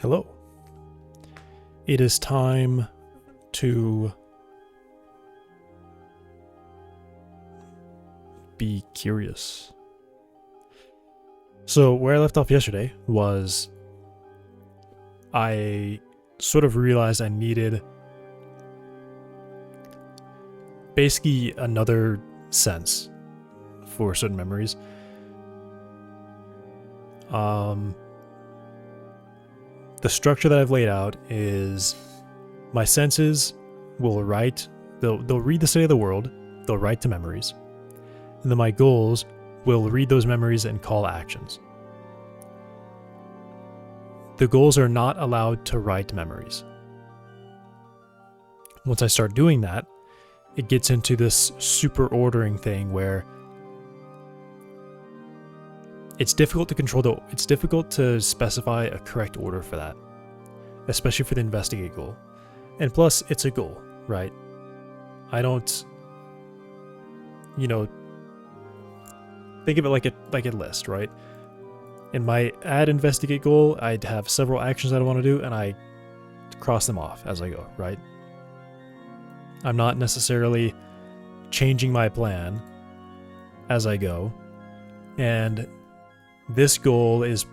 Hello. It is time to be curious. So where I left off yesterday was I sort of realized I needed basically another sense for certain memories. The structure that I've laid out is my senses will write, they'll read the state of the world, they'll write to memories, and then my goals will read those memories and call actions. The goals are not allowed to write memories. Once I start doing that, it gets into this super ordering thing where it's difficult to specify a correct order for that, especially for the investigate goal. And plus, it's a goal, right? I don't, think of it like a list, right? In my add investigate goal, I'd have several actions that I want to do, and I cross them off as I go, right? I'm not necessarily changing my plan as I go, and this goal is,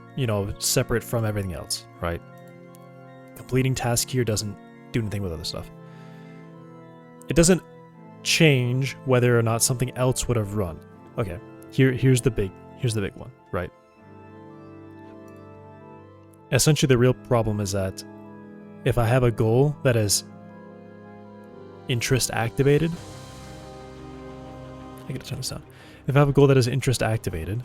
separate from everything else, right? Completing task here doesn't do anything with other stuff. It doesn't change whether or not something else would have run. Okay, here's the big one, right? Essentially, the real problem is that if I have a goal that is interest activated, I gotta turn this down. If I have a goal that is interest activated,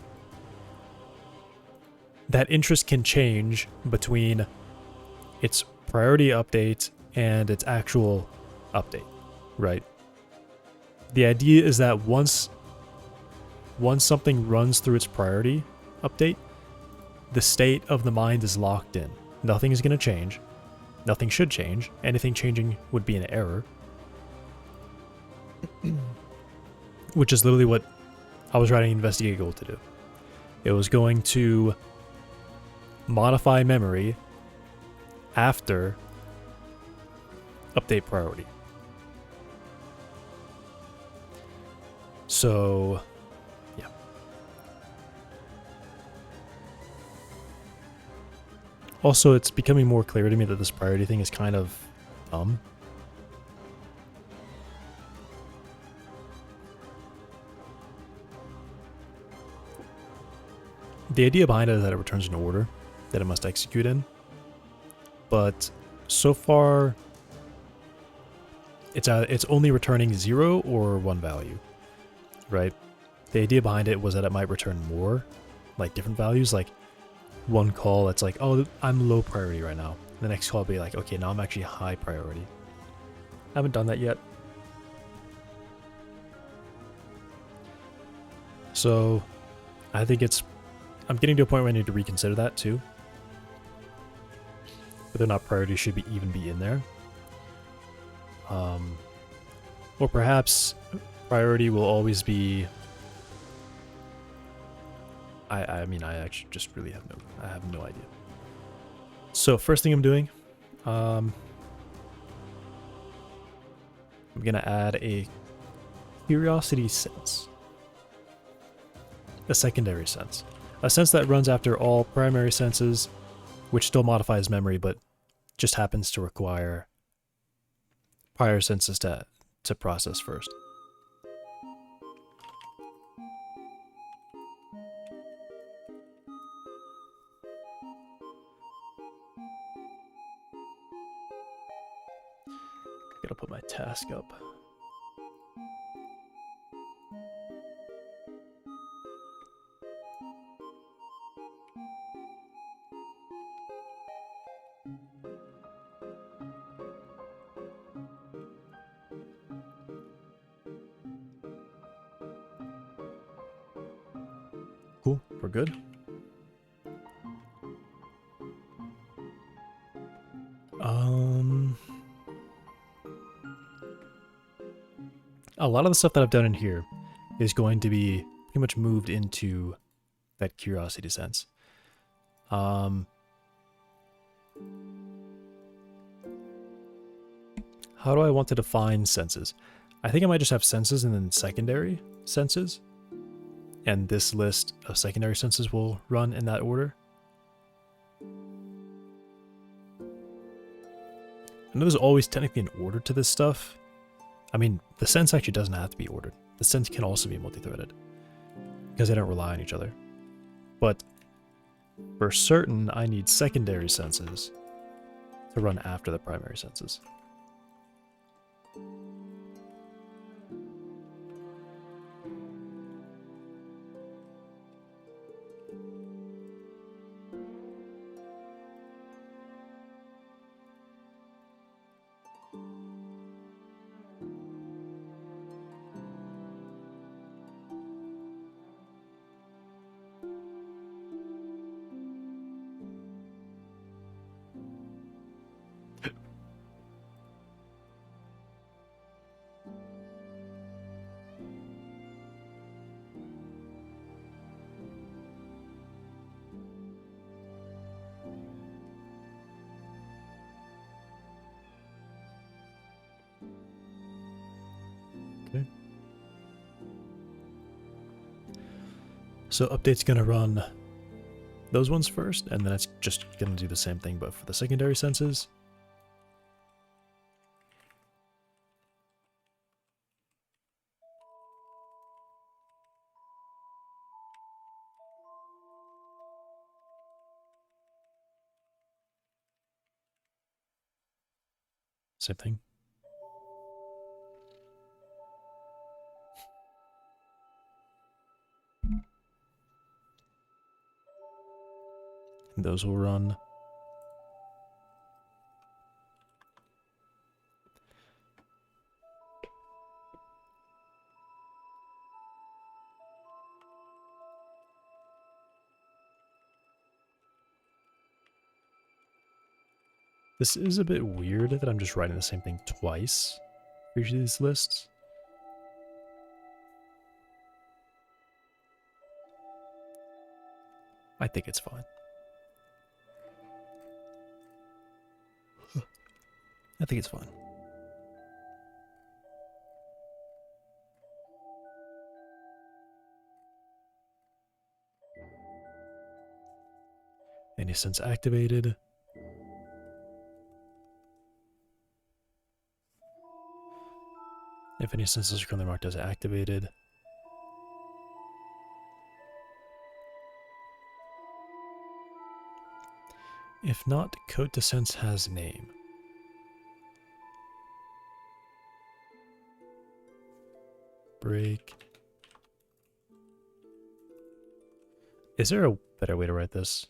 that interest can change between its priority update and its actual update, right? The idea is that once something runs through its priority update, the state of the mind is locked in. Nothing is going to change. Nothing should change. Anything changing would be an error. Which is literally what I was writing investigate goal to do. It was going to modify memory after update priority. So, yeah. Also, it's becoming more clear to me that this priority thing is kind of dumb. The idea behind it is that it returns an order that it must execute in, but so far it's only returning 0 or 1 value, right? The idea behind it was that it might return more, like different values, like one call it's like, oh, I'm low priority right now. The next call will be like, okay, now I'm actually high priority. I haven't done that yet. So I think I'm getting to a point where I need to reconsider that too. Whether or not priority should even be in there. Or perhaps priority will always be... I mean, I actually just really have no idea. So first thing I'm doing, I'm gonna add a curiosity sense. A secondary sense. A sense that runs after all primary senses, which still modifies memory, but just happens to require prior senses to process first. Gotta put my task up. Cool, we're good. A lot of the stuff that I've done in here is going to be pretty much moved into that curiosity sense. How do I want to define senses? I think I might just have senses and then secondary senses. And this list of secondary senses will run in that order. I know there's always technically an order to this stuff. I mean, the sense actually doesn't have to be ordered. The sense can also be multi-threaded because they don't rely on each other. But for certain, I need secondary senses to run after the primary senses. Okay. So update's going to run those ones first, and then it's just going to do the same thing, but for the secondary senses. Same thing. And those will run. This is a bit weird that I'm just writing the same thing twice for each of these lists. I think it's fine. I think it's fine. Any sense activated. If any senses are currently marked as activated. If not, code to sense has name. Break. Is there a better way to write this?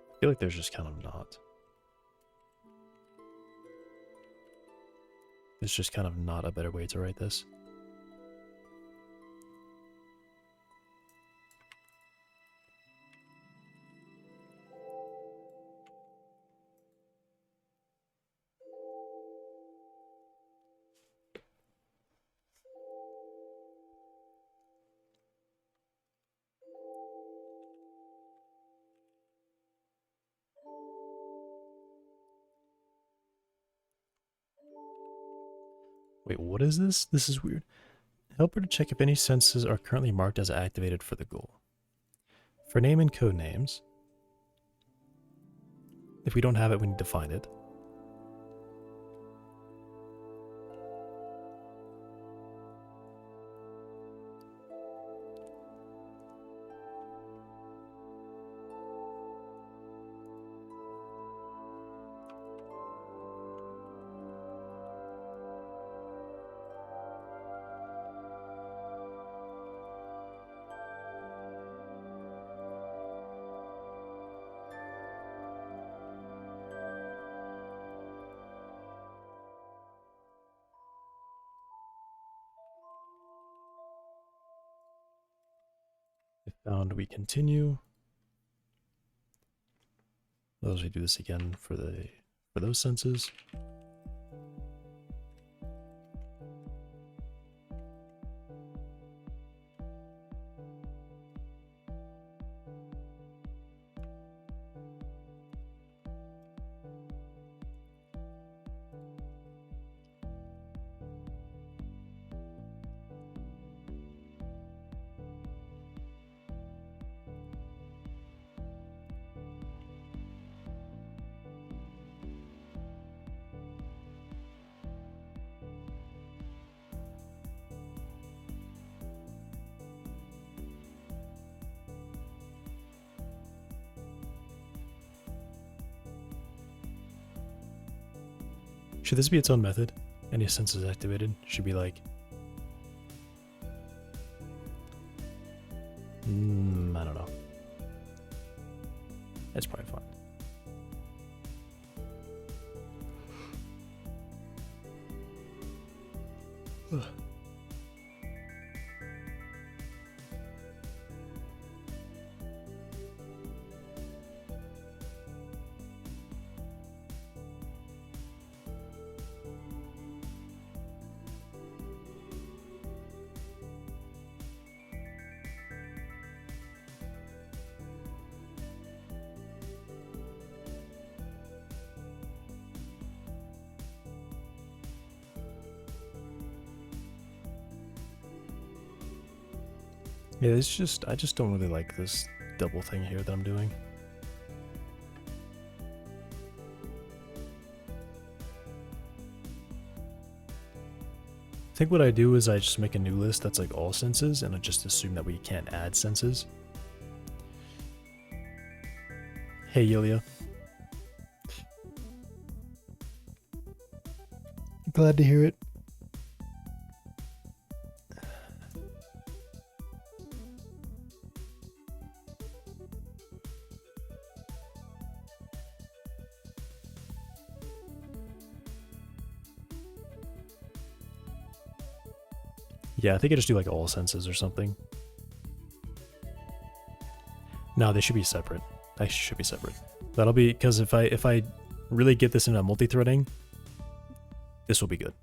I feel like there's just kind of not. There's just kind of not a better way to write this. Wait, what is this? This is weird. Help her to check if any senses are currently marked as activated for the goal. For name and code names, if we don't have it, we need to find it. If found, we continue. Those we do this again for those senses. Should this be its own method? Any senses activated should be like... I don't know. That's probably fine. Ugh. Yeah, it's just, I just don't really like this double thing here that I'm doing. I think what I do is I just make a new list that's like all senses, and I just assume that we can't add senses. Hey, Yulia. Glad to hear it. Yeah, I think I just do like all senses or something. No, they should be separate. They should be separate. That'll be, because if I really get this into multi-threading, this will be good.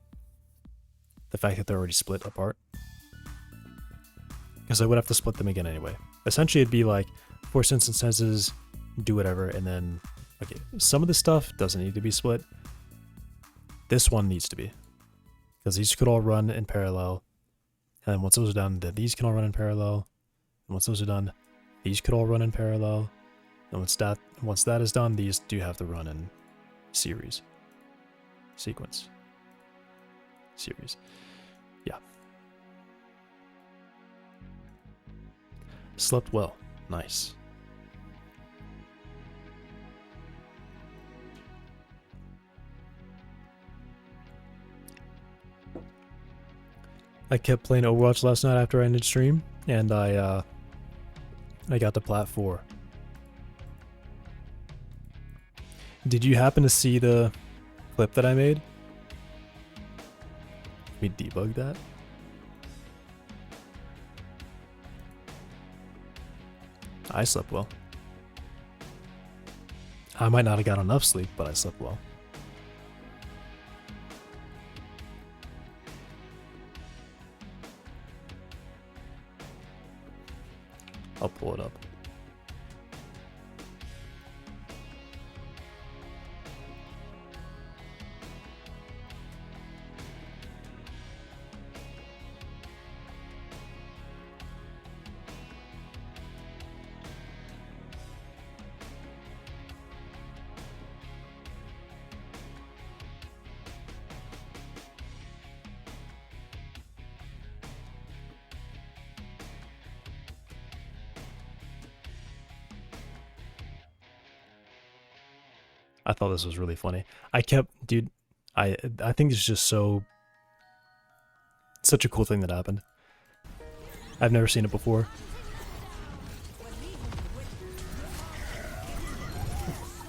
The fact that they're already split apart. Because I would have to split them again anyway. Essentially it'd be like 4 senses, do whatever, and then, okay, some of the stuff doesn't need to be split. This one needs to be. Because these could all run in parallel. And then once those are done, then these can all run in parallel. And once those are done, these could all run in parallel. And once that is done, these do have to run in series. Sequence. Series. Yeah. Slept well. Nice. I kept playing Overwatch last night after I ended stream, and I got to Plat 4. Did you happen to see the clip that I made? Let me debug that. I slept well. I might not have got enough sleep, but I slept well. I'll pull it up. I thought this was really funny. Dude, I think it's just such a cool thing that happened. I've never seen it before.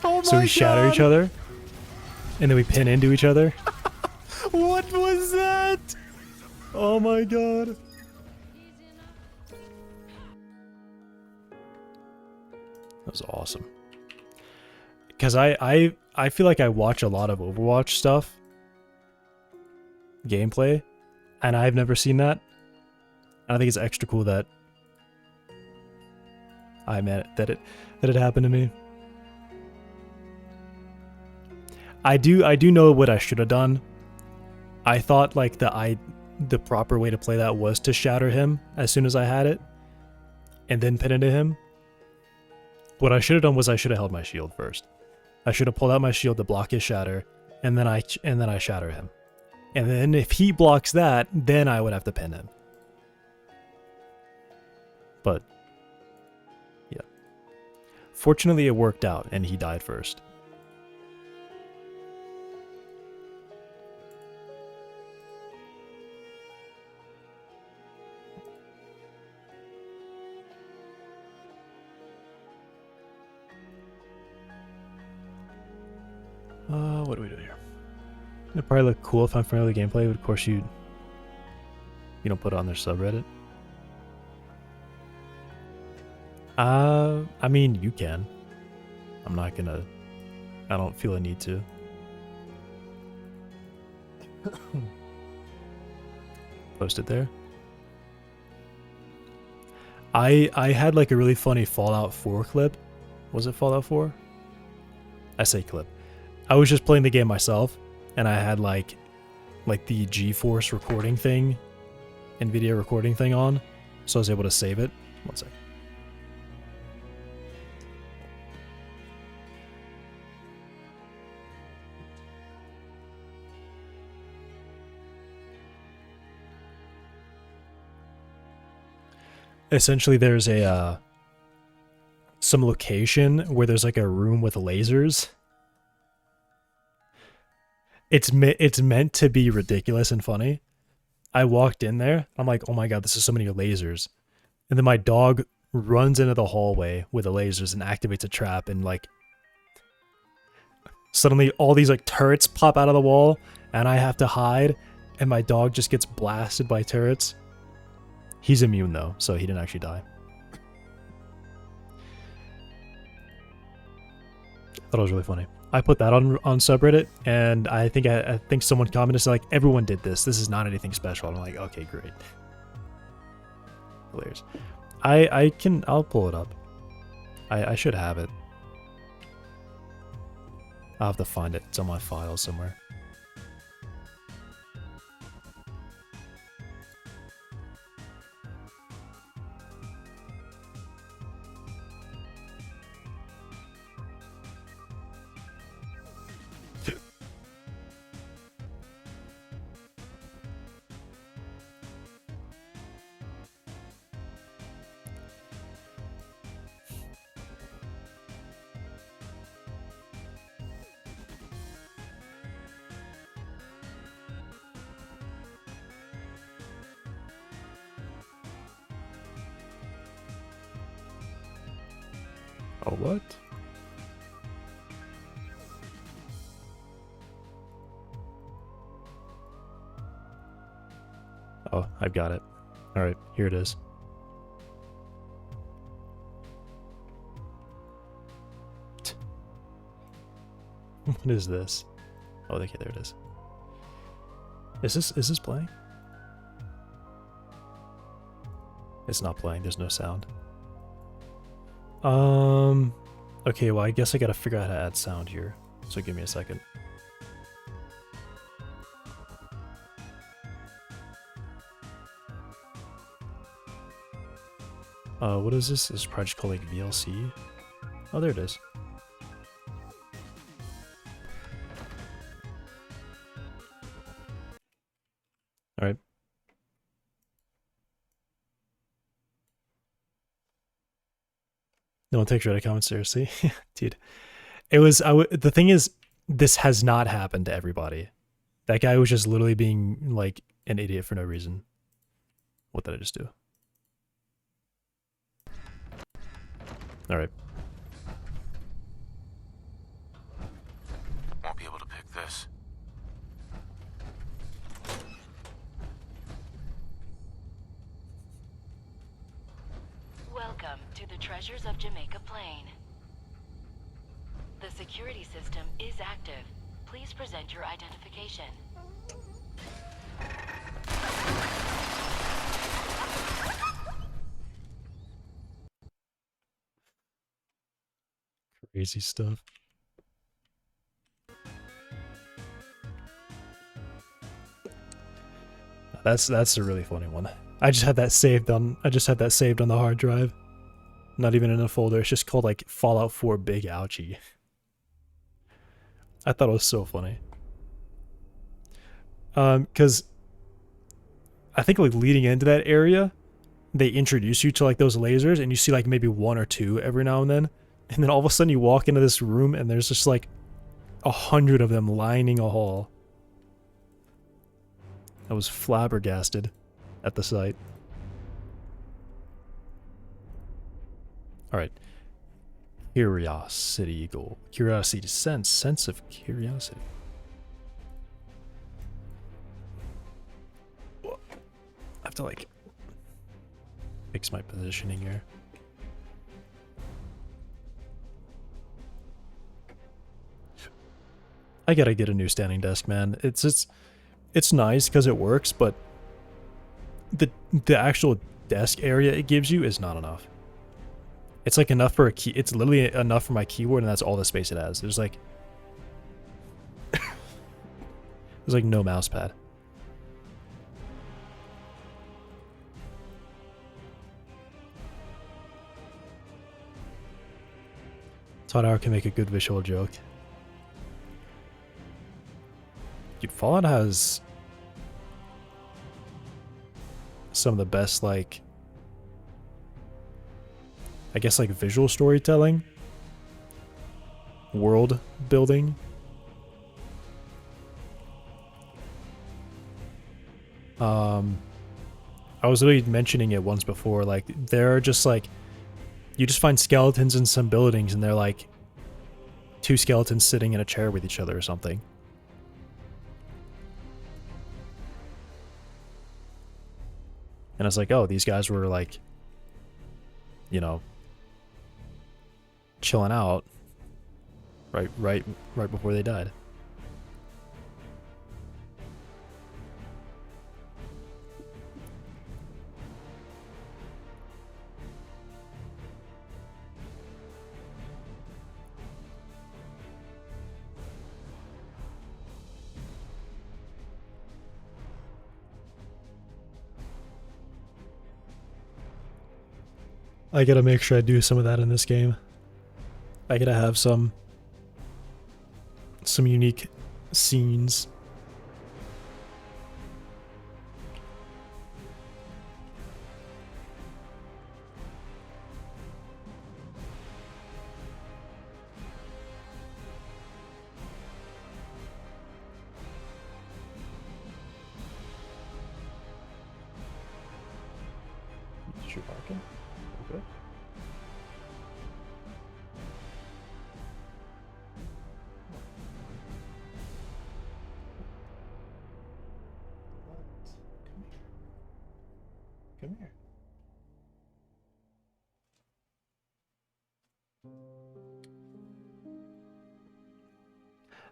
Oh my So we shatter each other, and then we pin into each other. What was that? Oh my god. That was awesome. Because I feel like I watch a lot of Overwatch stuff, gameplay, and I've never seen that. I think it's extra cool that that it happened to me. I do know what I should have done. I thought like the proper way to play that was to shatter him as soon as I had it, and then pin into him. What I should have done was I should have held my shield first. I should have pulled out my shield to block his shatter, and then I shatter him. And then if he blocks that, then I would have to pin him. But yeah. Fortunately it worked out and he died first. what do we do here? It'd probably look cool if I'm familiar with the gameplay, but of course you don't put it on their subreddit. I mean, you can. I'm not gonna. I don't feel a need to. Post it there. I had like a really funny Fallout 4 clip. Was it Fallout 4? I say clip. I was just playing the game myself, and I had like the GeForce recording thing, NVIDIA recording thing on, so I was able to save it. One sec. Essentially, there's a some location where there's like a room with lasers. It's meant to be ridiculous and funny. I walked in there. I'm like, oh my god, this is so many lasers. And then my dog runs into the hallway with the lasers and activates a trap, and like suddenly all these like turrets pop out of the wall, and I have to hide, and my dog just gets blasted by turrets. He's immune though, so he didn't actually die. Thought it was really funny. I put that on subreddit, and I think someone commented said, like, everyone did this. This is not anything special. I'm like, okay, great. Hilarious. I'll pull it up. I should have it. I'll have to find it. It's on my file somewhere. Oh, what? Oh, I've got it. Alright, here it is. What is this? Oh, okay, there it is. Is this playing? It's not playing, there's no sound. Okay, well, I guess I gotta figure out how to add sound here. So give me a second. What is this? This project called like VLC? Oh, there it is. Alright. No one takes Reddit comments seriously. Dude. It was, the thing is, this has not happened to everybody. That guy was just literally being like an idiot for no reason. What did I just do? Alright. Won't be able to pick this. Welcome to the Treasures of Jamaica Plain. The security system is active. Please present your identification. Crazy stuff. That's a really funny one. I just had that saved on the hard drive. Not even in a folder. It's just called like Fallout 4 Big Ouchie. I thought it was so funny. Cause I think like leading into that area, they introduce you to like those lasers, and you see like maybe one or two every now and then all of a sudden you walk into this room and there's just like 100 of them lining a hall. I was flabbergasted at the sight. Alright. Curiosity goal. Curiosity sense. Sense of curiosity. I have to like fix my positioning here. I gotta get a new standing desk, man. It's nice because it works, but the actual desk area it gives you is not enough. It's like enough for a key. It's literally enough for my keyboard, and that's all the space it has. There's like no mouse pad. Todd Howard can make a good visual joke. Dude, Fallout has some of the best, like, I guess, like, visual storytelling, world building. I was literally mentioning it once before, like, they're just, like, you just find skeletons in some buildings, and they're, like, two skeletons sitting in a chair with each other or something. And it's like, oh, these guys were, like, you know, chilling out right before they died. I gotta make sure I do some of that in this game. I gotta have some unique scenes. Come here.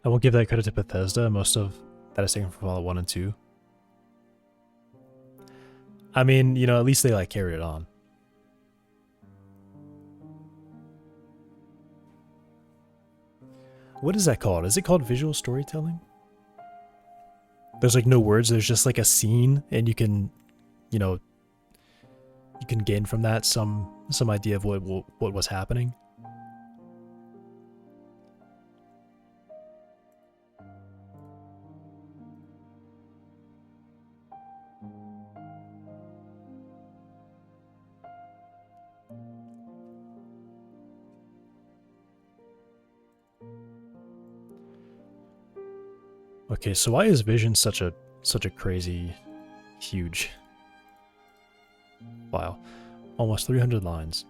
I won't give that credit to Bethesda. Most of that is taken from Fallout 1 and 2. I mean, you know, at least they, like, carried it on. What is that called? Is it called visual storytelling? There's, like, no words. There's just, like, a scene, and you can, you know, you can gain from that some idea of what was happening. Okay, so why is Vision such a crazy, huge file? Almost 300 lines.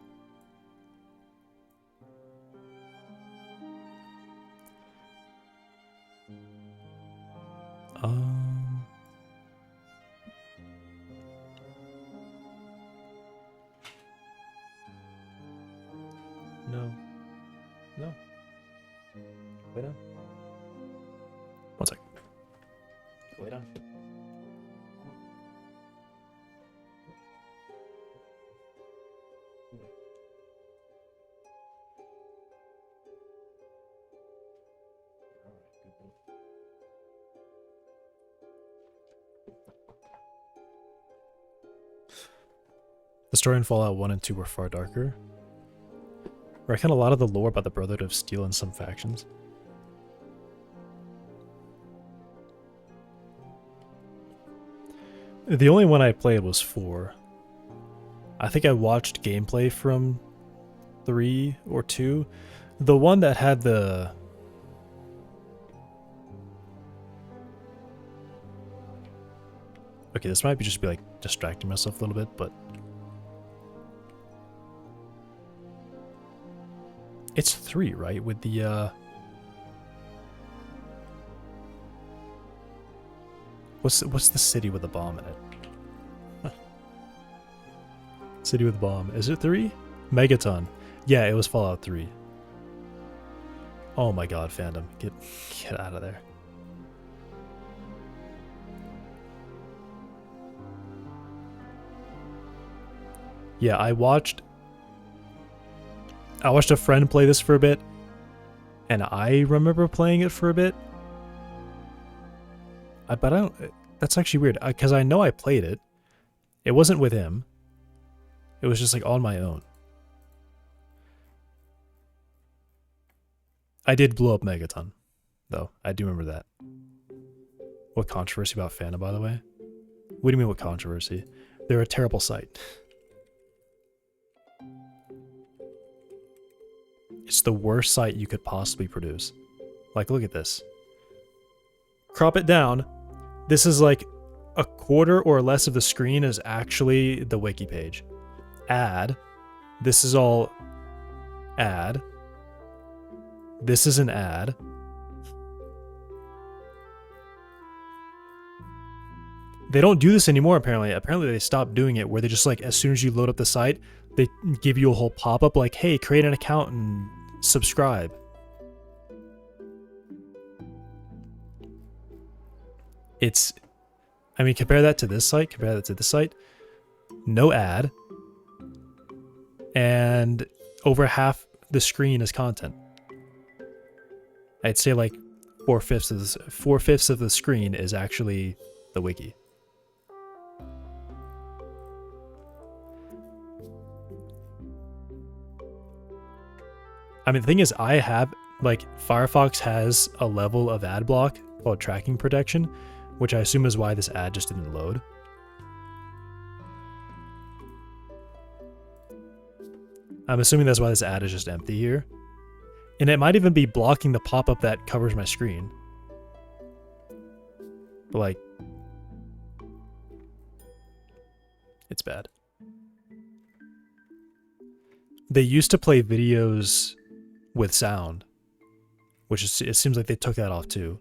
No. Wait down. One sec. Lay down. The story in Fallout 1 and 2 were far darker. I reckon a lot of the lore about the Brotherhood of Steel in some factions. The only one I played was 4. I think I watched gameplay from 3 or 2. The one that had the... Okay, this might be just like distracting myself a little bit, but... It's 3, right? With the what's the city with the bomb in it? City with the bomb. Is it 3? Megaton. Yeah, it was Fallout 3. Oh my god, fandom. Get out of there. Yeah, I watched a friend play this for a bit, and I remember playing it for a bit. But I don't. That's actually weird, because I know I played it. It wasn't with him. It was just like on my own. I did blow up Megaton, though. I do remember that. What controversy about Fanta, by the way? What do you mean, what controversy? They're a terrible site. It's the worst site you could possibly produce. Like, look at this. Crop it down. This is like a quarter or less of the screen is actually the wiki page. Add. This is all ad. This is an ad. They don't do this anymore, apparently. Apparently they stopped doing it, where they just, like, as soon as you load up the site, they give you a whole pop-up like, hey, create an account and subscribe. It's, I mean, compare that to this site, no ad, and over half the screen is content. I'd say like 4/5 of the screen is actually the wiki. I mean, the thing is, I have, like, Firefox has a level of ad block called tracking protection, which I assume is why this ad just didn't load. I'm assuming that's why this ad is just empty here. And it might even be blocking the pop-up that covers my screen. But, like, it's bad. They used to play videos with sound, which is, it seems like they took that off too.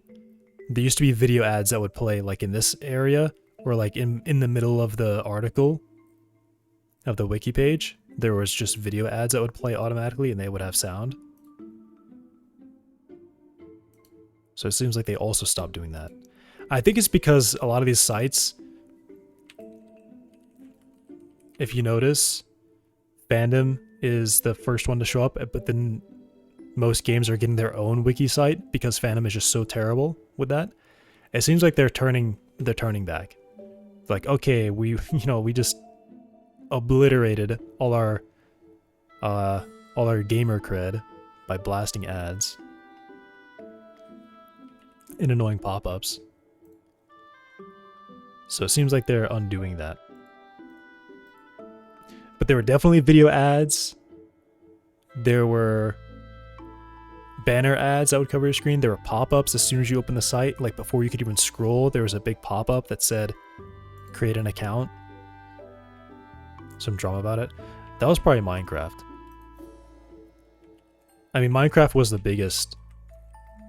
There used to be video ads that would play like in this area, or like in the middle of the article of the wiki page. There was just video ads that would play automatically, and they would have sound. So it seems like they also stopped doing that. I think it's because a lot of these sites, if you notice, fandom is the first one to show up, but then most games are getting their own wiki site because fandom is just so terrible with that. It seems like they're turning back. It's like, okay, we just obliterated all our gamer cred by blasting ads and annoying pop-ups. So it seems like they're undoing that. But there were definitely video ads. There were banner ads that would cover your screen. There were pop-ups as soon as you open the site. Like, before you could even scroll, there was a big pop-up that said, create an account. Some drama about it. That was probably Minecraft. I mean, Minecraft was the biggest,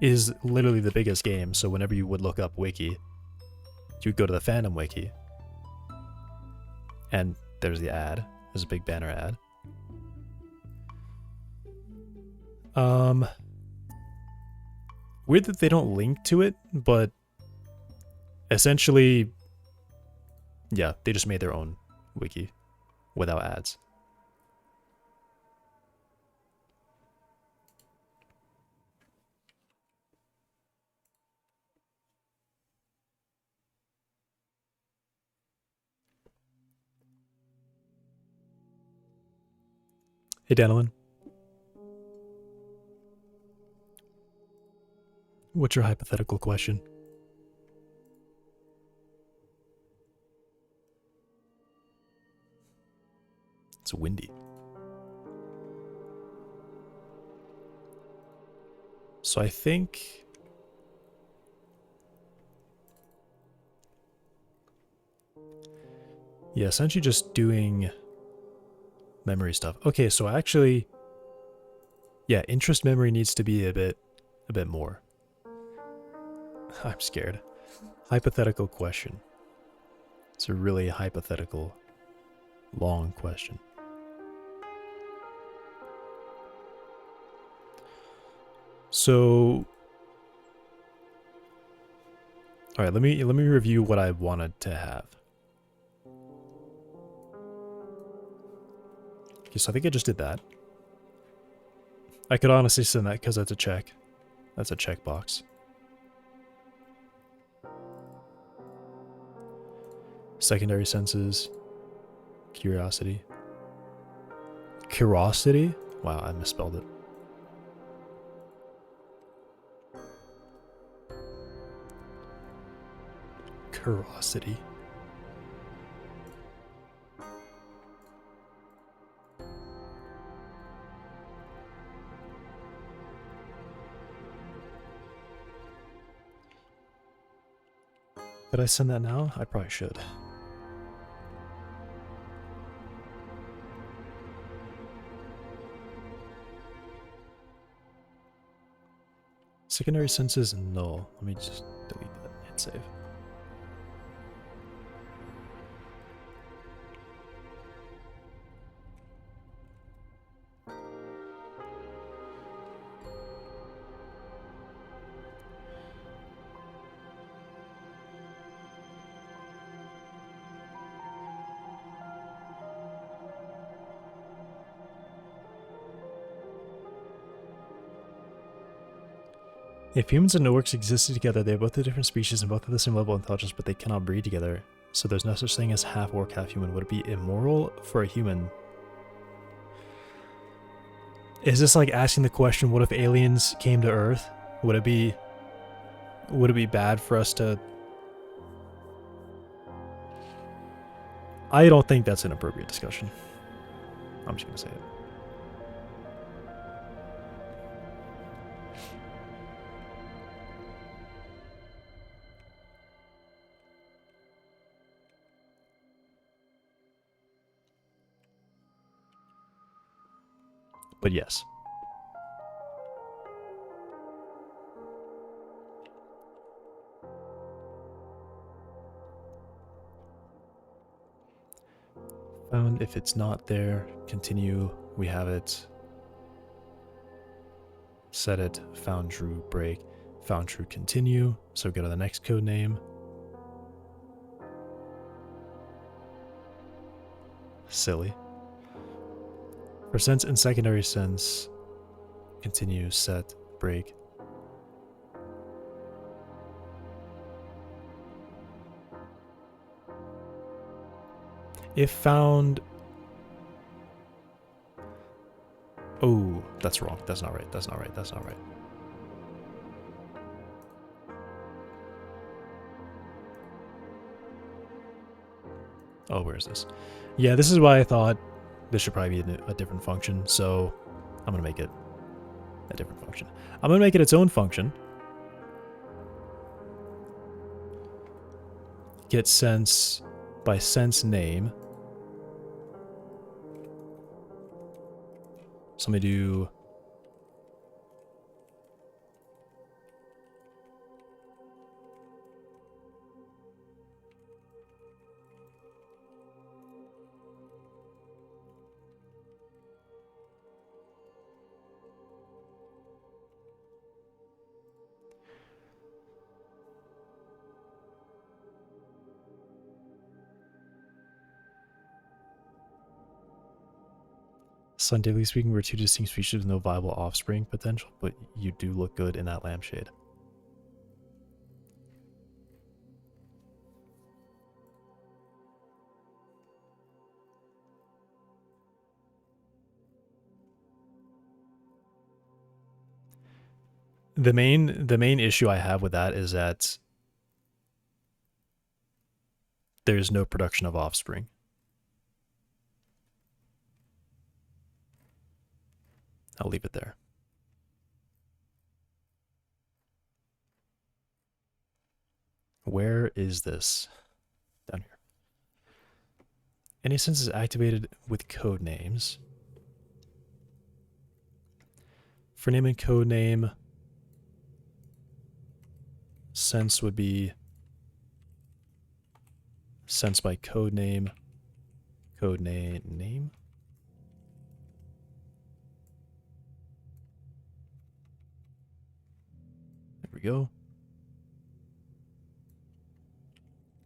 is literally the biggest game. So whenever you would look up wiki, you'd go to the fandom wiki. And there's the ad. There's a big banner ad. Weird that they don't link to it, but essentially, yeah, they just made their own wiki without ads. Hey, Danilin. What's your hypothetical question? It's windy. So I think... yeah, essentially just doing memory stuff. Okay, so actually... Yeah, interest memory needs to be a bit more. I'm scared. Hypothetical question. It's a really hypothetical, long question. So, all right, let me review what I wanted to have. Okay, so I think I just did that. I could honestly send that because that's a check. That's a checkbox. Secondary senses. Curiosity. Curiosity? Wow, I misspelled it. Curiosity. Did I send that now? I probably should. Secondary senses null. Let me just delete that. Hit save. If humans and orcs existed together, they're both a different species and both have the same level of intelligence, but they cannot breed together. So there's no such thing as half orc, half human. Would it be immoral for a human? Is this like asking the question, what if aliens came to Earth? Would it be bad for us to... I don't think that's an appropriate discussion. I'm just gonna say it. But yes. Found. If it's not there, continue. We have it. Set it. Found true, break. Found true, continue. So go to the next code name. Silly. For sense and secondary sense, continue, set, break. If found... Oh, that's wrong. That's not right. That's not right. That's not right. Oh, where is this? Yeah, this is why I thought this should probably be a different function, so I'm going to make it a different function. I'm going to make it its own function. Get sense by sense name. So let me do... Scientifically speaking, we're two distinct species with no viable offspring potential, but you do look good in that lampshade. The main issue I have with that is that there's no production of offspring. I'll leave it there. Where is this? Down here. Any sense is activated with code names. For name and code name, sense would be sense by code name name. There we go.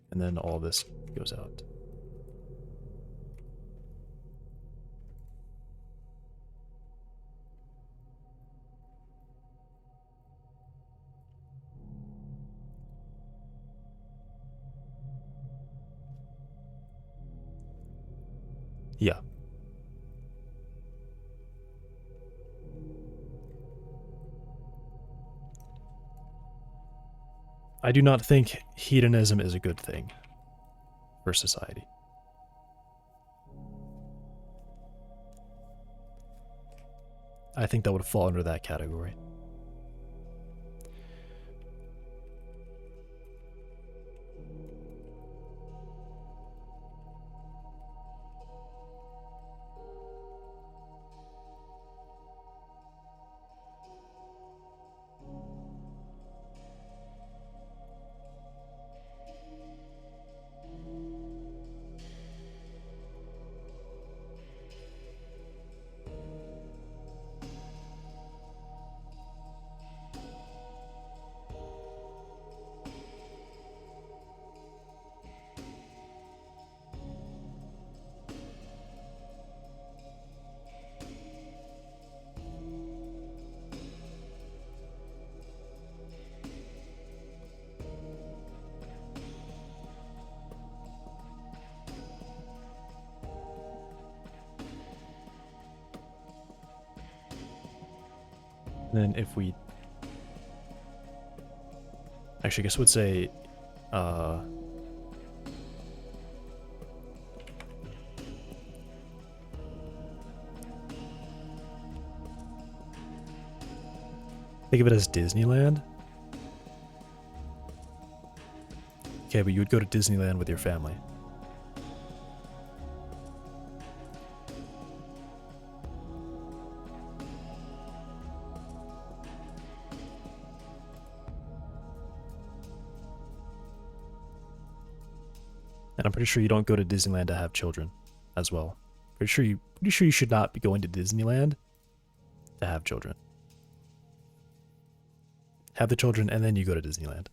And then all this goes out. Yeah. I do not think hedonism is a good thing for society. I think that would fall under that category. Then if we actually, I guess I would say think of it as Disneyland. Okay, but you would go to Disneyland with your family. And I'm pretty sure you don't go to Disneyland to have children as well. Pretty sure you should not be going to Disneyland to have children. Have the children and then you go to Disneyland.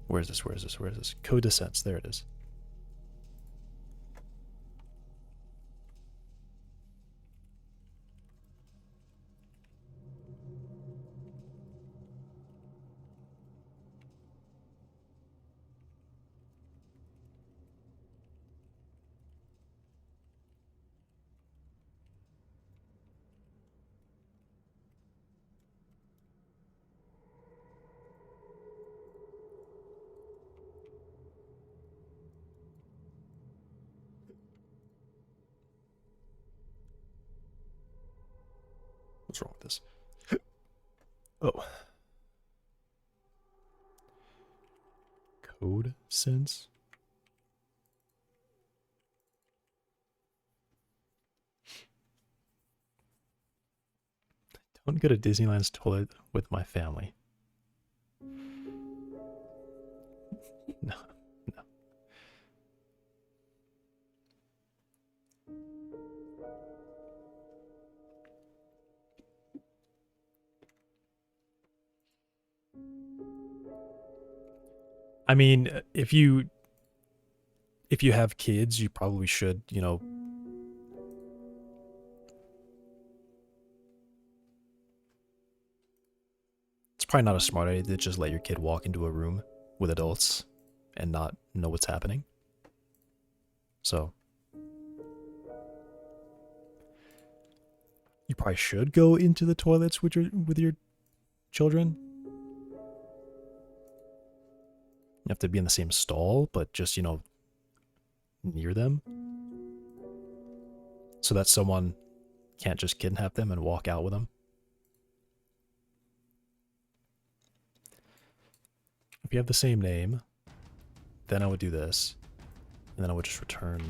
Where is this? Where is this? Where is this? Code to sense. There it is. What's wrong with this? Oh. Code sense? Don't go to Disneyland's toilet with my family. No, no. I mean, if you have kids, you probably should, you know, it's probably not a smart idea to just let your kid walk into a room with adults and not know what's happening. So you probably should go into the toilets with your children. You have to be in the same stall, but just, you know, near them. So that someone can't just kidnap them and walk out with them. If you have the same name, then I would do this. And then I would just return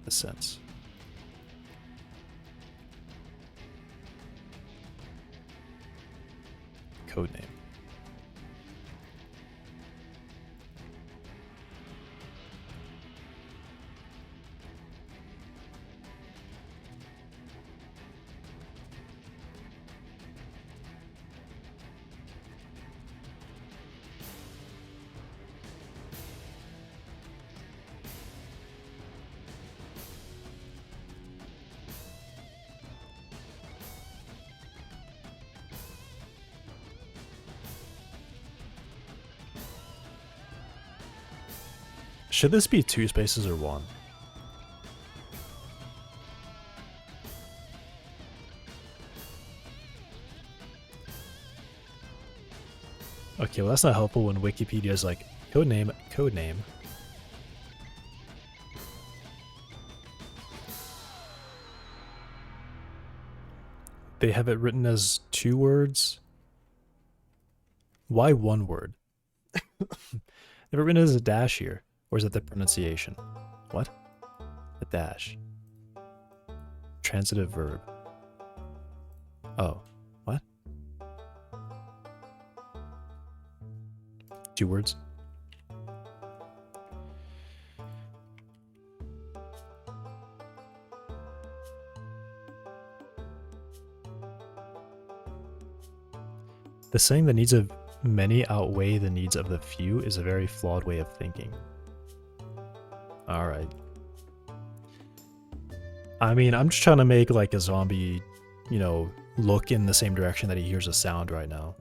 the sense. Codename. Should this be 2 spaces or 1? Okay, well that's not helpful when Wikipedia is like, codename, codename. They have it written as 2 words. Why 1 word? They have it written as a dash here. Or is it the pronunciation? What? A dash. Transitive verb. Oh, what? 2 words? The saying the needs of many outweigh the needs of the few is a very flawed way of thinking. Alright. I mean, I'm just trying to make like a zombie, you know, look in the same direction that he hears a sound right now.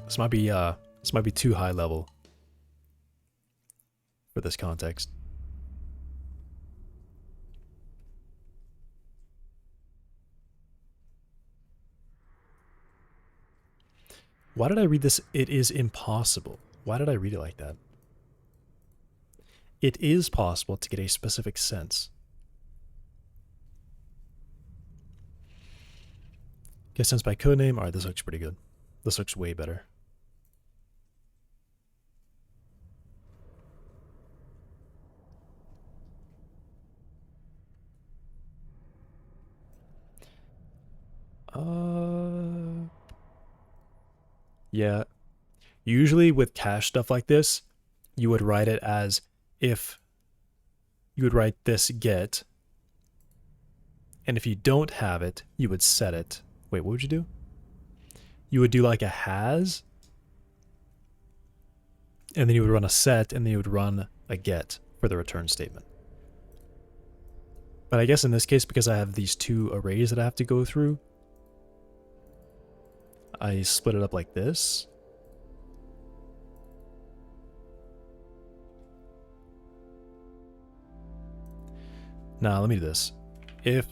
This might be too high level for this context. Why did I read this? It is impossible. Why did I read it like that? It is possible to get a specific sense. Get sense by codename. Alright, this looks pretty good. This looks way better. Yeah. Usually with cache stuff like this, you would write it as if you would write this get, and if you don't have it, you would set it. Wait, what would you do? You would do like a has, and then you would run a set, and then you would run a get for the return statement. But I guess in this case, because I have these 2 arrays that I have to go through, I split it up like this. Now, let me do this. If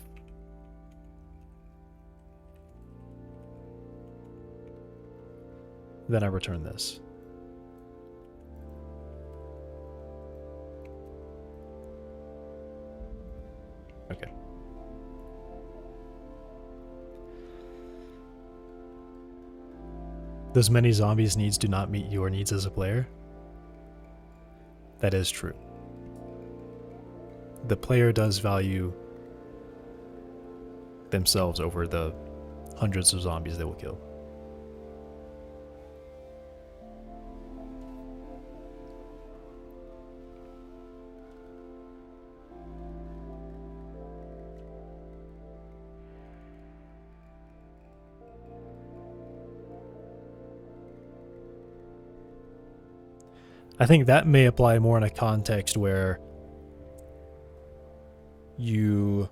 then I return this. Okay. Those many zombies' needs do not meet your needs as a player. That is true. The player does value themselves over the hundreds of zombies they will kill. I think that may apply more in a context where you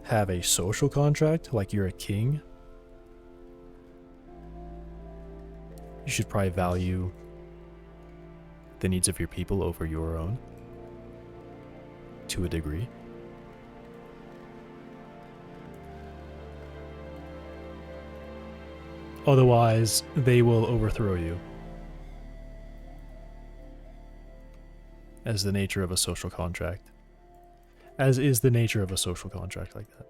have a social contract, like you're a king. You should probably value the needs of your people over your own, to a degree. Otherwise, they will overthrow you. As the nature of a social contract. As is the nature of a social contract like that.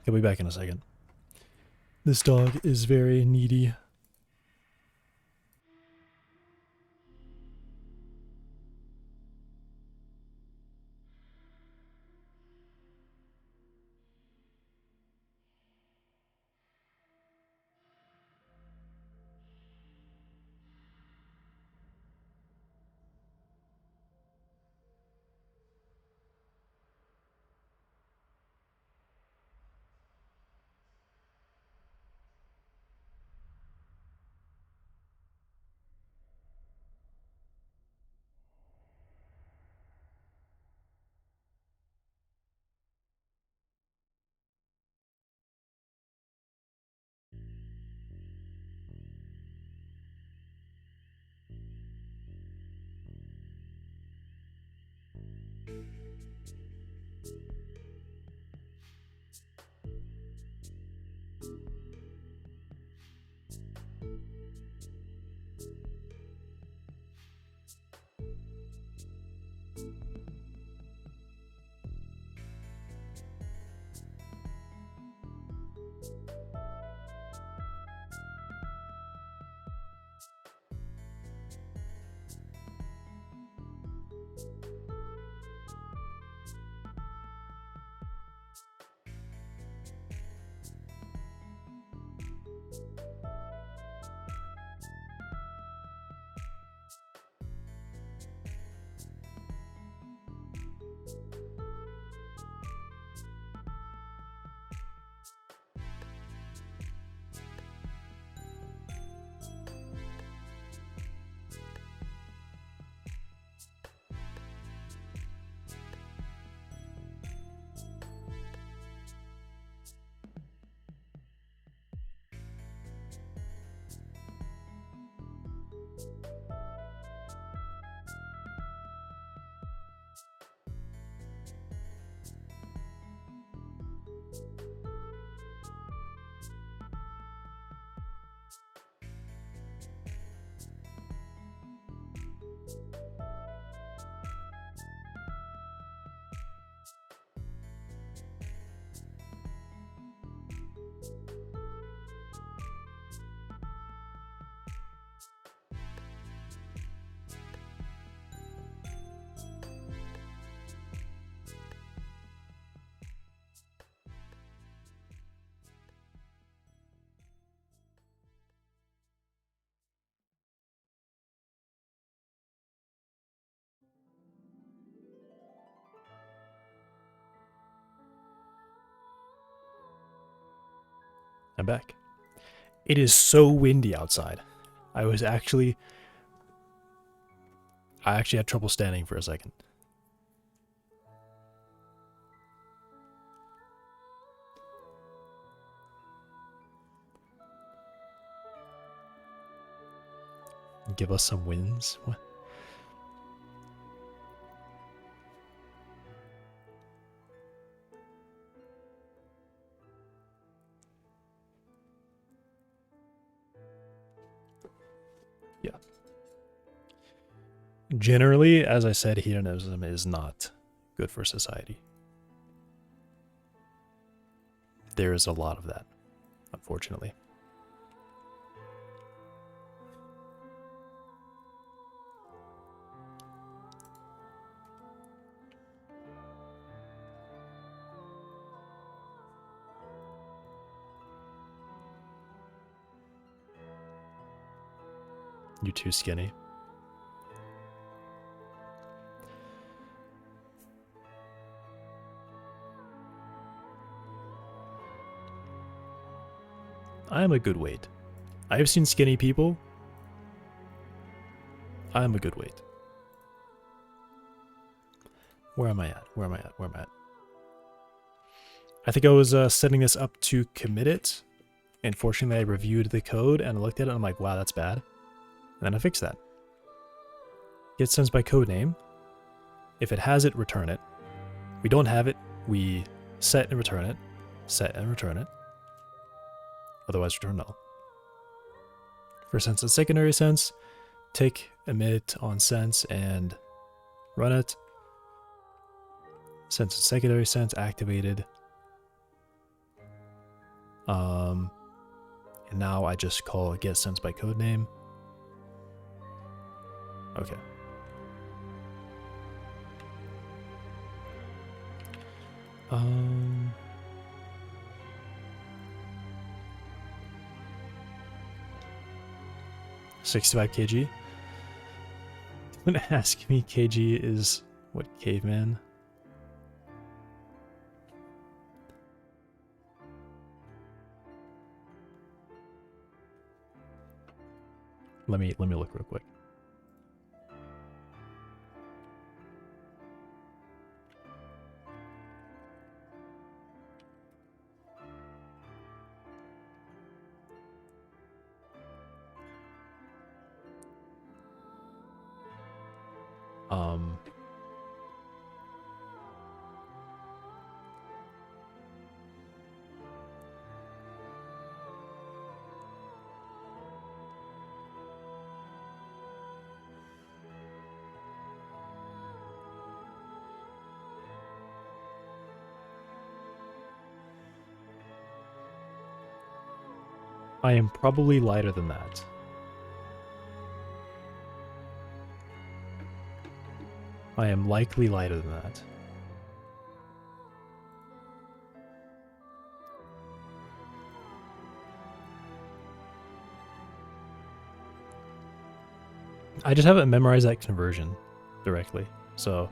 He'll be back in a second. This dog is very needy. I'm back. It is so windy outside. I actually had trouble standing for a second. Give us some wins. What? Yeah. Generally, as I said, hedonism is not good for society. There is a lot of that, unfortunately. You're too skinny. I am a good weight. I have seen skinny people. I am a good weight. Where am I at? Where am I at? Where am I at? I think I was setting this up to commit it. And fortunately, I reviewed the code and I looked at it and I'm like, wow, that's bad. And then I fixed that. Get sends by code name. If it has it, return it. We don't have it, we set and return it. Set and return it. Otherwise, return null. For sense and secondary sense, take emit on sense and run it. Sense and secondary sense activated. And now I just call get sense by codename. Okay. Um, 65 kg. Don't ask me. Kg is what, caveman? Let me look real quick. I am probably lighter than that. I am likely lighter than that. I just haven't memorized that conversion directly, so...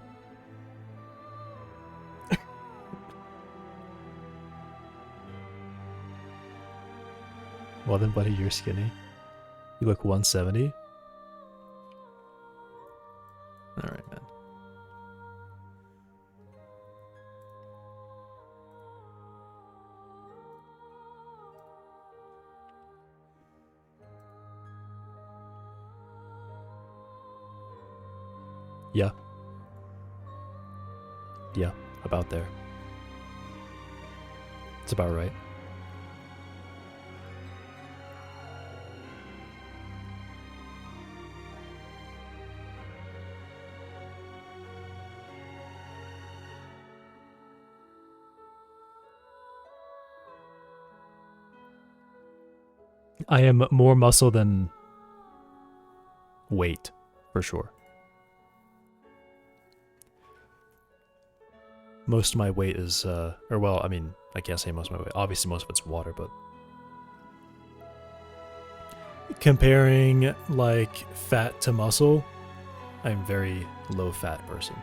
Well then, buddy, you're skinny. You look 170. Alright, man. Yeah. Yeah, about there. It's about right. I am more muscle than weight, for sure. Most of my weight is, or well, I mean, I can't say most of my weight. Obviously, most of it's water, but... Comparing, like, fat to muscle, I'm a very low-fat person.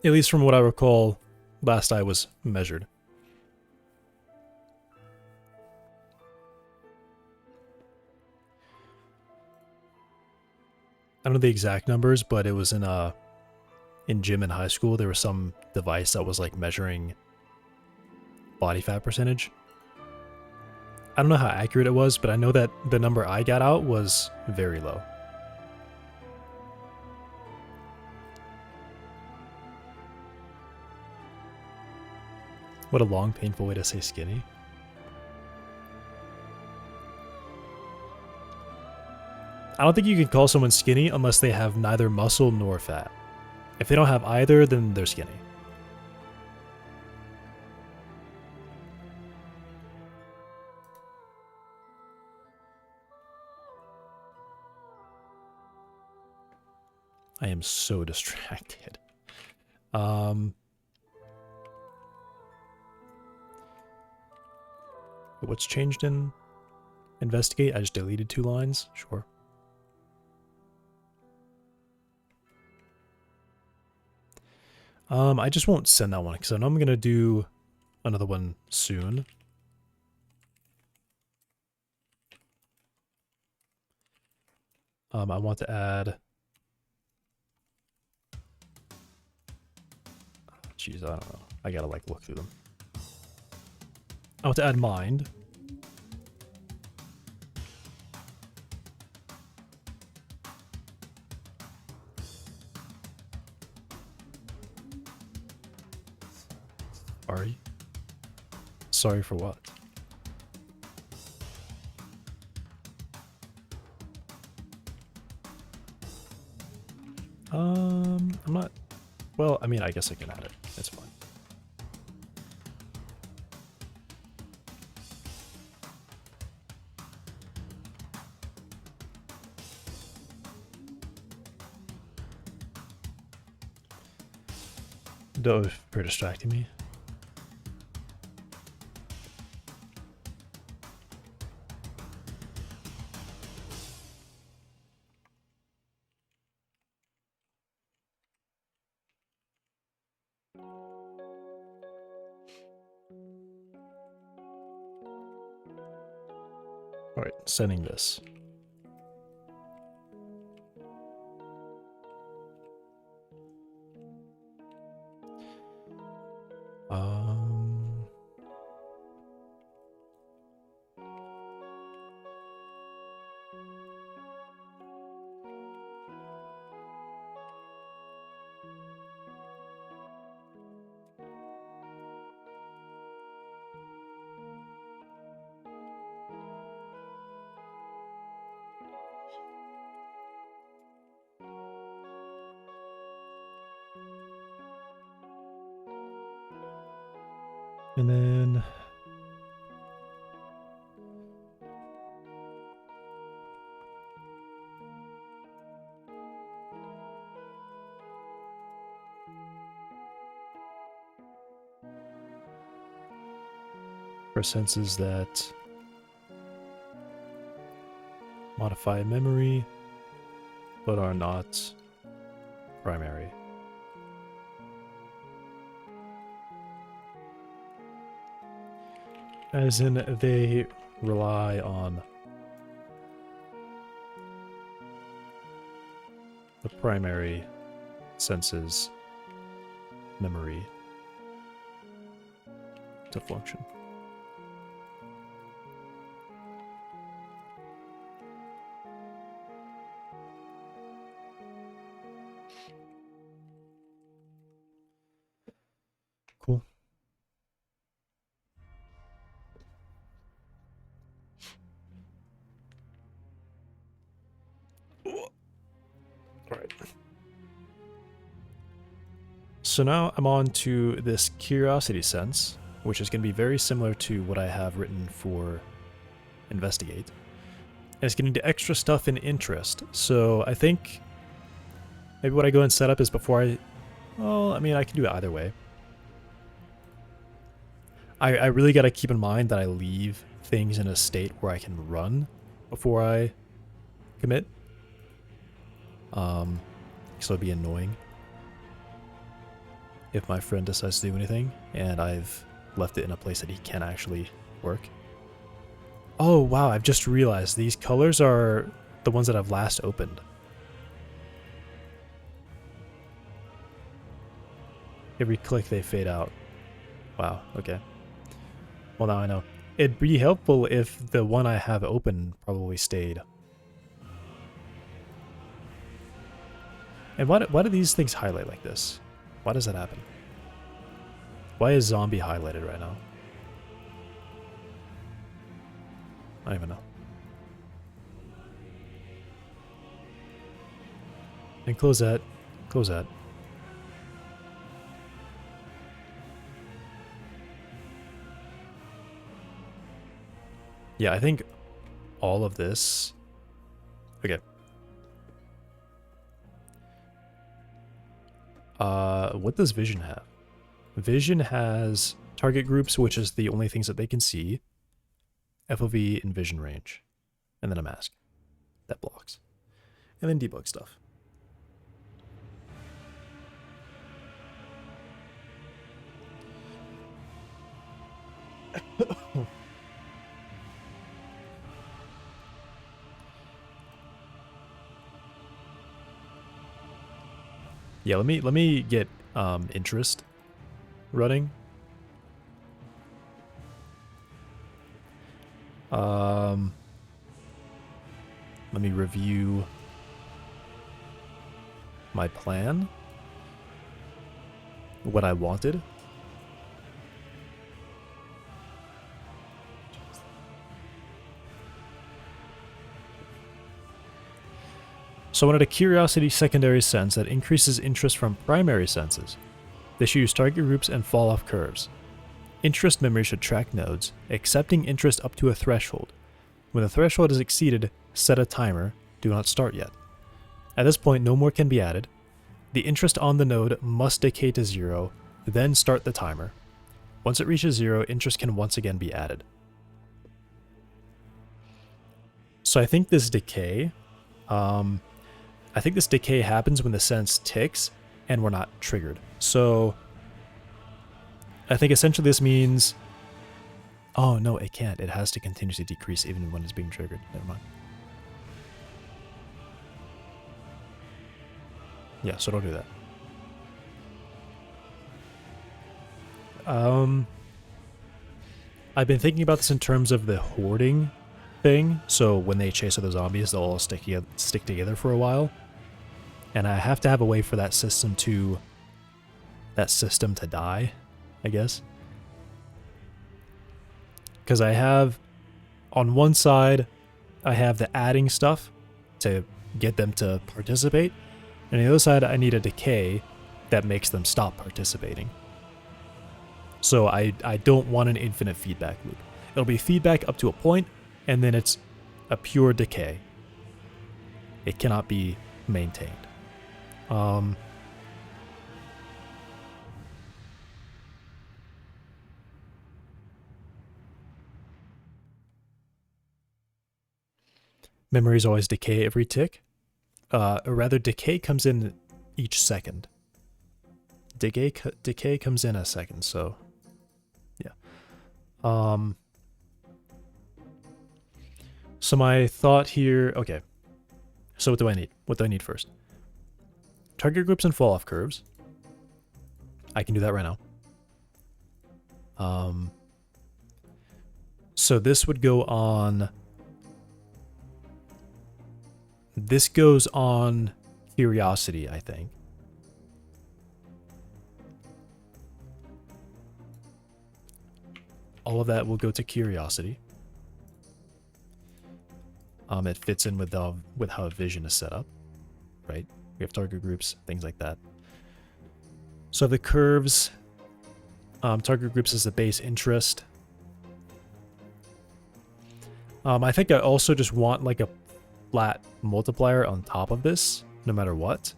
At least from what I recall, last I was measured. I don't know the exact numbers, but it was in gym in high school, there was some device that was like measuring body fat percentage. I don't know how accurate it was, but I know that the number I got out was very low. What a long, painful way to say skinny. I don't think you can call someone skinny unless they have neither muscle nor fat. If they don't have either, then they're skinny. I am so distracted. What's changed in investigate? I just deleted 2 lines. Sure. I just won't send that one because I know I'm gonna do another one soon. I want to add... Jeez, I don't know. I gotta like look through them. I want to add mind. Sorry. Sorry for what? I'm not... Well, I mean, I guess I can add it. It's fine. Don't for distracting me. All right, sending this. Um, and then for senses that modify memory but are not primary. As in, they rely on the primary senses memory to function. Cool. Alright. So now I'm on to this curiosity sense, which is going to be very similar to what I have written for investigate. And it's getting to extra stuff in interest. So I think maybe what I go and set up is before I... Well, I mean, I can do it either way. I really got to keep in mind that I leave things in a state where I can run before I commit. So it'd be annoying if my friend decides to do anything and I've left it in a place that he can actually work. Oh wow, I've just realized these colors are the ones that I've last opened. Every click they fade out. Wow, okay. Well, now I know. It'd be helpful if the one I have open probably stayed. And why do these things highlight like this? Why does that happen? Why is zombie highlighted right now? I don't even know. And close that. Close that. Yeah, I think all of this... Okay. What does vision have? Vision has target groups, which is the only things that they can see. FOV and vision range. And then a mask that blocks. And then debug stuff. Yeah, let me get interest running. Let me review my plan. What I wanted. So I wanted a curiosity secondary sense that increases interest from primary senses. They should use target groups and fall off curves. Interest memory should track nodes, accepting interest up to a threshold. When the threshold is exceeded, set a timer. Do not start yet. At this point, no more can be added. The interest on the node must decay to 0, then start the timer. Once it reaches 0, interest can once again be added. So I think this decay, happens when the sense ticks and we're not triggered. So I think essentially this means, oh no, it can't. It has to continuously decrease even when it's being triggered. Never mind. Yeah, so don't do that. I've been thinking about this in terms of the hoarding thing. So when they chase other zombies, they'll all stick together for a while. And I have to have a way for that system to die, I guess. Because I have, on one side, I have the adding stuff to get them to participate. And on the other side, I need a decay that makes them stop participating. So I don't want an infinite feedback loop. It'll be feedback up to a point, and then it's a pure decay. It cannot be maintained. Memories always decay every tick. Or rather, decay comes in each second. Decay comes in a second, so yeah. So my thought here, okay. So what do I need? What do I need first? Target groups and fall off curves. I can do that right now. So this would go on. This goes on curiosity, I think. All of that will go to curiosity. It fits in with how vision is set up, right? We have target groups, things like that. So the curves, target groups is the base interest. I think I also just want like a flat multiplier on top of this, no matter what.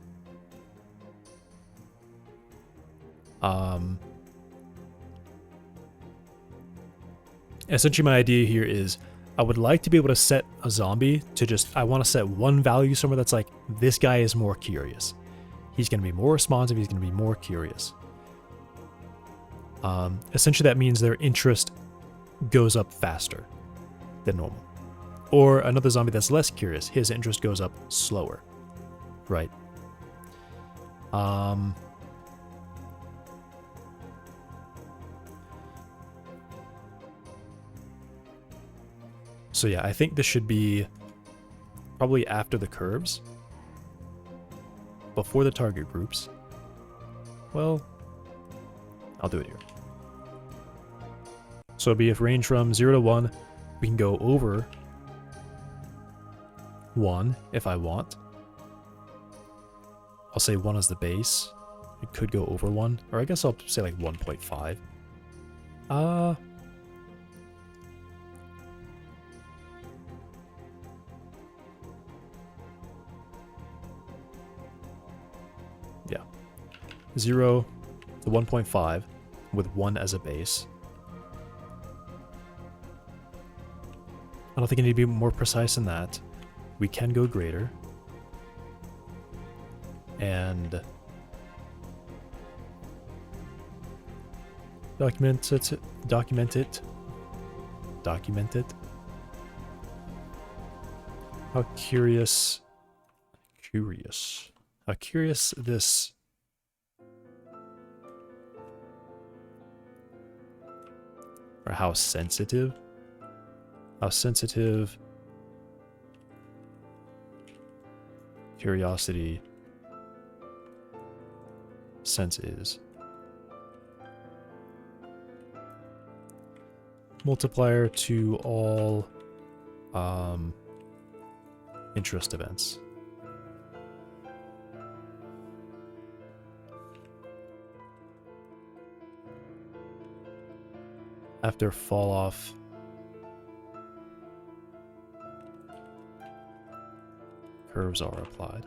Essentially my idea here is I would like to be able to set a zombie to just, I want to set one value somewhere that's like, this guy is more curious. He's going to be more responsive, he's going to be more curious. Essentially that means their interest goes up faster than normal. Or another zombie that's less curious, his interest goes up slower, right? So yeah, I think this should be probably after the curves, before the target groups. Well, I'll do it here. So it'll be if range from 0 to 1, we can go over 1 if I want. I'll say 1 as the base. It could go over 1, or I guess I'll say like 1.5. Yeah. 0 to 1.5 with 1 as a base. I don't think I need to be more precise than that. We can go greater. And document it. How curious this or how sensitive curiosity sense is. Multiplier to all interest events. after fall off. Curves are applied.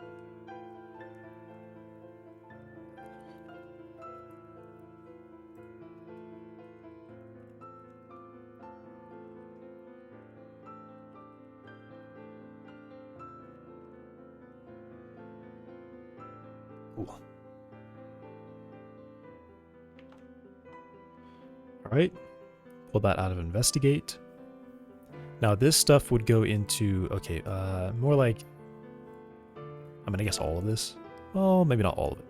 Cool. Alright, pull that out of investigate. Now this stuff would go into, okay, more like, I'm gonna guess all of this. Well, maybe not all of it.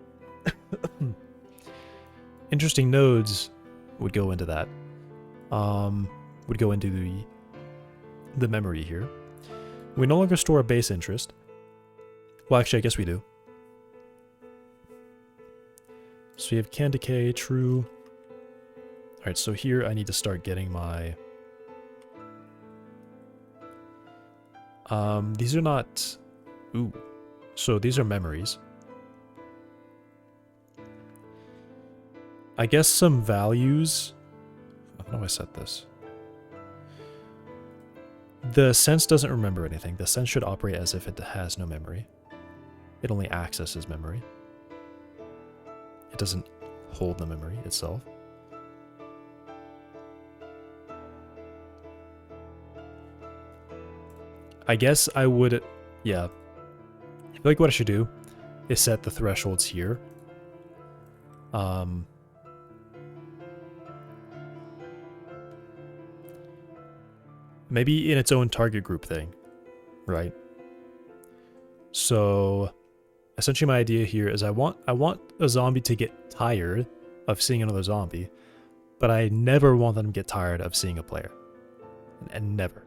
Interesting nodes would go into that. Would go into the memory here. We no longer store a base interest. Well, actually, I guess we do. So we have can decay, true. Alright, so here I need to start getting my... these are not... Ooh. So these are memories. I guess some values... How do I set this? The sense doesn't remember anything. The sense should operate as if it has no memory. It only accesses memory. It doesn't hold the memory itself. I guess I would, yeah. I feel like what I should do is set the thresholds here. Maybe in its own target group thing, right? So essentially my idea here is I want a zombie to get tired of seeing another zombie, but I never want them to get tired of seeing a player. And never.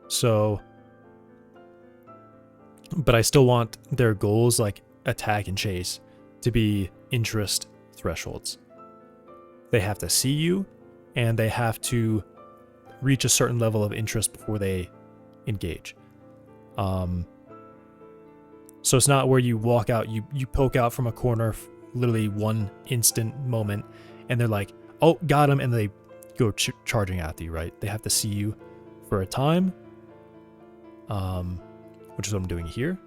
So, but I still want their goals like attack and chase to be interest thresholds. They have to see you and they have to reach a certain level of interest before they engage. So it's not where you walk out, you poke out from a corner, literally one instant moment, and they're like, oh, got him, and they go charging after you, right? They have to see you for a time, which is what I'm doing here.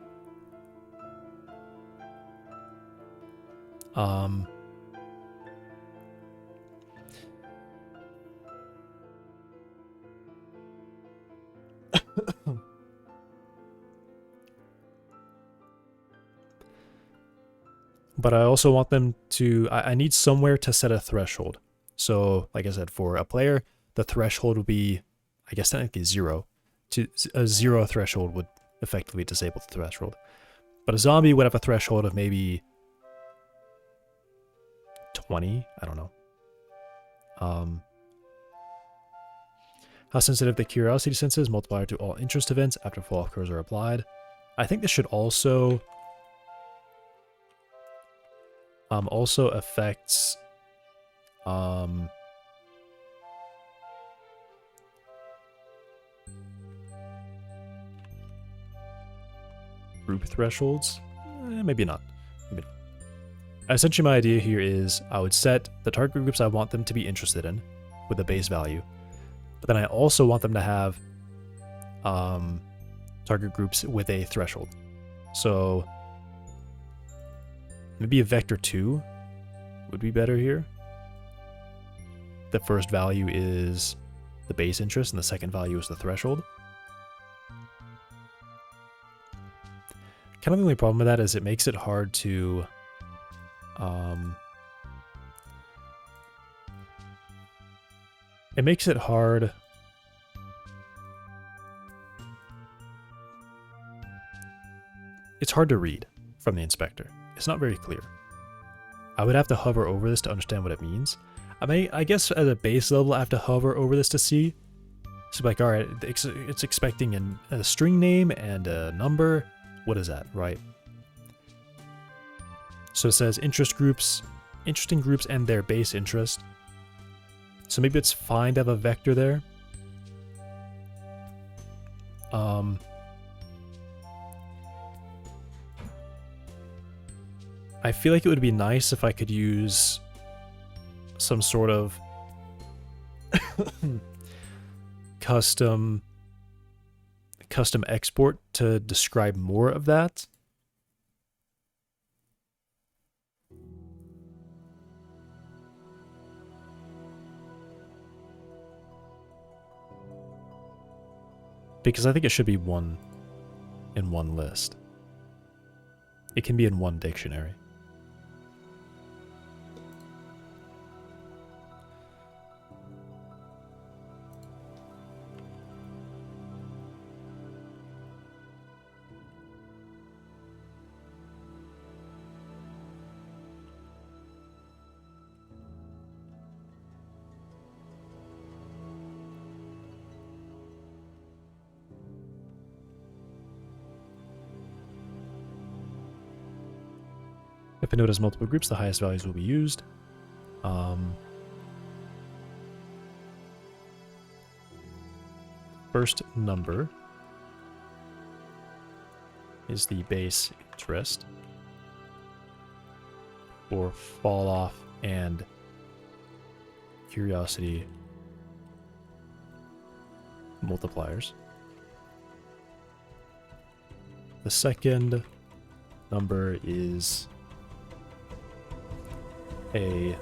But I also want them to, I need somewhere to set a threshold. So, like I said, for a player, the threshold would be, I guess technically 0. A 0 threshold would effectively disable the threshold. But a zombie would have a threshold of maybe 20, I don't know. How sensitive the curiosity sense is, multiplier to all interest events after fall-off curves are applied. I think this should also affects group thresholds. Maybe not. Maybe not. Essentially, my idea here is I would set the target groups I want them to be interested in with a base value, but then I also want them to have target groups with a threshold. So maybe a vector 2 would be better here. The first value is the base interest and the second value is the threshold. Kind of the only problem with that is it makes it hard to it's hard to read from the inspector. It's not very clear. I would have to hover over this to understand what it means. I guess at a base level, I have to hover over this to see. So like, all right, it's expecting a string name and a number. What is that, right? So it says interesting groups and their base interest. So maybe it's fine to have a vector there. I feel like it would be nice if I could use some sort of custom export to describe more of that. Because I think it should be one in one list. It can be in one dictionary. If a node has multiple groups, the highest values will be used. First number is the base interest for fall off and curiosity multipliers. The second number is a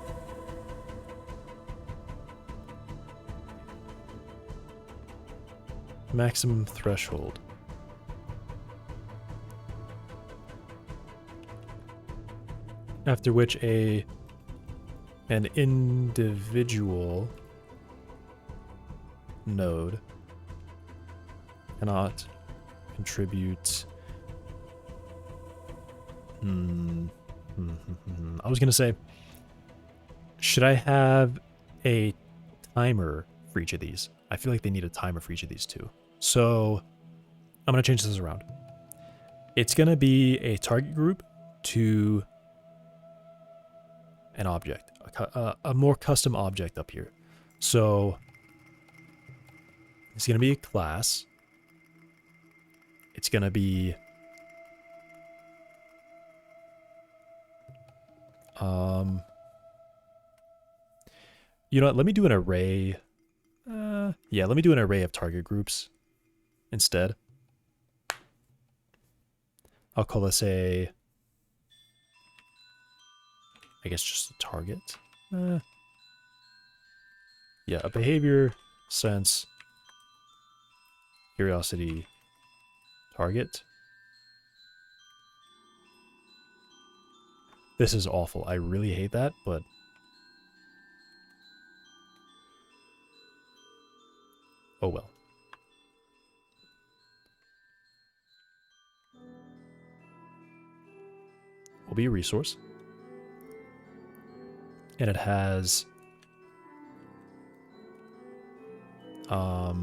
maximum threshold. After which an individual node cannot contribute. I was going to say, should I have a timer for each of these? I feel like they need a timer for each of these too. So I'm going to change this around. It's going to be a target group to an object, a more custom object up here. So it's going to be a class. It's going to be you know what, let me do an array. Yeah, let me do an array of target groups instead. I'll call this I guess just a target. Yeah, a behavior, sense, curiosity, target. This is awful. I really hate that, but oh well. Will be a resource. And it has a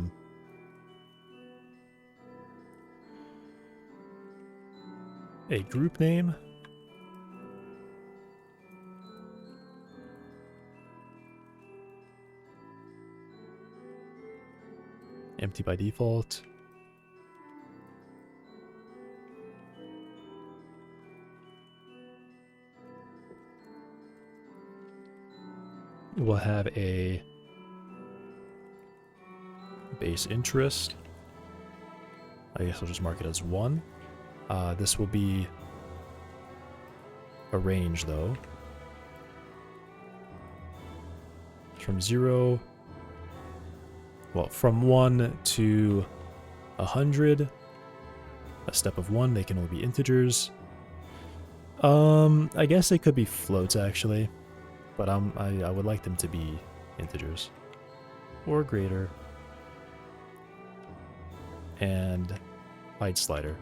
group name. Empty by default. We'll have a base interest. I guess I'll just mark it as 1. This will be a range though. From 0, well, from 1 to 100, a step of 1, they can only be integers. I guess they could be floats actually, but I would like them to be integers or greater. And height slider.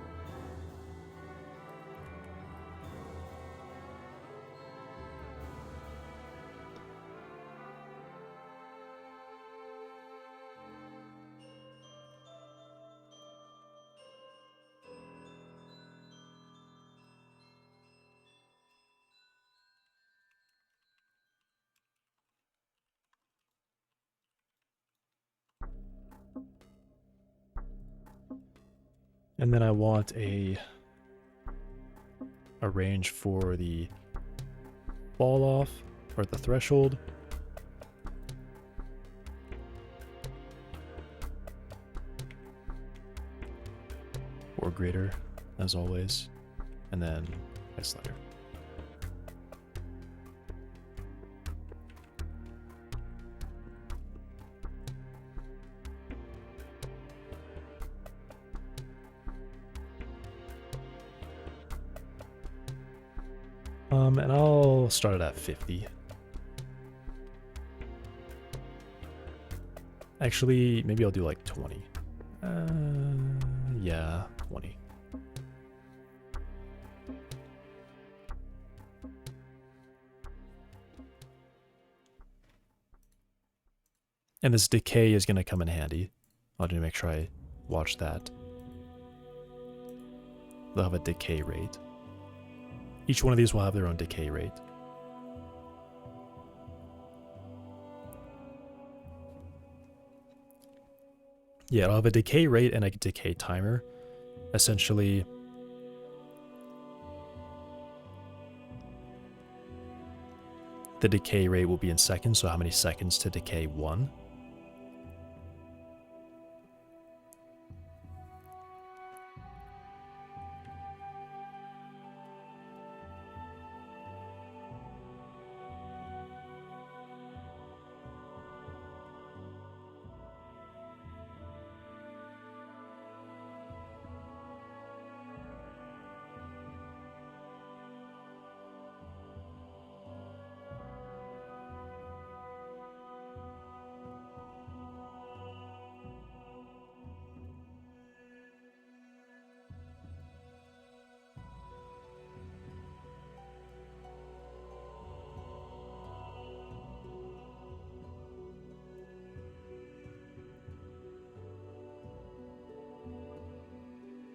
And then I want a range for the fall off or the threshold. greater, as always, and then my slider. And I'll start it at 50. Actually, maybe I'll do like 20. Yeah, 20. And this decay is going to come in handy. I'll need to make sure I watch that. They'll have a decay rate. Each one of these will have their own decay rate. Yeah, it'll have a decay rate and a decay timer. Essentially, the decay rate will be in seconds, so how many seconds to decay one.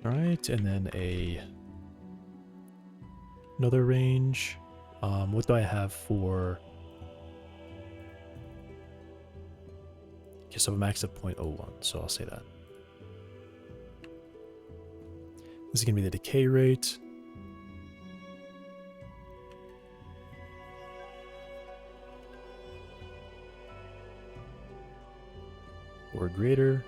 All right, and then another range. What do I have for? Okay, so a max of 0.01, so I'll say that. This is gonna be the decay rate. Or greater.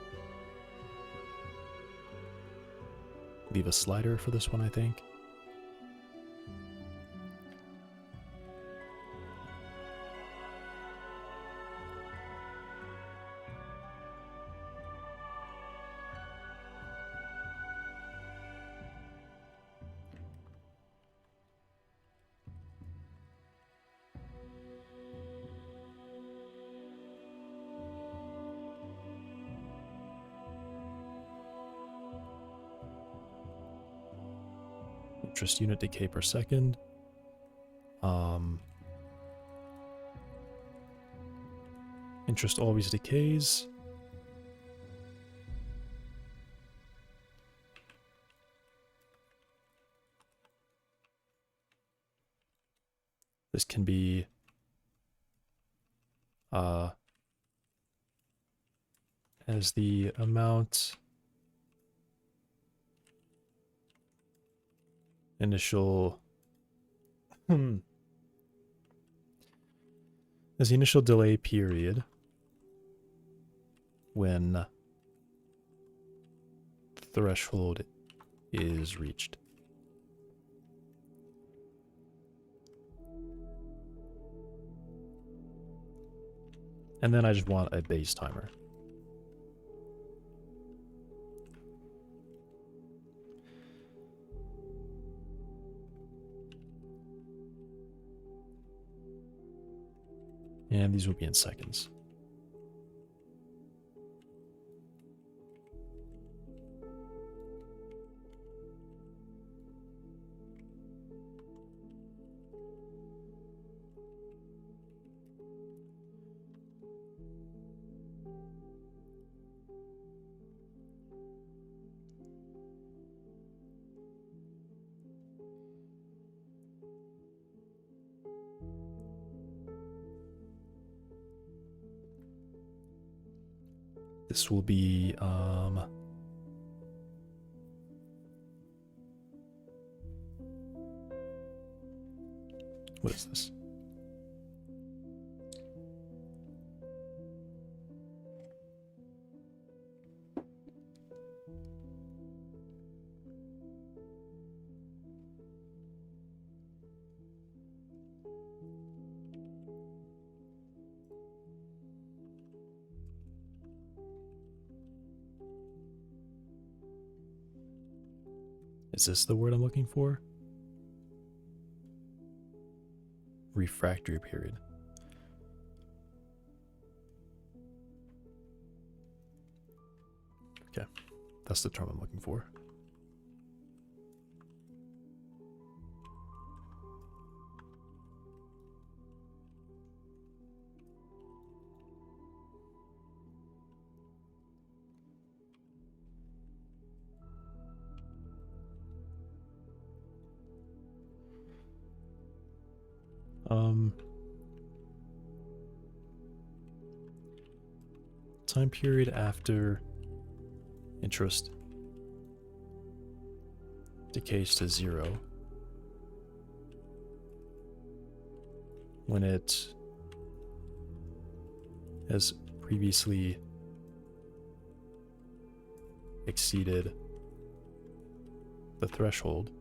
Leave a slider for this one, I think. Interest unit decay per second. Interest always decays. This can be as the amount initial as the initial delay period when threshold is reached. And then I just want a base timer. And these will be in seconds. This will be, what is this? Is this the word I'm looking for? Refractory period. Okay, that's the term I'm looking for. Time period after interest decays to 0 when it has previously exceeded the threshold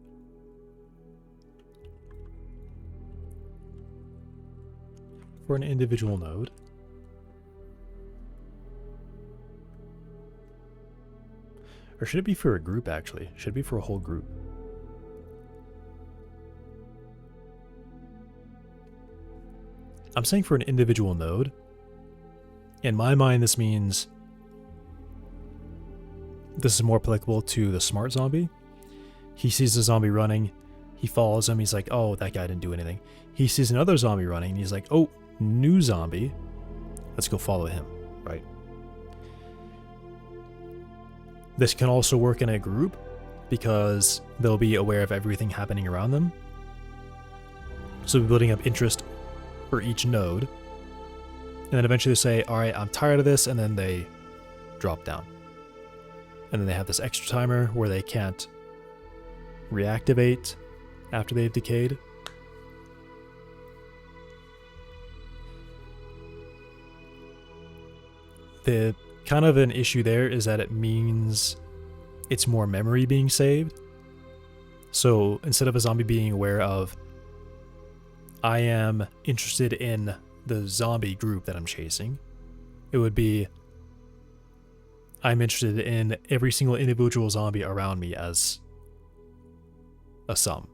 for an individual node. Or should it be for a group, actually? Should it be for a whole group? I'm saying for an individual node. In my mind, this means this is more applicable to the smart zombie. He sees the zombie running. He follows him. He's like, oh, that guy didn't do anything. He sees another zombie running. And he's like, oh, new zombie. Let's go follow him, right? This can also work in a group because they'll be aware of everything happening around them. So building up interest for each node. And then eventually they say, all right, I'm tired of this. And then they drop down. And then they have this extra timer where they can't reactivate after they've decayed. The kind of an issue there is that it means it's more memory being saved. So instead of a zombie being aware of, I am interested in the zombie group that I'm chasing, it would be, I'm interested in every single individual zombie around me as a sum.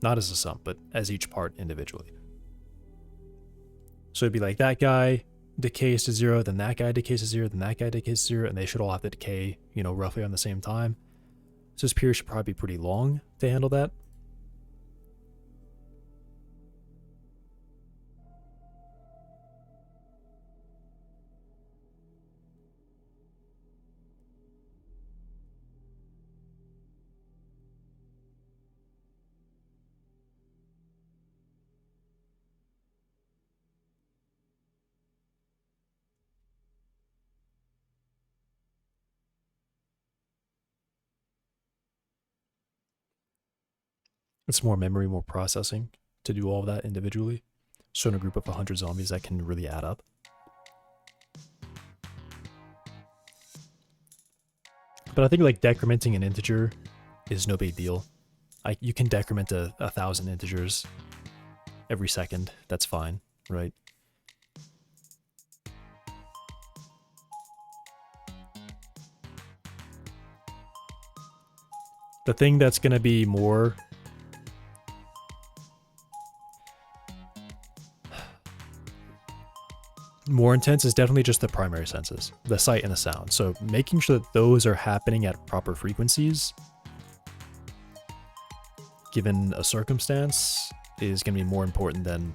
Not as a sum, but as each part individually. So it'd be like that guy decays to 0, then that guy decays to 0, then that guy decays to 0, and they should all have to decay, you know, roughly on the same time. So this period should probably be pretty long to handle that. It's more memory, more processing to do all of that individually. So in a group of 100 zombies, that can really add up. But I think like decrementing an integer is no big deal. You can decrement 1,000 integers every second. That's fine, right? The thing that's going to be more intense is definitely just the primary senses, the sight and the sound. So making sure that those are happening at proper frequencies, given a circumstance, is going to be more important than,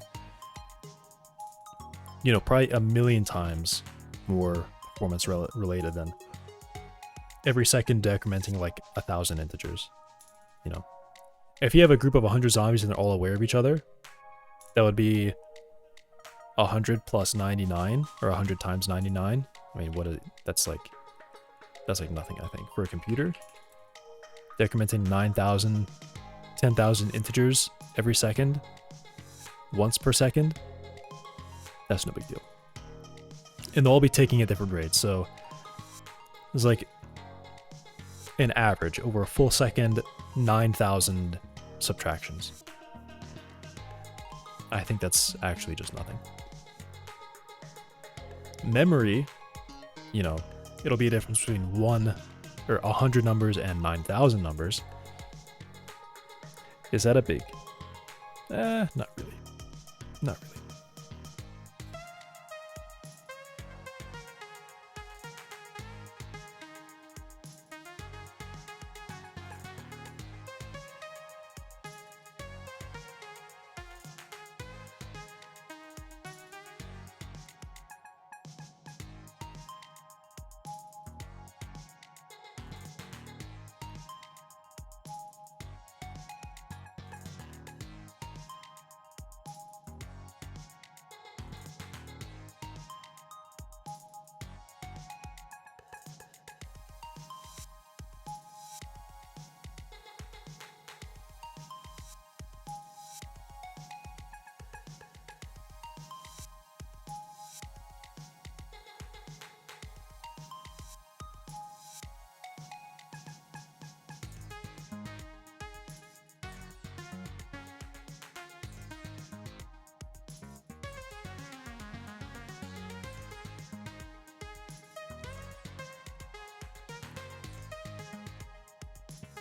you know, probably a million times more performance related than every second decrementing like 1,000 integers. You know, if you have a group of 100 zombies and they're all aware of each other, that would be 100 plus 99, or 100 times 99. I mean, that's like nothing, I think, for a computer. Decrementing 9,000, 10,000 integers every second, once per second, that's no big deal. And they'll all be taking at different rates, so there's like an average over a full second, 9,000 subtractions. I think that's actually just nothing. Memory, you know, it'll be a difference between 100 numbers and 9,000 numbers. Is that a big? Not really. Not really.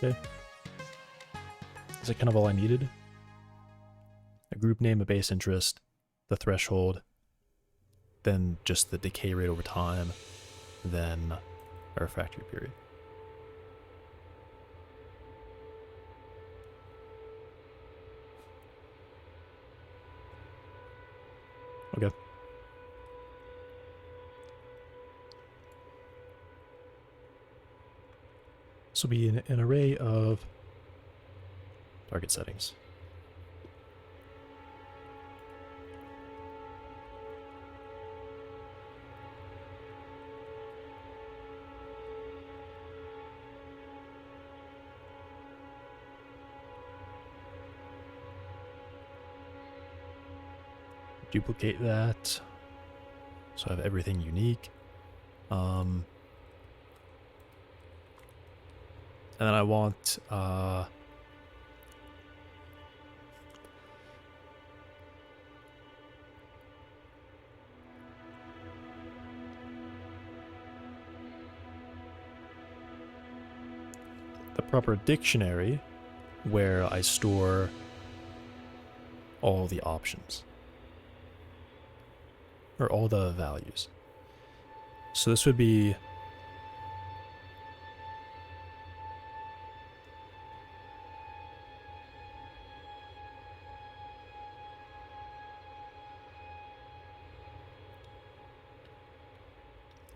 Okay. Is that kind of all I needed? A group name, a base interest, the threshold, then just the decay rate over time, then a refractory period. Okay. This will be an array of target settings. Duplicate that, so I have everything unique. And then I want the proper dictionary where I store all the options. Or all the values. So this would be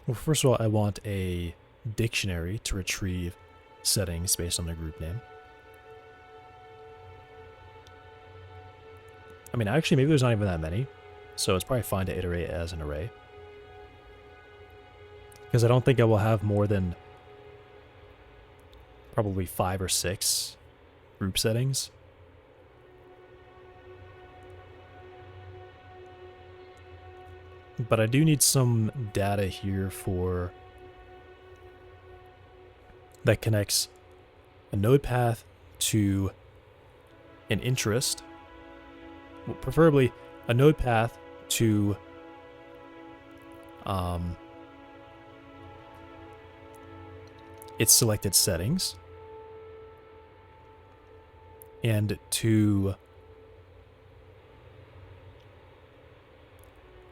well, first of all, I want a dictionary to retrieve settings based on the group name. I mean, actually, maybe there's not even that many. So it's probably fine to iterate as an array. Because I don't think I will have more than probably 5 or 6 group settings. But I do need some data here for that connects a node path to an interest. Well, preferably a node path to its selected settings and to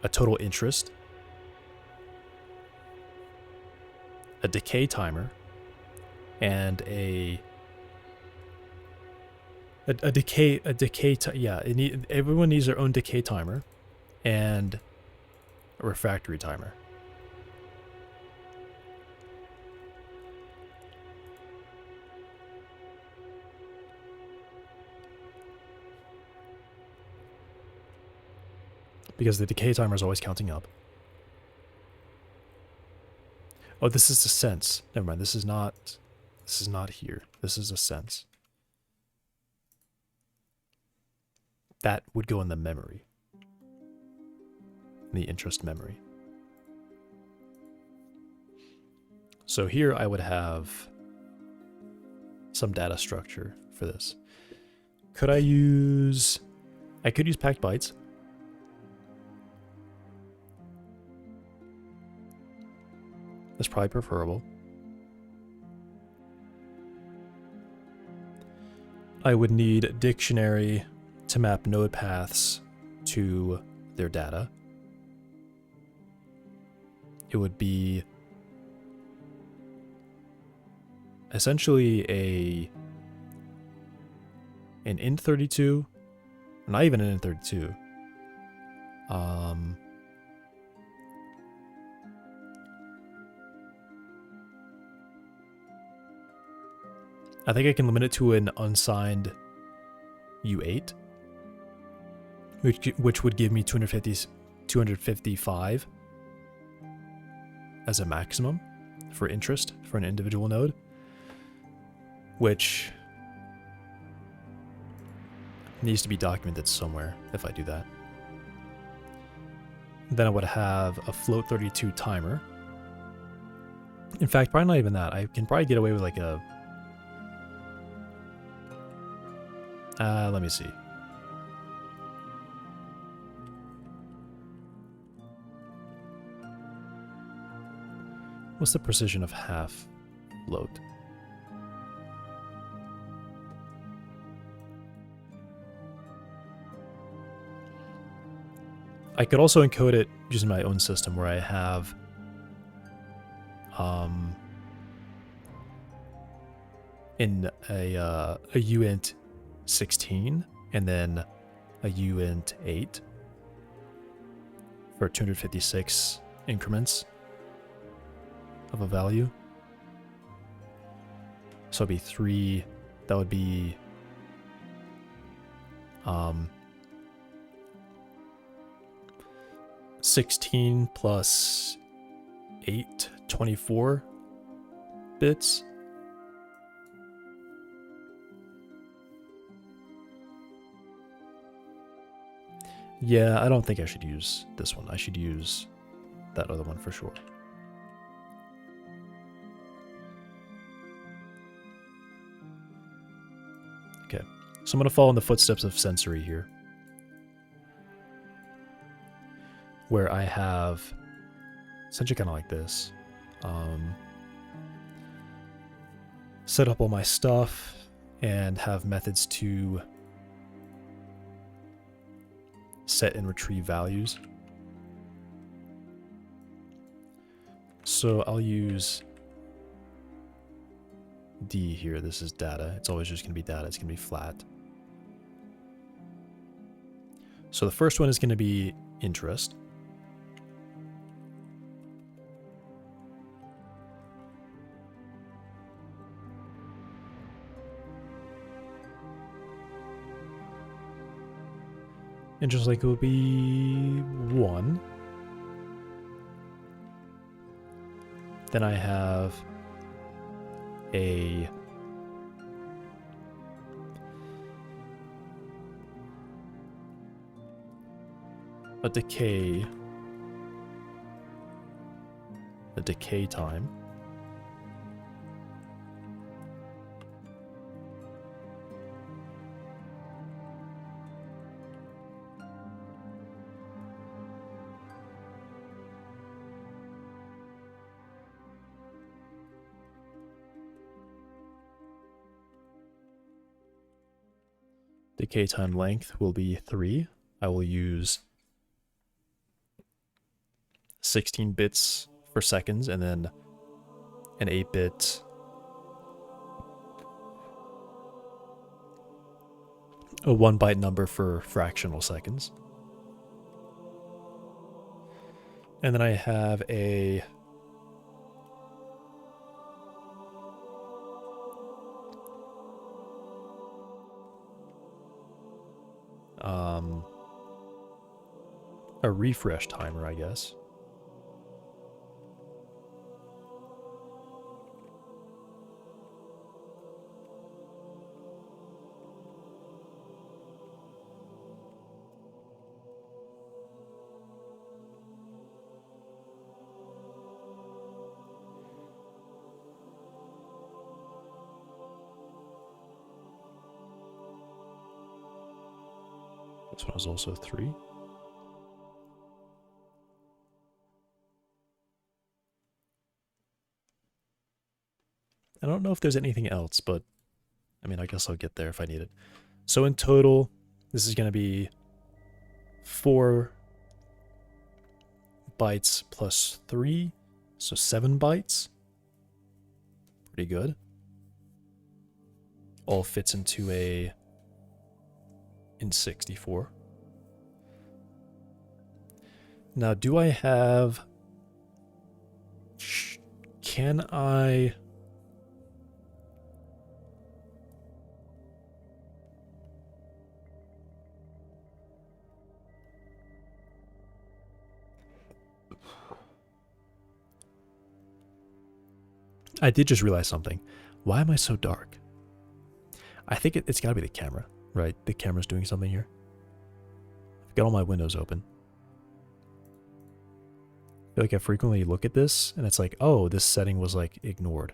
a total interest, a decay timer, and everyone needs their own decay timer and a refractory timer. Because the decay timer is always counting up. Oh, this is the sense. Never mind, this is not here. This is a sense. That would go in the memory. The interest memory. So here I would have some data structure for this. Could I use... I could use packed bytes. That's probably preferable. I would need a dictionary to map node paths to their data. It would be essentially an int32, not even an int32. I think I can limit it to an unsigned U8, which would give me 255 as a maximum for interest for an individual node, which needs to be documented somewhere if I do that. Then I would have a float 32 timer. In fact, probably not even that. I can probably get away with like a... let me see. What's the precision of half float? I could also encode it using my own system where I have in a uint 16 and then a uint 8 for 256 increments of a value. So it'd be 3, that would be 16 plus 8, 24 bits. Yeah, I don't think I should use this one. I should use that other one for sure. Okay, so I'm going to follow in the footsteps of sensory here, where I have essentially kind of like this. Set up all my stuff and have methods to set and retrieve values. So I'll use D here. This is data. It's always just going to be data. It's going to be flat. So the first one is going to be interest. Interest length will be 1. Then I have a decay time. Decay time length will be 3. I will use 16 bits for seconds and then an 8-bit a 1-byte number for fractional seconds. And then I have a refresh timer, I guess. This one is also 3. I don't know if there's anything else, but I mean, I guess I'll get there if I need it. So in total, this is going to be 4 bytes plus 3, so 7 bytes. Pretty good. All fits into a in64. Now, do I have... Can I... I did just realize something. Why am I so dark? I think it's got to be the camera, right? The camera's doing something here. I've got all my windows open. I feel like I frequently look at this, and it's like, oh, this setting was, like, ignored.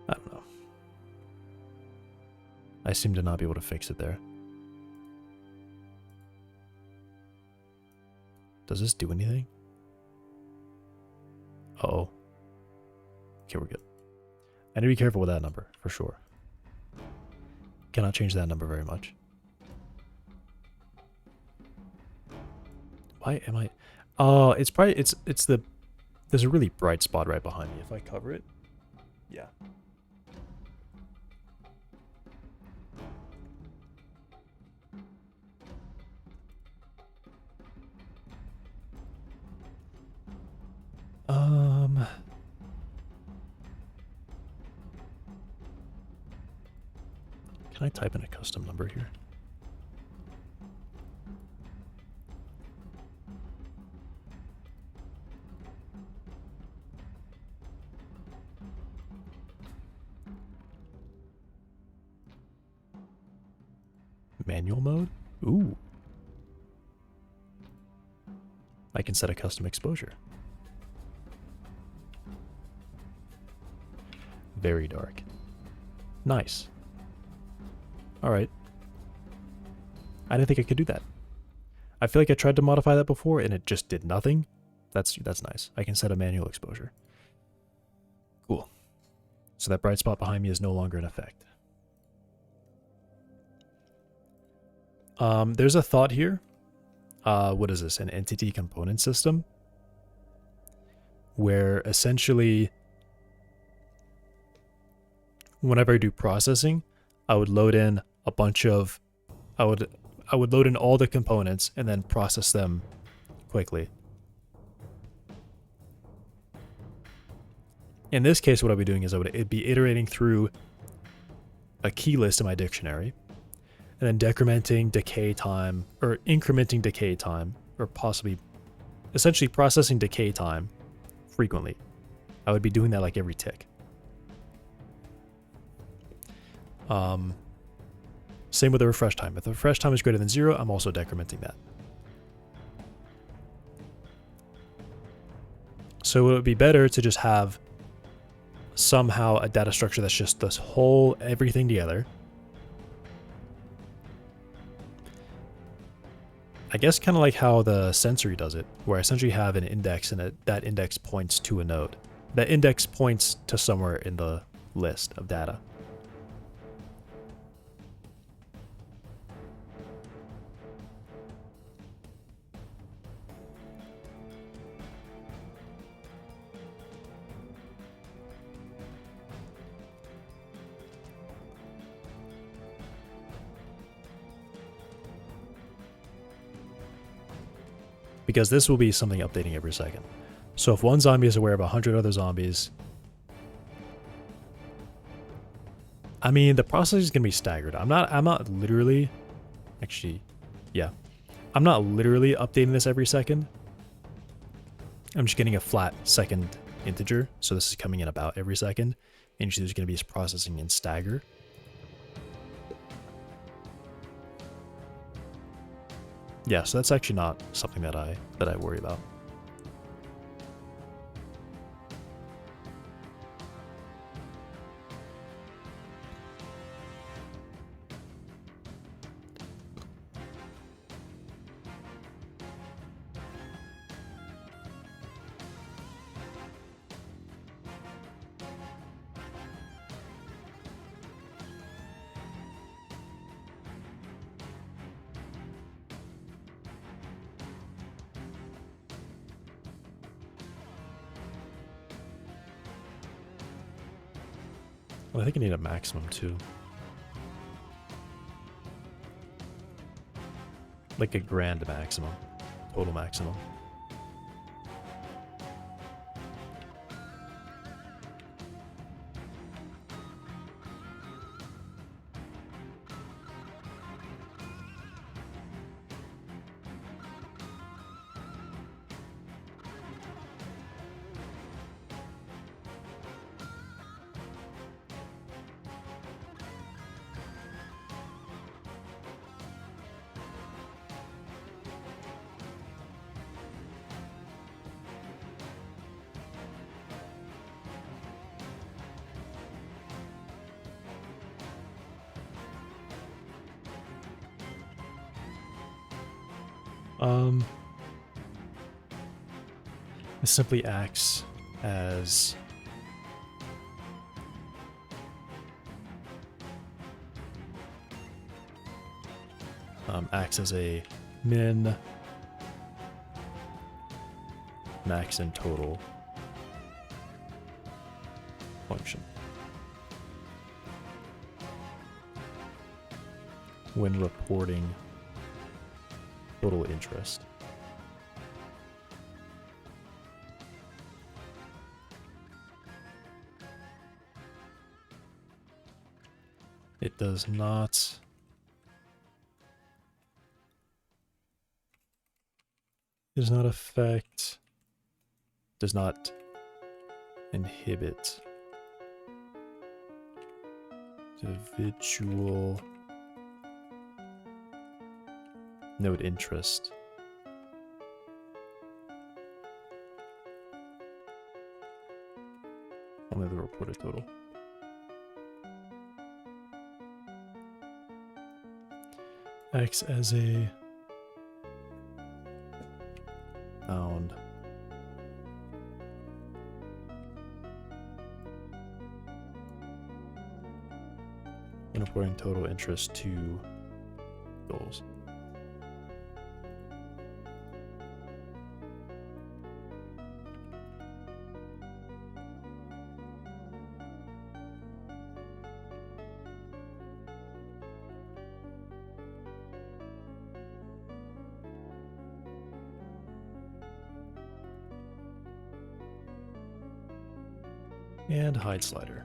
I don't know. I seem to not be able to fix it there. Does this do anything? Uh-oh. Okay, we're good. I need to be careful with that number, for sure. Cannot change that number very much. Why am I... Oh, it's probably... It's the... There's a really bright spot right behind me. If I cover it... Yeah. Can I type in a custom number here? Manual mode? Ooh. I can set a custom exposure. Very dark. Nice. Alright. I didn't think I could do that. I feel like I tried to modify that before and it just did nothing. That's nice. I can set a manual exposure. Cool. So that bright spot behind me is no longer in effect. There's a thought here. What is this? An entity component system? Where essentially, whenever I do processing, I would load in a bunch of, I would load in all the components and then process them quickly. In this case, what I'd be doing is it'd be iterating through a key list in my dictionary, and then decrementing decay time, or incrementing decay time, or possibly, essentially processing decay time frequently. I would be doing that like every tick. Same with the refresh time. If the refresh time is greater than 0, I'm also decrementing that. So it would be better to just have somehow a data structure that's just this whole everything together. I guess kind of like how the sensory does it, where I essentially have an index and that index points to a node. That index points to somewhere in the list of data. Because this will be something updating every second. So if one zombie is aware of 100 other zombies, I mean, the process is going to be staggered. I'm not literally, actually, yeah. I'm not literally updating this every second. I'm just getting a flat second integer. So this is coming in about every second. And usually there's going to be processing in stagger. Yeah, so that's actually not something that I worry about. Well, I think I need a maximum too. Like a grand maximum. Total maximum. It simply acts as a min, max, and total function when reporting total interest. It does not affect, does not inhibit individual node interest. Only the reported total. Acts as a bound when reporting total interest to goals. And hide slider.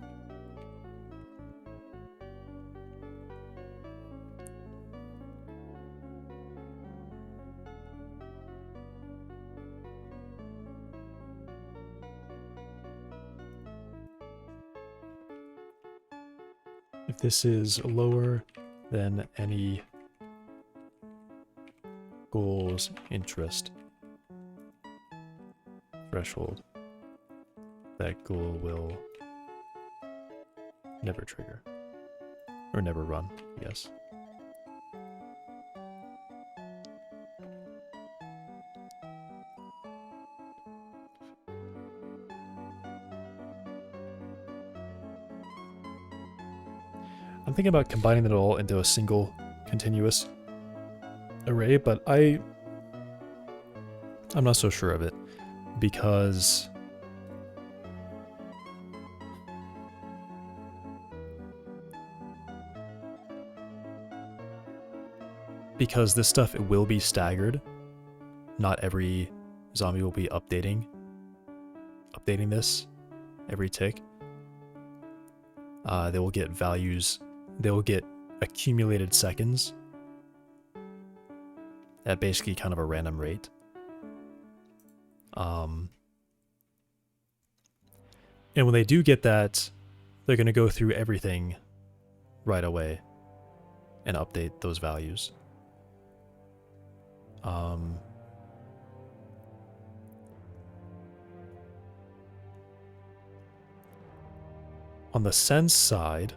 If this is lower than any goal's interest threshold, that goal will never trigger. Or never run, I guess. I'm thinking about combining it all into a single continuous array, but I'm not so sure of it because this stuff, it will be staggered. Not every zombie will be updating this every tick. They will get values, they will get accumulated seconds at basically kind of a random rate. And when they do get that, they're going to go through everything right away and update those values. On the sense side,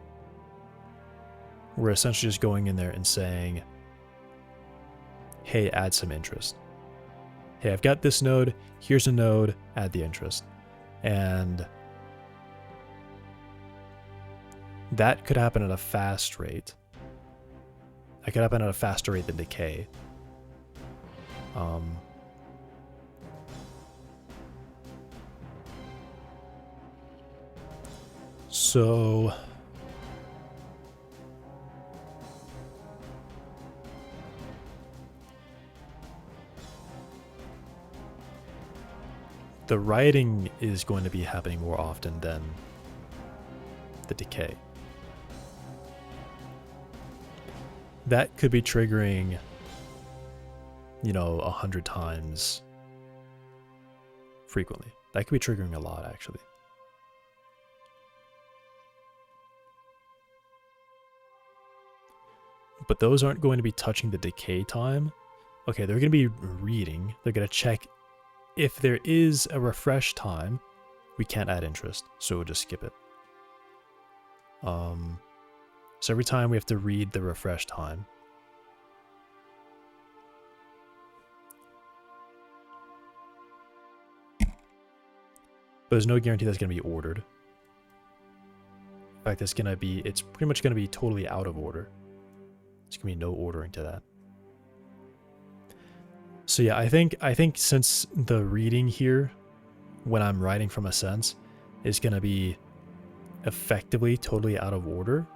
we're essentially just going in there and saying, hey, add some interest. Hey, I've got this node, here's a node, add the interest. And that could happen at a fast rate. That could happen at a faster rate than decay. So the rioting is going to be happening more often than the decay. That could be triggering, you know, 100 times frequently. That could be triggering a lot, actually. But those aren't going to be touching the decay time. Okay, they're going to be reading. They're going to check if there is a refresh time. We can't add interest, so we'll just skip it. So every time we have to read the refresh time. But there's no guarantee that's going to be ordered. In fact, it's pretty much going to be totally out of order. There's going to be no ordering to that. So yeah, I think since the reading here, when I'm writing from a sense, is going to be effectively totally out of order,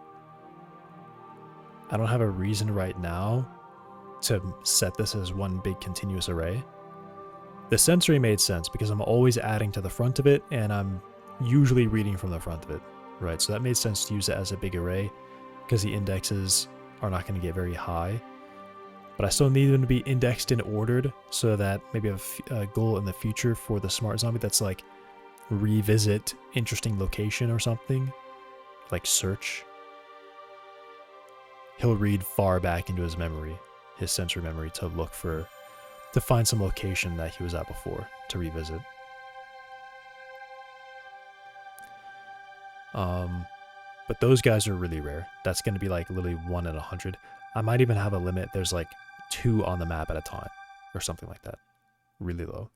I don't have a reason right now to set this as one big continuous array. The sensory made sense because I'm always adding to the front of it, and I'm usually reading from the front of it, right? So that made sense to use it as a big array because the indexes are not going to get very high. But I still need them to be indexed and ordered so that maybe I have a goal in the future for the smart zombie that's like revisit interesting location or something, like search. He'll read far back into his memory, his sensory memory, to find some location that he was at before to revisit. But those guys are really rare. That's going to be like literally 1 in 100. I might even have a limit. There's like 2 on the map at a time or something like that. Really low.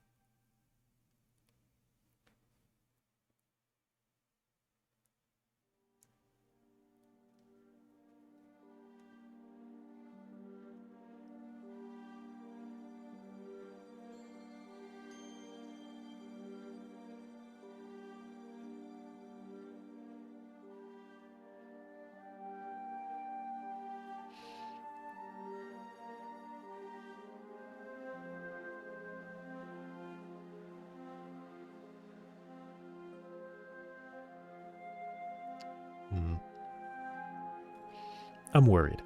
I'm worried.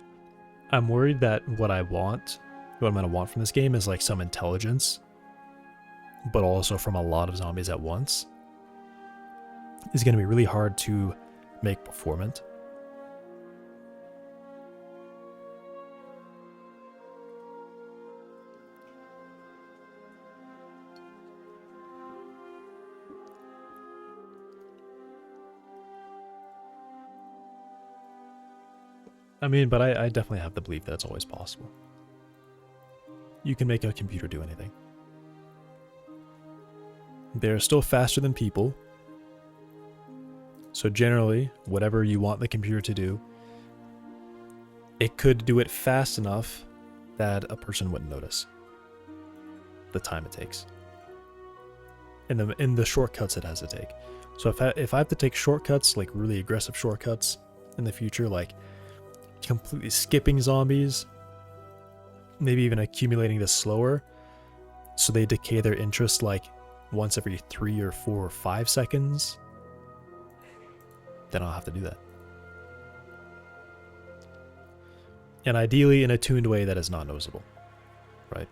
I'm worried that what I'm going to want from this game is like some intelligence, but also from a lot of zombies at once. It's going to be really hard to make performant. I mean, but I definitely have the belief that it's always possible. You can make a computer do anything. They're still faster than people. So generally, whatever you want the computer to do, it could do it fast enough that a person wouldn't notice the time it takes. In the shortcuts it has to take. So if I have to take shortcuts, like really aggressive shortcuts in the future, like completely skipping zombies, maybe even accumulating this slower, so they decay their interest like once every 3 or 4 or 5 seconds, then I'll have to do that. And ideally in a tuned way that is not noticeable, right?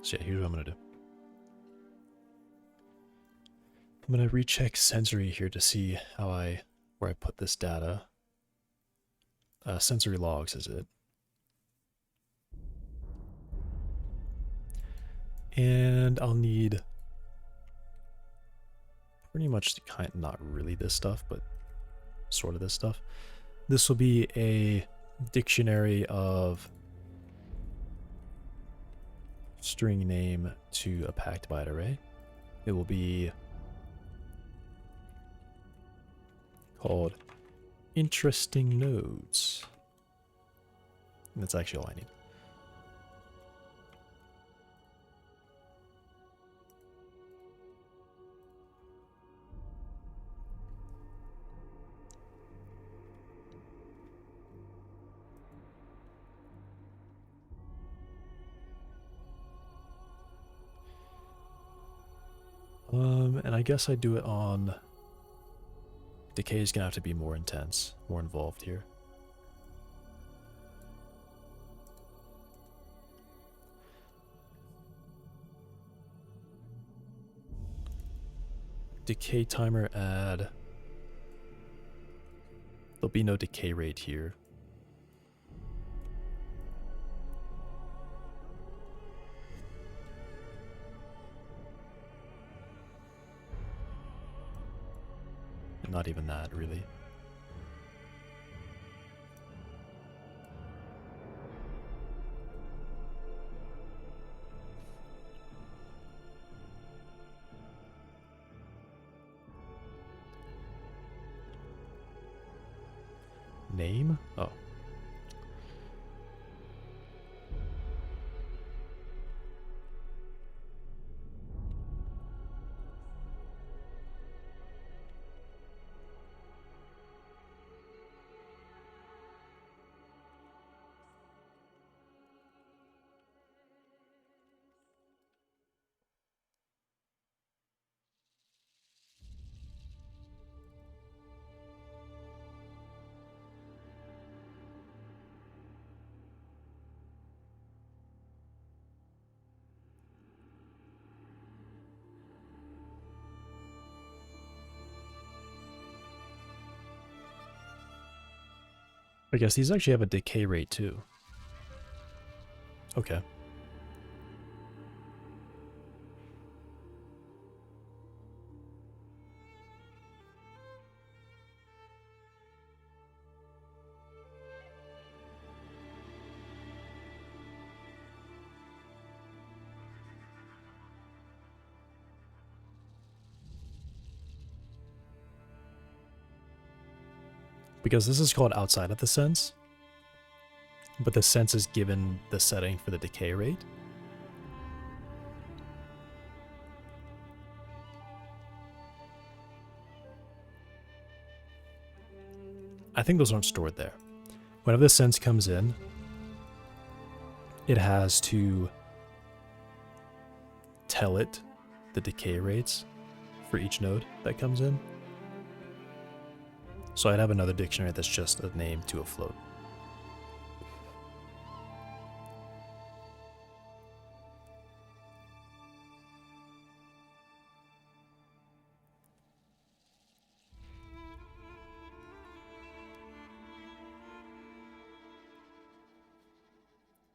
So yeah, here's what I'm going to do. I'm going to recheck sensory here to see where I put this data. Sensory logs is it. And I'll need pretty much not really this stuff, but sort of this stuff. This will be a dictionary of string name to a packed byte array. It will be called interesting nodes. And that's actually all I need. And I guess I do it on... Decay is gonna have to be more intense, more involved here. Decay timer add. There'll be no decay rate here. Not even that, really. Name? Oh. I guess these actually have a decay rate too. Okay. Because this is called outside of the sense, but the sense is given the setting for the decay rate. I think those aren't stored there. Whenever the sense comes in, it has to tell it the decay rates for each node that comes in. So I'd have another dictionary that's just a name to a float.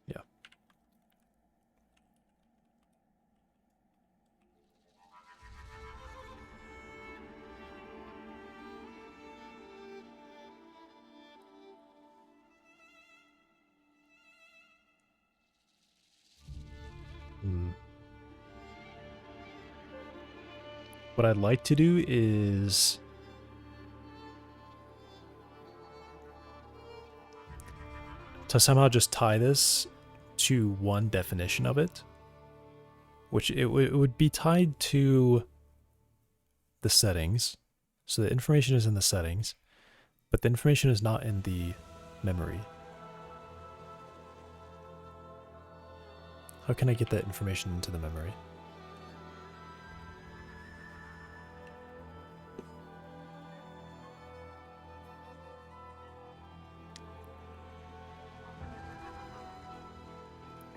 Yeah. What I'd like to do is to somehow just tie this to one definition of it, which it would be tied to the settings. So the information is in the settings, but the information is not in the memory. How can I get that information into the memory?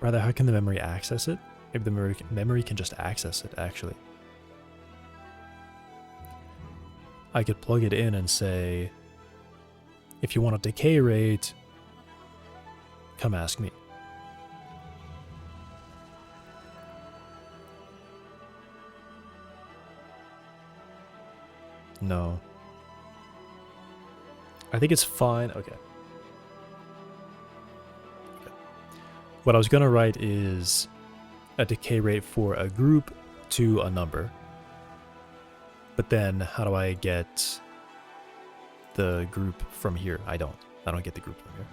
Rather, how can the memory access it? Maybe the memory can just access it, actually. I could plug it in and say, if you want a decay rate, come ask me. No. I think it's fine. Okay. What I was going to write is a decay rate for a group to a number. But then how do I get the group from here? I don't get the group from here.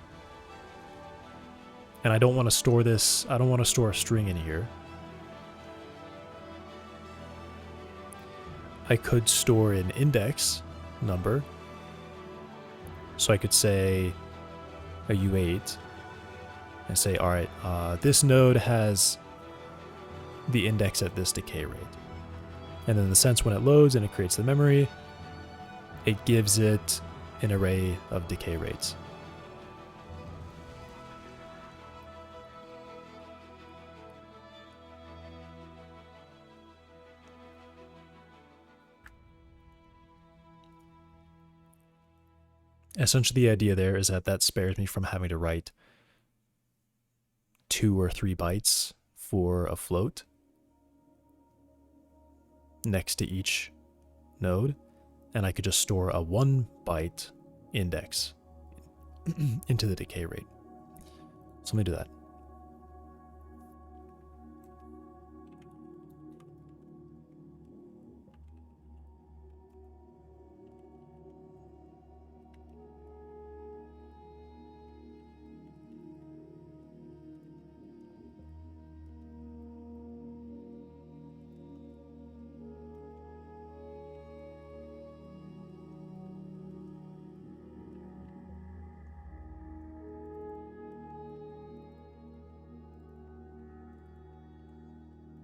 And I don't want to store this. I don't want to store a string in here. I could store an index number. So I could say a U8 and say, all right, this node has the index at this decay rate. And then the sense, when it loads and it creates the memory, it gives it an array of decay rates. Essentially, the idea there is that that spares me from having to write 2 or 3 bytes for a float next to each node, and I could just store a 1 byte index into the decay rate. So let me do that.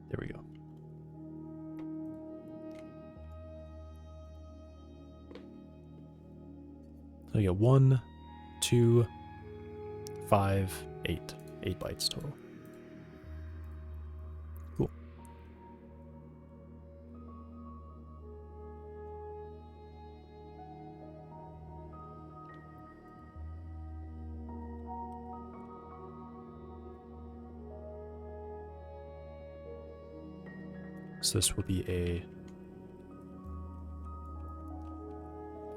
There we go. So you get 1, 2, 5, 8. 8 bytes total. Cool. So this will be a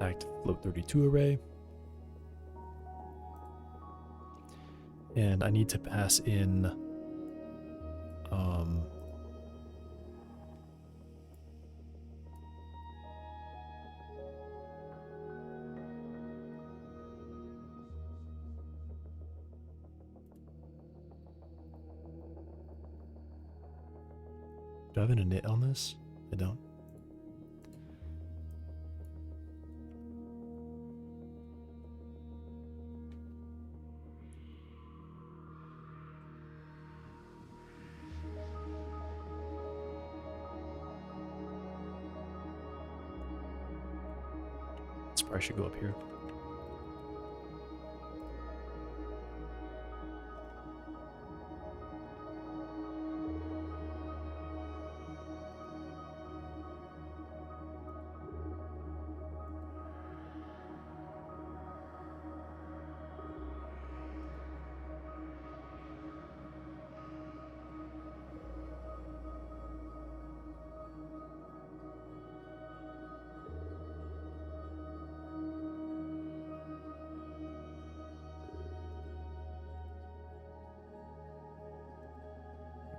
act float 32 array. And I need to pass in do I have an init on this? I don't. This probably should go up here.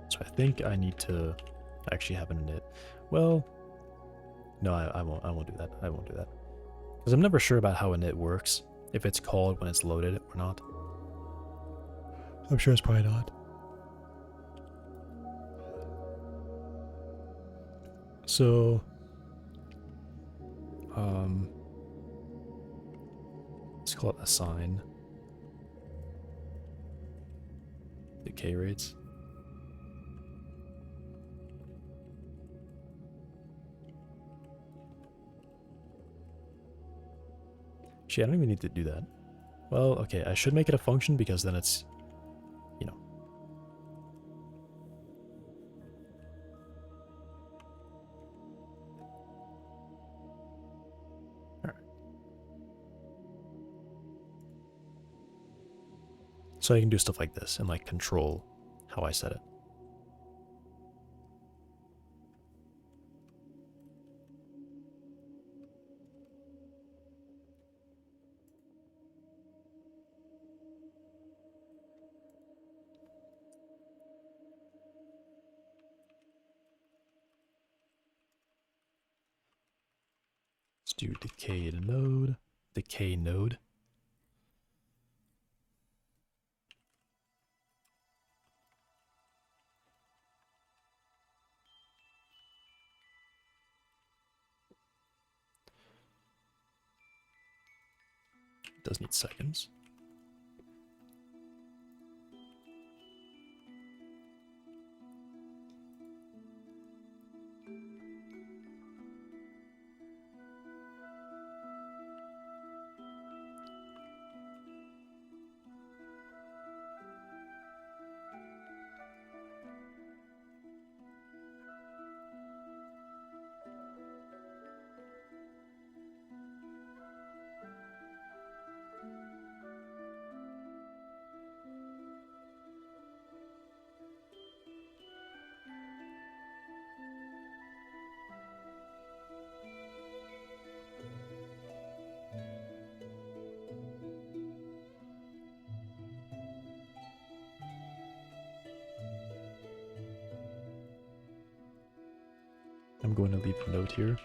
So I think I need to actually have an init. Well, no, I won't do that. I won't do that. Because I'm never sure about how init works. If it's called when it's loaded or not. I'm sure it's probably not. So, let's call it assign decay rates. Actually, I don't even need to do that. Well, okay, I should make it a function because then it's, you know. Alright. So I can do stuff like this and like control how I set it. Let's do decay node, decay node. It does need seconds. going to leave a note here.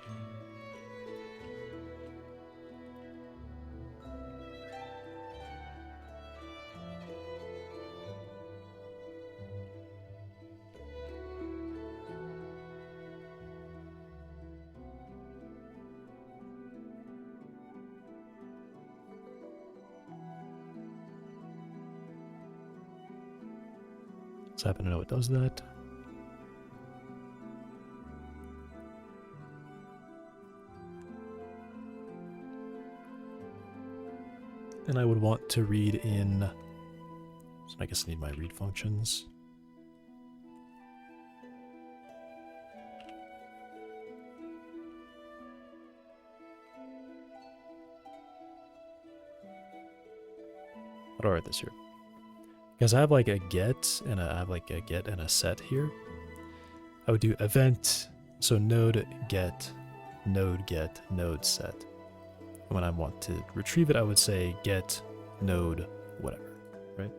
Just happen to know it does that. And I would want to read in, so I guess I need my read functions. How do I write this here? Because I have like a get and I have like a get and a set here. I would do event, so node get, node set. And when I want to retrieve it, I would say get node whatever, right?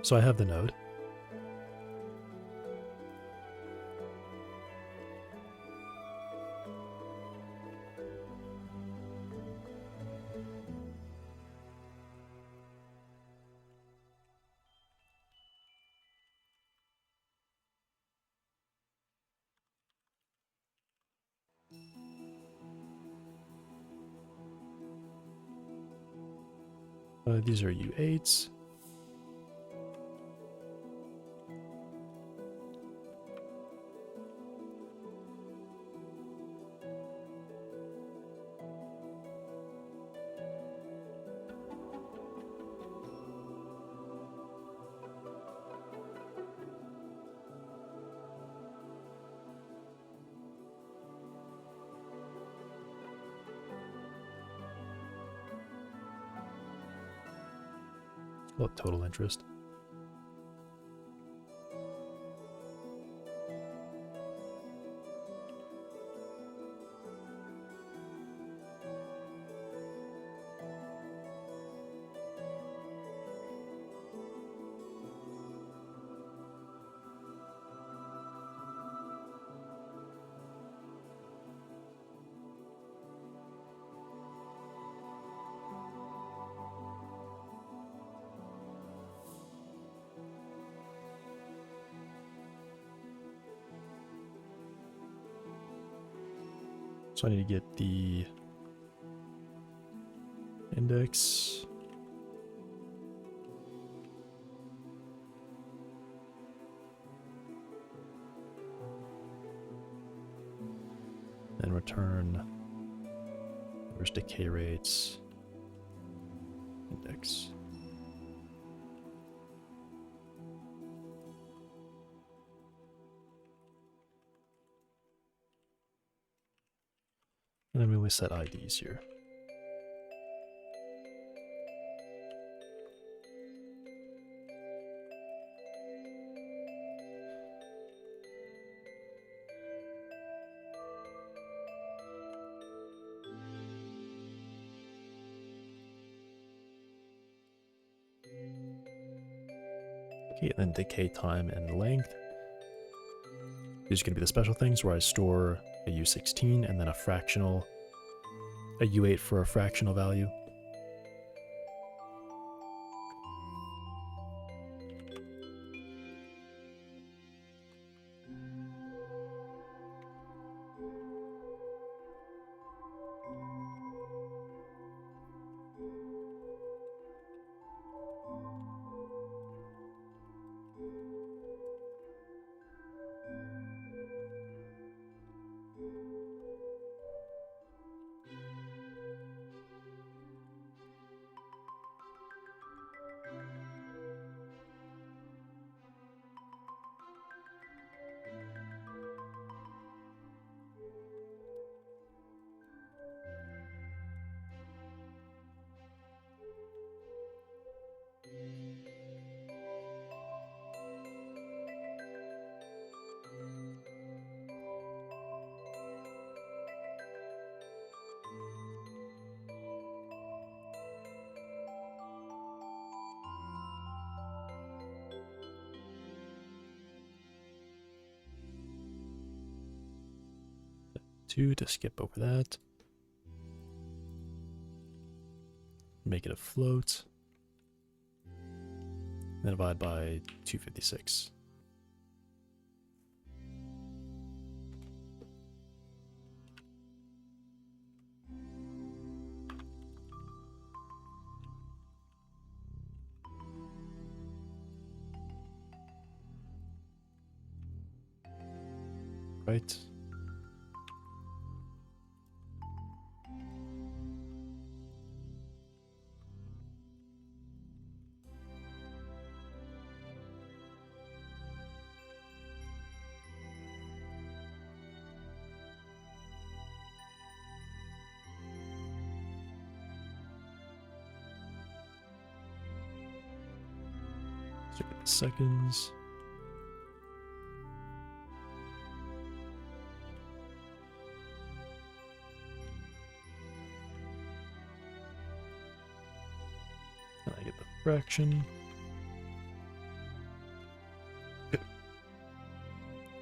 So I have the node. These are U8s. Well, total interest. So I need to get the index. Then return, where's decay rates, index. And then we will set IDs here. Okay, then decay time and length. These are going to be the special things where I store a U16 and then a fractional, a U8 for a fractional value. 2 to skip over that. Make it a float. Then divide by 256. Right. So get the seconds. And I get the fraction.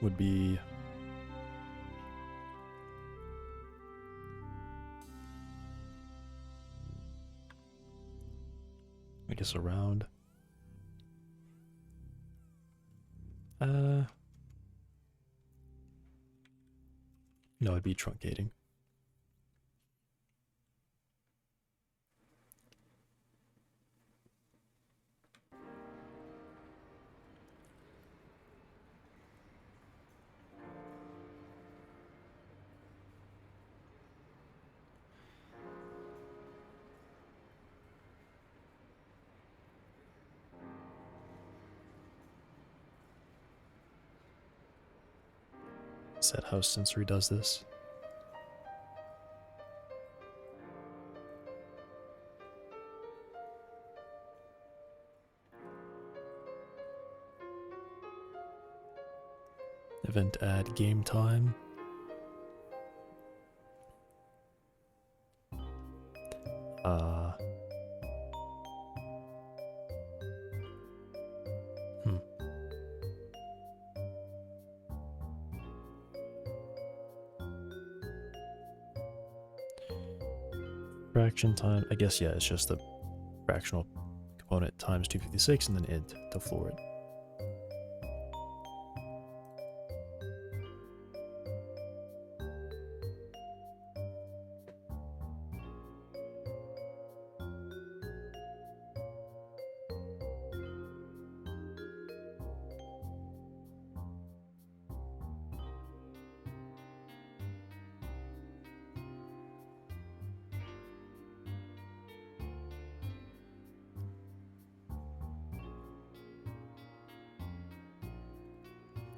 Would be I guess around no, it'd be truncating. Is that how sensory does this? Event add game time. Hmm. Fraction time, I guess, yeah, it's just the fractional component times 256 and then int to floor it.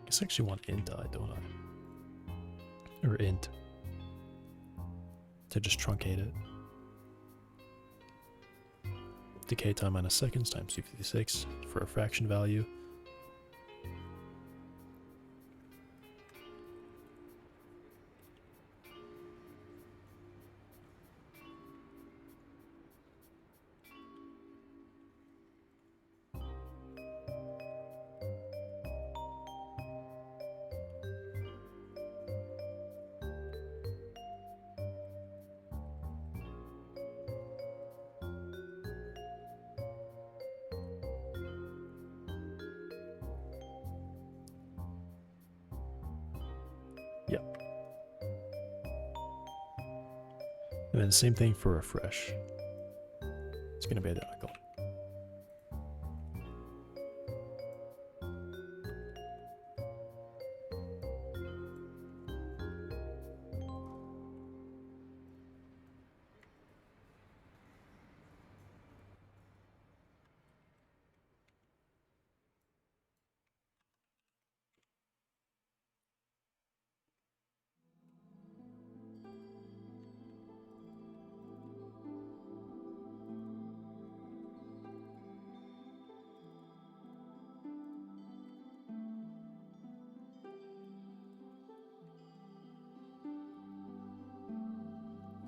I guess I actually want int I, don't I? Or int. To just truncate it. Decay time minus seconds times 256 for a fraction value. Yep. And then same thing for refresh. It's going to be identical.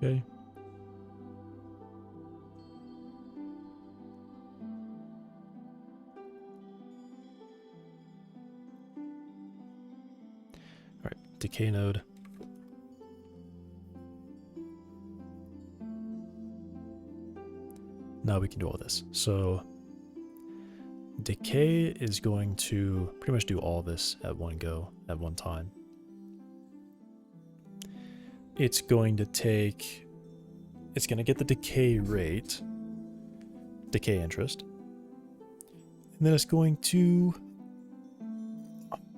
Okay. All right, decay node. Now we can do all this. So decay is going to pretty much do all this at one go, at one time. It's going to take, it's going to get the decay rate, decay interest, and then it's going to,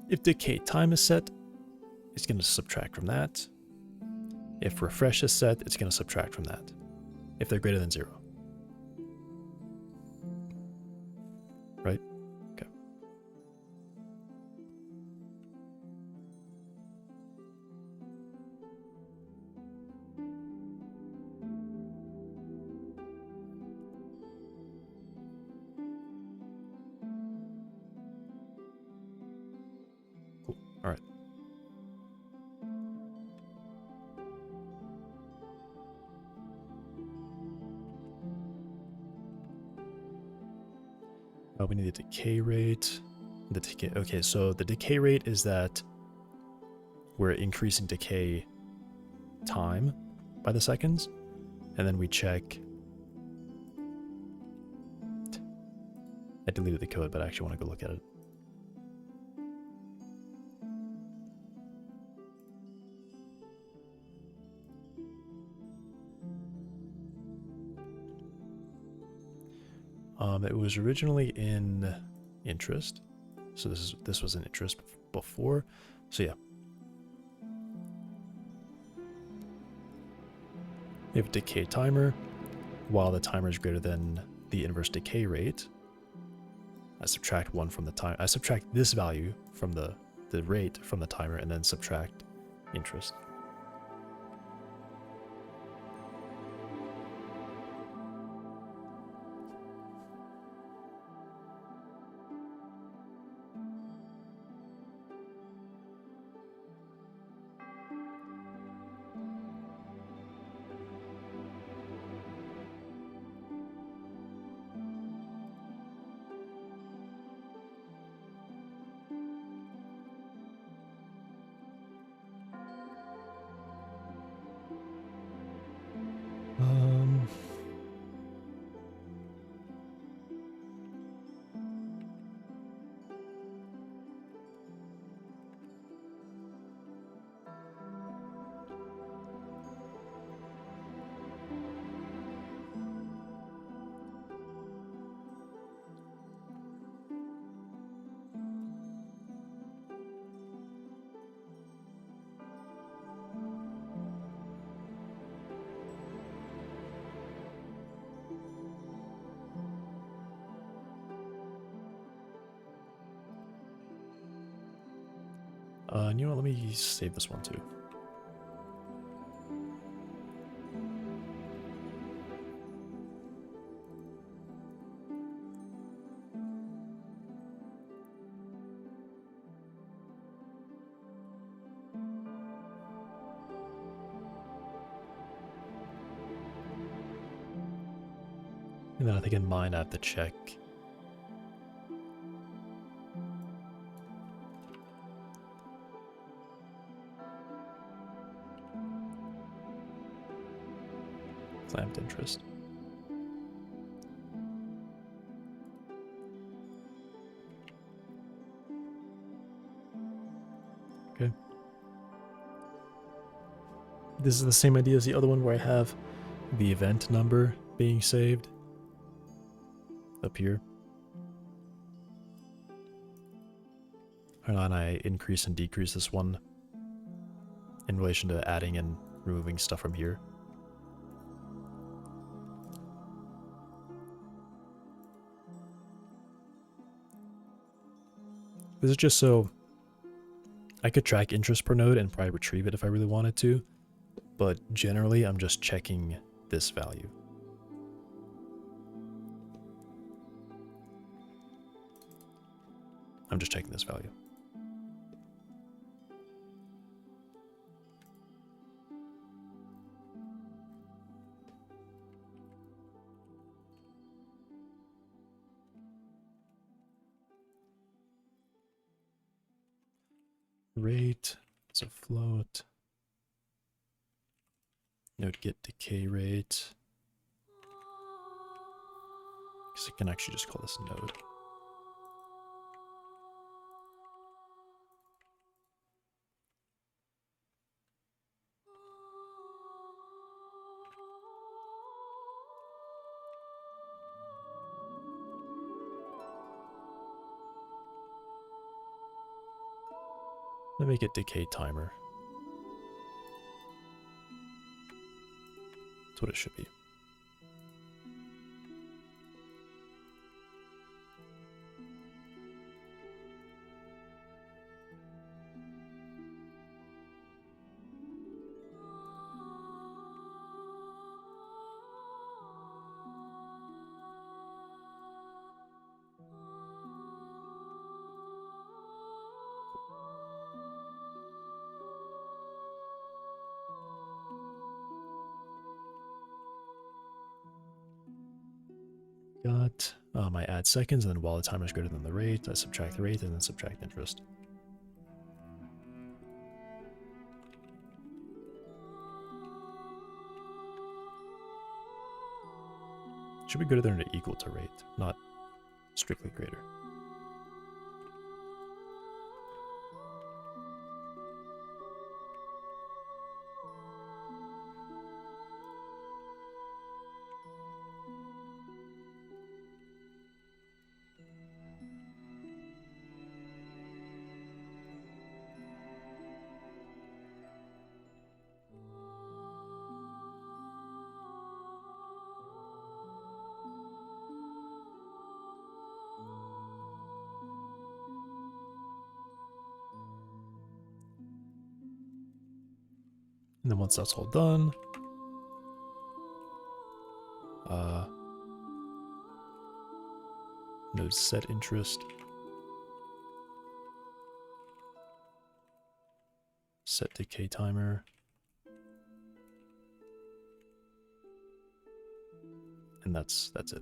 if decay time is set, it's going to subtract from that. If refresh is set, it's going to subtract from that, if they're greater than 0. Right? Okay. Cool. All right. Oh, we need the decay rate. The decay. Okay, so the decay rate is that we're increasing decay time by the seconds, and then we check. I deleted the code, but I actually want to go look at it. It was originally in interest, so this was in interest before. So yeah, we have a decay timer. While the timer is greater than the inverse decay rate, I subtract 1 from the time. I subtract this value from the rate from the timer, and then subtract interest. And you know what, let me save this one too. And then I think in mine I have to check. Clamped interest. Okay. This is the same idea as the other one where I have the event number being saved up here. And then I increase and decrease this one in relation to adding and removing stuff from here. This is just so I could track interest per node and probably retrieve it if I really wanted to, but generally I'm just checking this value. I'm just checking this value. Rate, it's a float. Node get decay rate. guess I can actually just call this node. Let me make it decay timer. That's what it should be. Got my add seconds, and then while the timer is greater than the rate, I subtract the rate and then subtract interest. Should be greater than or equal to rate, not strictly greater. And then once that's all done, node set interest, set decay timer, and that's it.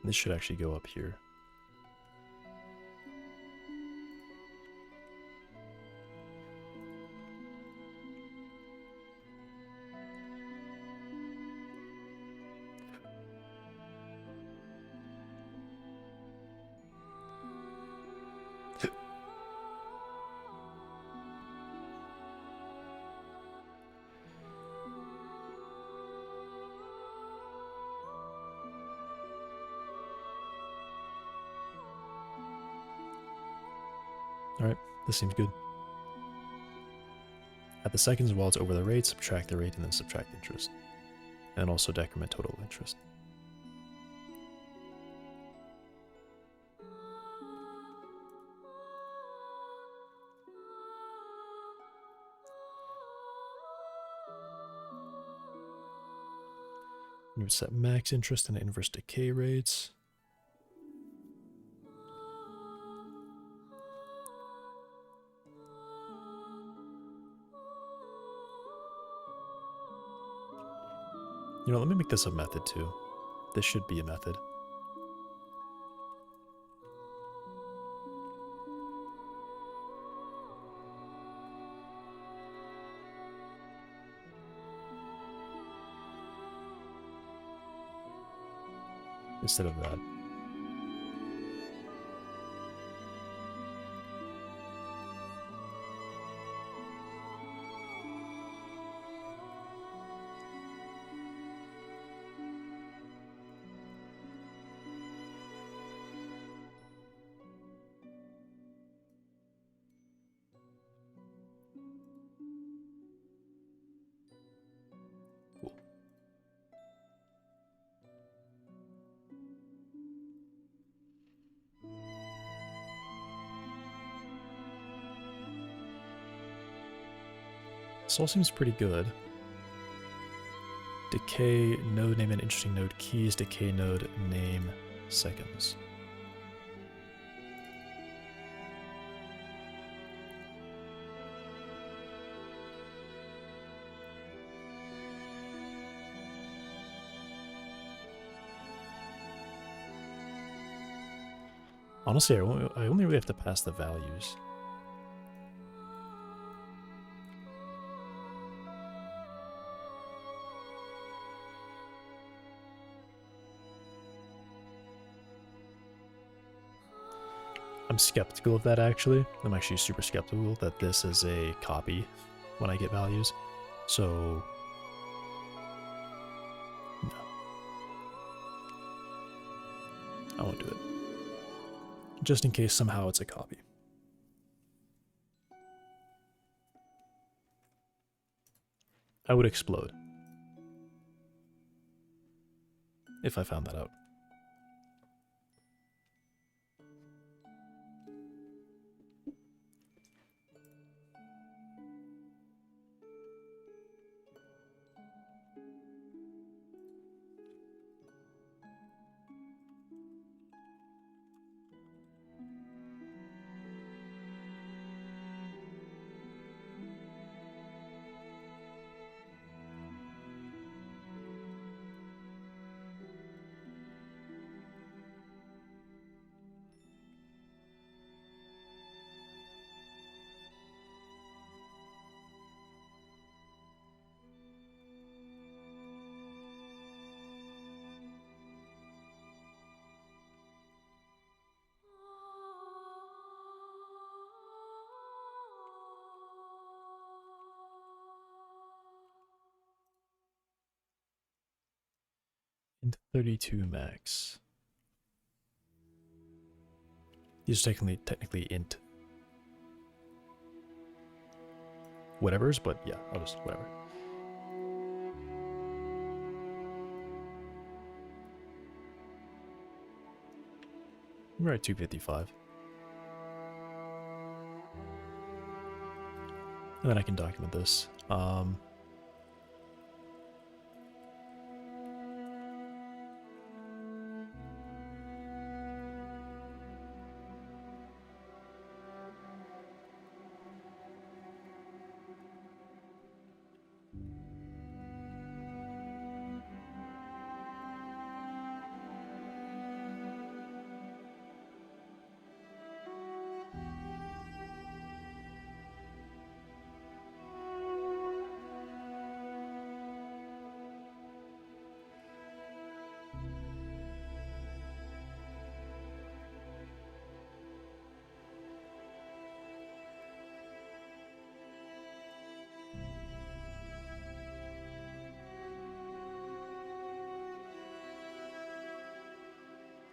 This should actually go up here. Alright, this seems good. At the seconds while it's over the rate, subtract the rate and then subtract interest. And also decrement total interest. You would set max interest and inverse decay rates. You know, let me make this a method too. This should be a method. Instead of that. Cool. This all seems pretty good. Decay node name and interesting node keys, decay node name seconds. Honestly, I only really have to pass the values. I'm skeptical of that, actually. I'm actually super skeptical that this is a copy when I get values. So, no. I won't do it. Just in case somehow it's a copy. I would explode if I found that out. Int 32 max. These are technically int whatevers, but yeah, I'll just whatever. We're at 255. And then I can document this.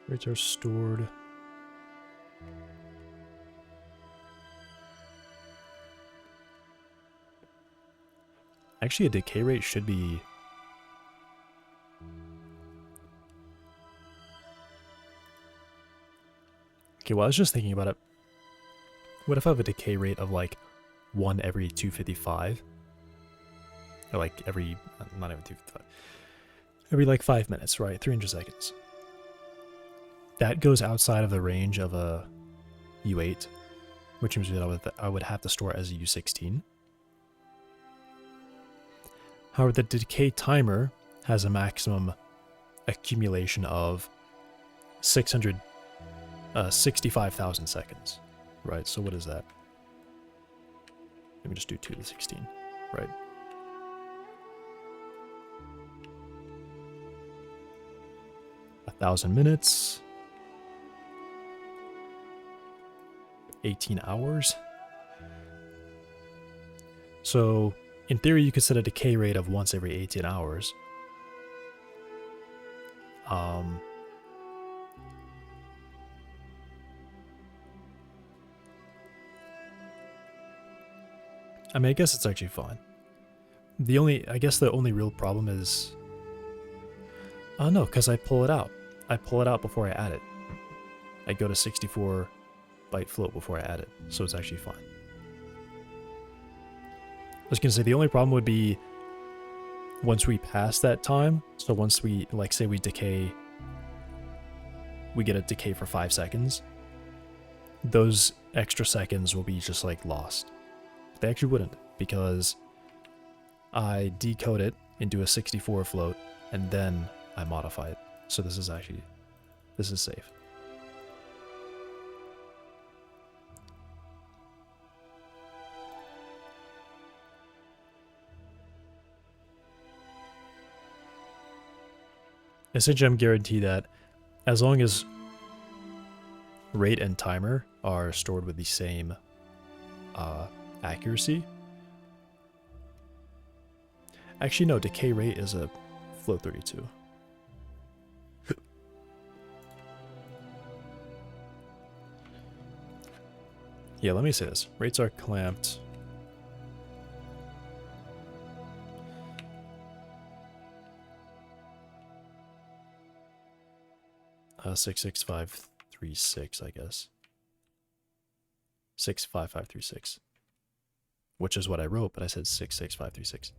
Rates are stored. Actually, a decay rate should be... Okay, well, I was just thinking about it. What if I have a decay rate of like 1 every 255? Or like every... not even 255. Every like 5 minutes, right? 300 seconds. That goes outside of the range of a U8, which means that I would have to store it as a U16. However, the decay timer has a maximum accumulation of 65,000 seconds, right? So what is that? Let me just do 2 to the 16, right? A 1,000 minutes. 18 hours. So, in theory, you could set a decay rate of once every 18 hours. I mean, I guess it's actually fine. I guess the only real problem is... Oh no, because I pull it out. I pull it out before I add it. I go to 64 byte float before I add it, so it's actually fine. I was gonna say the only problem would be once we pass that time. So once we, like, say we decay, we get a decay for 5 seconds. Those extra seconds will be just like lost. But they actually wouldn't, because I decode it into a 64 float and then I modify it. So this is safe. Essentially, I'm guaranteed that as long as rate and timer are stored with the same accuracy. Actually, no, decay rate is a float 32. Yeah, let me say this. Rates are clamped. Uh, 66536, I guess. 65536. Which is what I wrote, but I said 66536.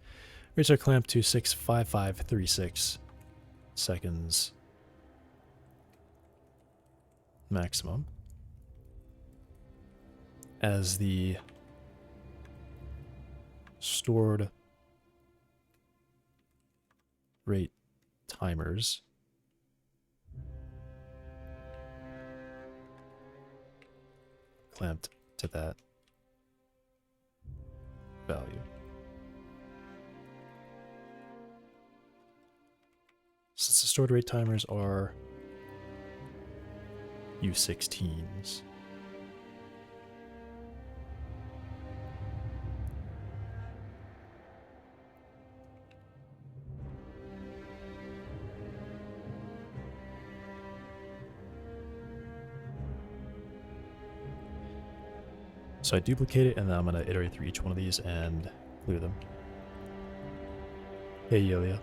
Rates are clamped to 65536 seconds maximum. As the stored rate timers clamped to that value. Since the stored rate timers are U16s, so I duplicate it, and then I'm going to iterate through each one of these and clear them. Hey, Yulia.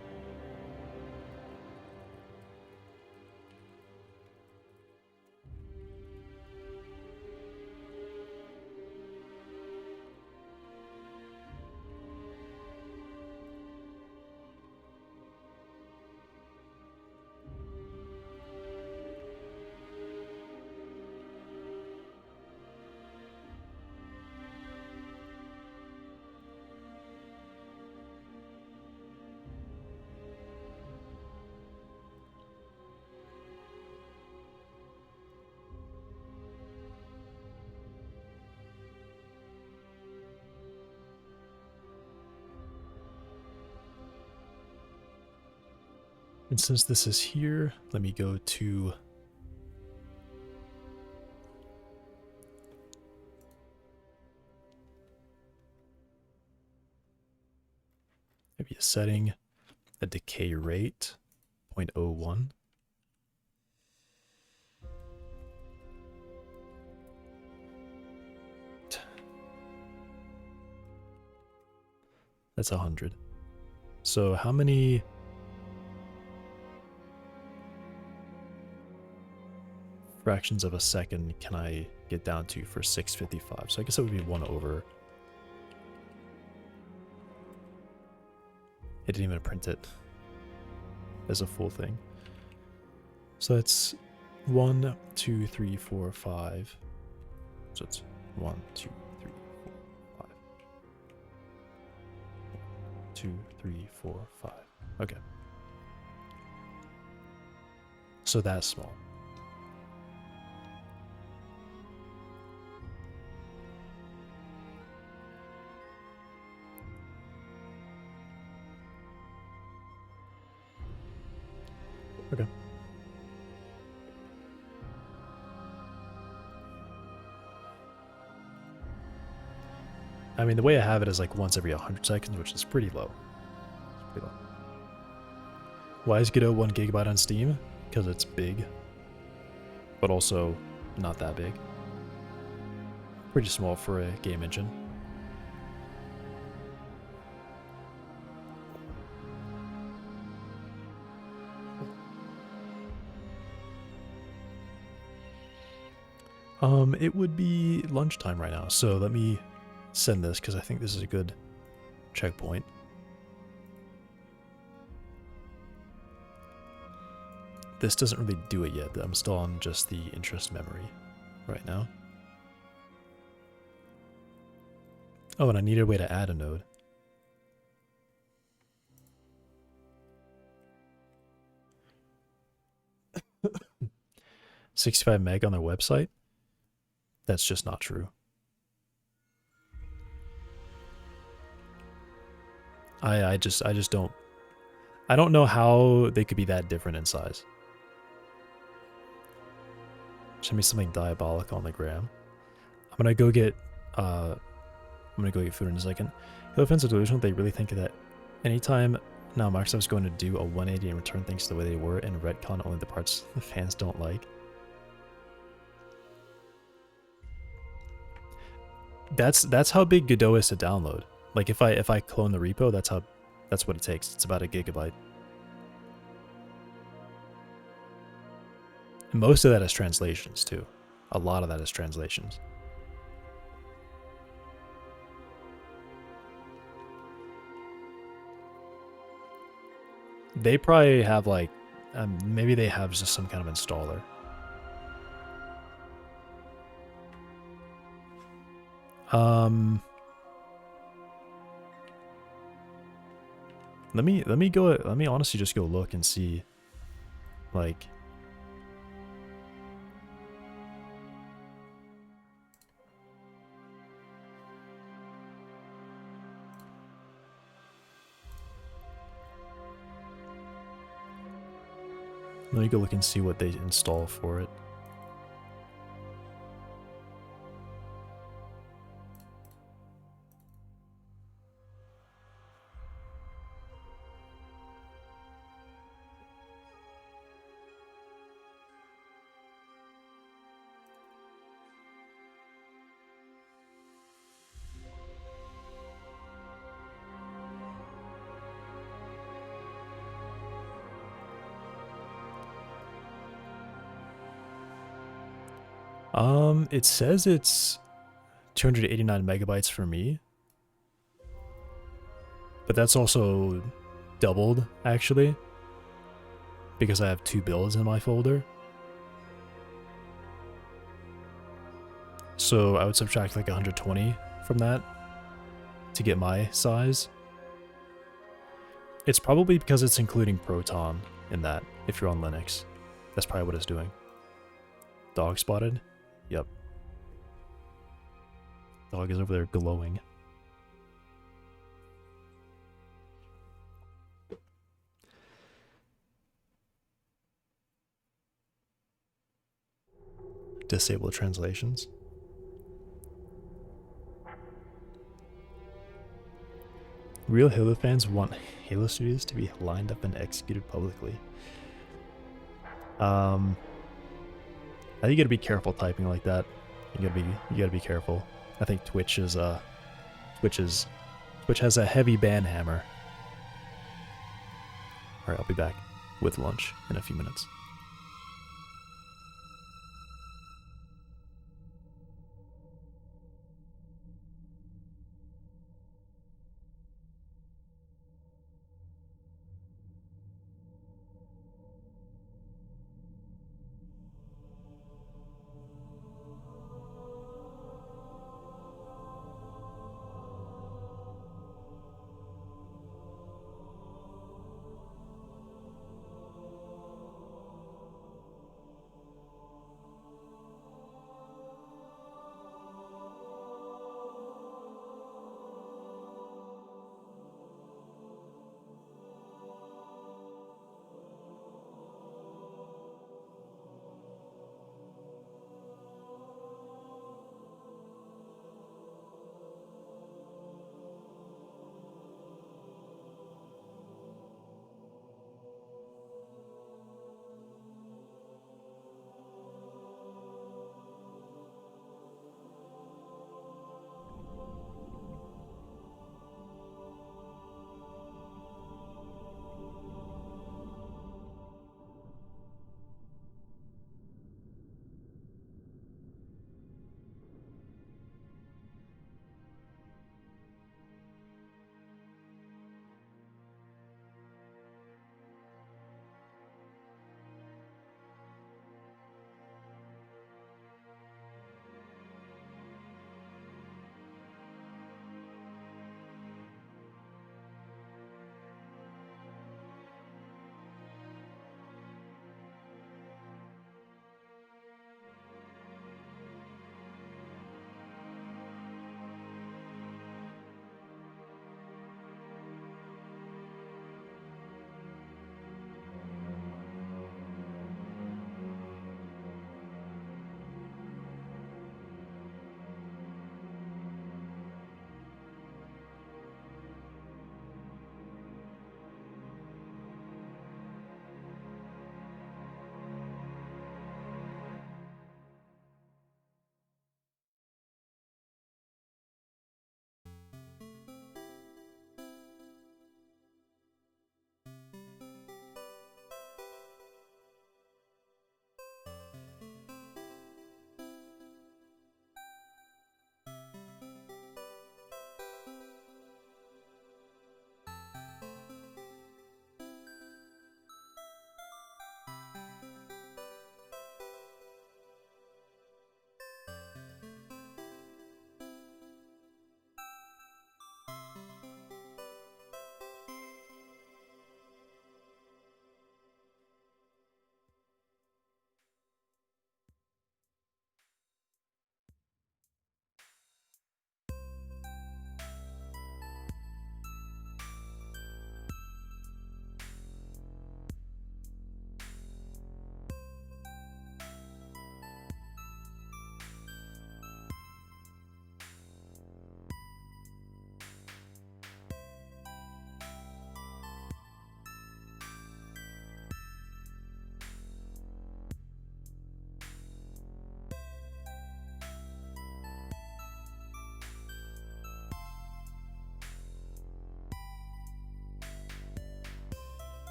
And since this is here, let me go to maybe a setting, a decay rate, 0.01. That's 100. So how many fractions of a second can I get down to for 655? So I guess it would be 1 over. It didn't even print it as a full thing. So it's 1, 2, 3, 4, 5. So it's 1, 2, 3, 4, 5. 2, 3, 4, 5. Okay. So that's small. Okay. I mean, the way I have it is like once every 100 seconds, which is pretty low. It's pretty low. Why is Godot 1 GB on Steam? Because it's big, but also not that big. Pretty small for a game engine. It would be lunchtime right now, so let me send this because I think this is a good checkpoint. This doesn't really do it yet. I'm still on just the interest memory right now. Oh, and I need a way to add a node. $65 meg on their website? That's just not true. I just don't. I don't know how they could be that different in size. Send me something diabolical on the gram. I'm gonna go get food in a second. Halo fans are delusional. They really think that anytime now Microsoft's going to do a 180 and return things to the way they were and retcon only the parts the fans don't like. That's how big Godot is to download. Like if I clone the repo, that's what it takes. It's about 1 gigabyte. And most of that is translations too. A lot of that is translations. They probably have like, maybe they have just some kind of installer. Let me honestly just go look and see, like, let me go look and see what they install for it. It says it's 289 megabytes for me, but that's also doubled actually because I have 2 builds in my folder. So I would subtract like 120 from that to get my size. It's probably because it's including Proton in that if you're on Linux. That's probably what it's doing. Dog spotted? Yep. Dog is over there glowing. Disable translations. Real Halo fans want Halo studios to be lined up and executed publicly. I think you gotta be careful typing like that. You gotta be careful. I think Twitch has a heavy ban hammer. Alright, I'll be back with lunch in a few minutes.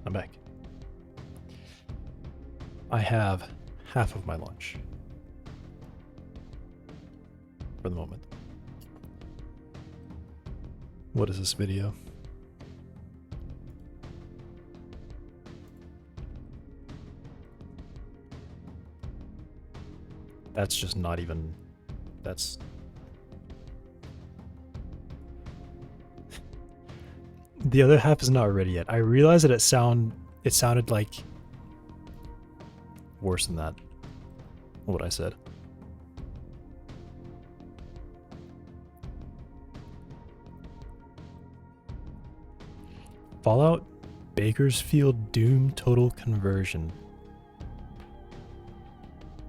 I'm back. I have half of my lunch. For the moment. What is this video? That's just not even... That's... The other half is not ready yet. I realized that it sounded like worse than that. What I said. Fallout Bakersfield Doom Total Conversion.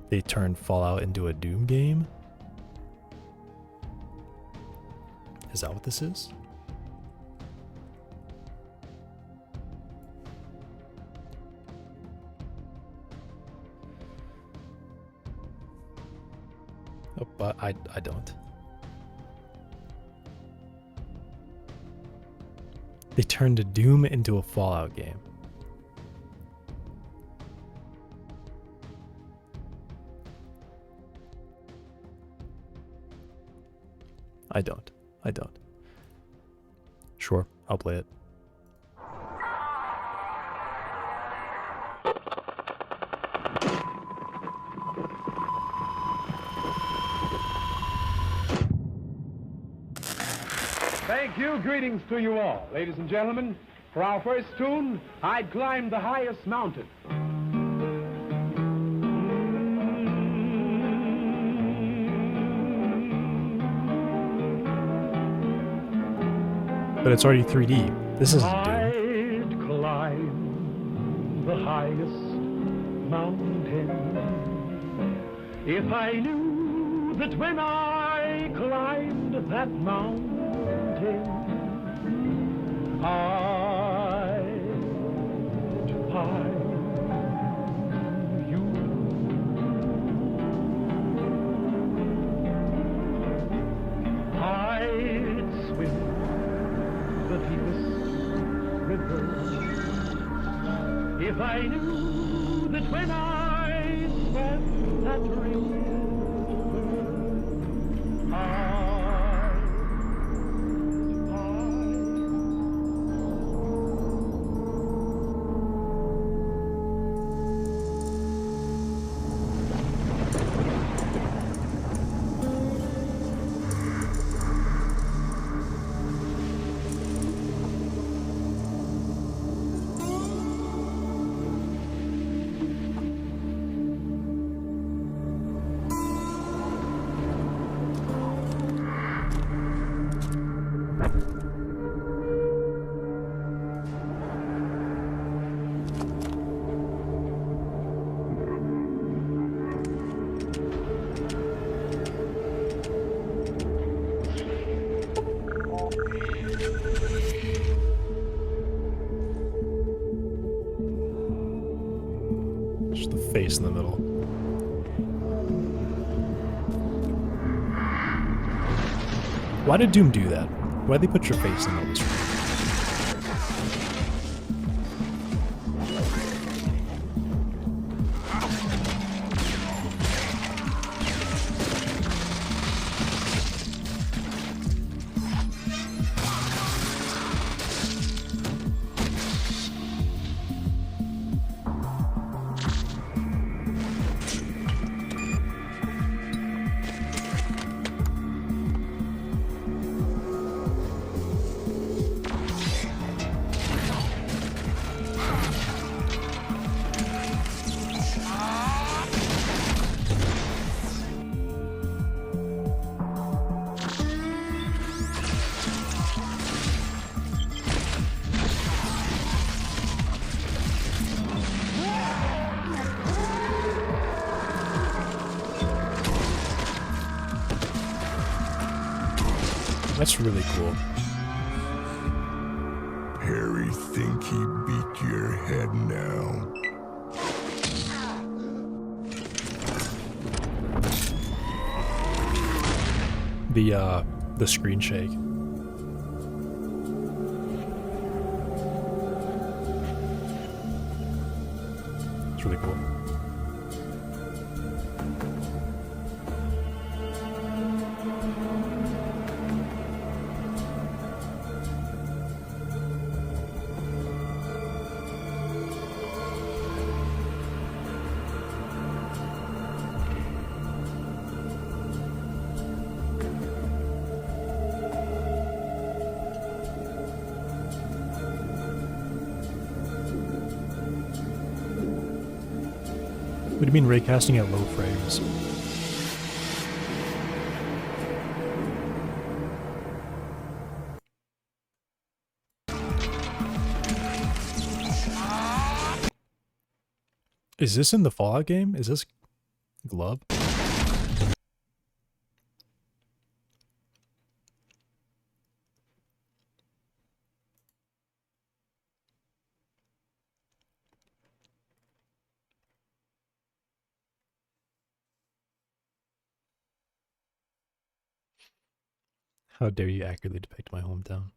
They turned Fallout into a Doom game? Is that what this is? Oh, but I don't. They turned a Doom into a Fallout game. I don't. Sure, I'll play it. Thank you. Greetings to you all. Ladies and gentlemen, for our first tune, I'd climbed the highest mountain. But it's already 3D. This isn't Doom. I'd climb the highest mountain if I knew that when I climbed that mountain I'd find you. I'd swim the deepest river if I knew that when I swam that river Just the face in the middle. Why did Doom do that? Why'd they put your face in the middle of the screen? That's really cool. Harry think he beat your head now. The screen shake. What do you mean raycasting at low frames? Is this in the Fallout game? Is this glove? How dare you accurately depict my hometown?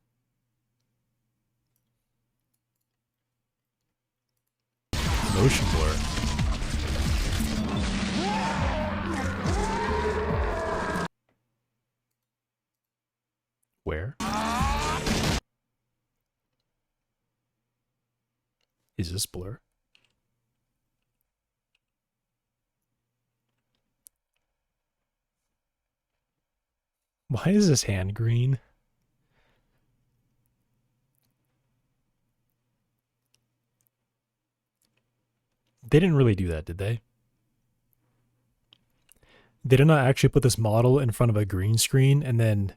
Motion blur. Where? Is this blur? Why is this hand green? They didn't really do that, did they? They did not actually put this model in front of a green screen and then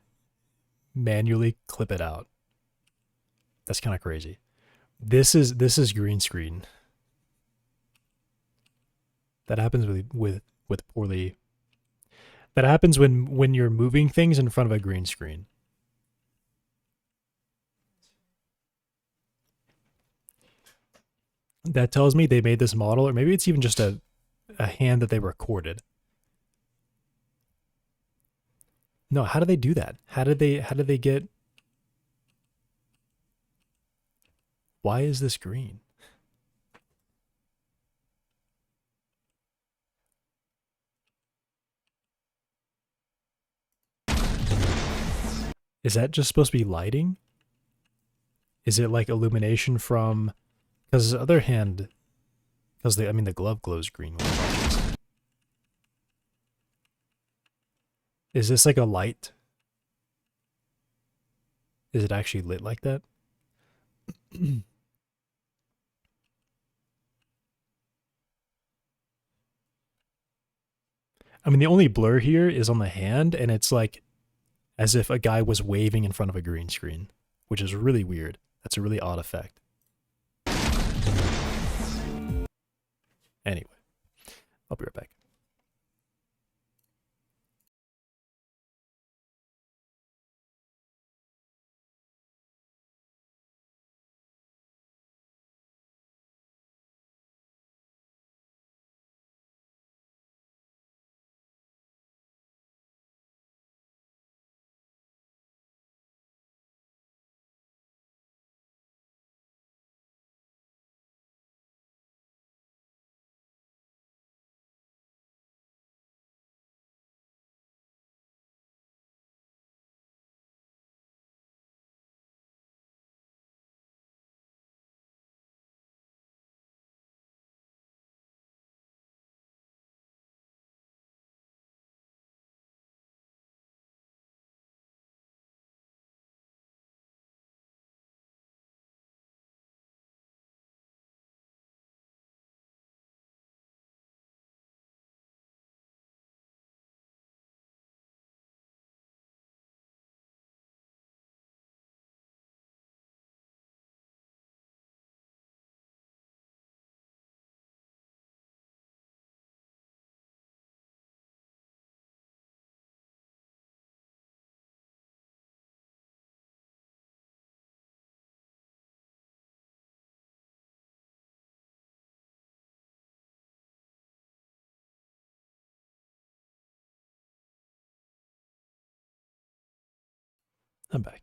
manually clip it out. That's kind of crazy. This is green screen. That happens with poorly. That happens when you're moving things in front of a green screen. That tells me they made this model, or maybe it's even just a hand that they recorded. No, how do they do that? How did they get? Why is this green? Is that just supposed to be lighting? Is it like illumination from? Because the other hand, because the glove glows green when it watches. Is this like a light? Is it actually lit like that? I mean, the only blur here is on the hand, and it's like as if a guy was waving in front of a green screen, which is really weird. That's a really odd effect. Anyway, I'll be right back. I'm back.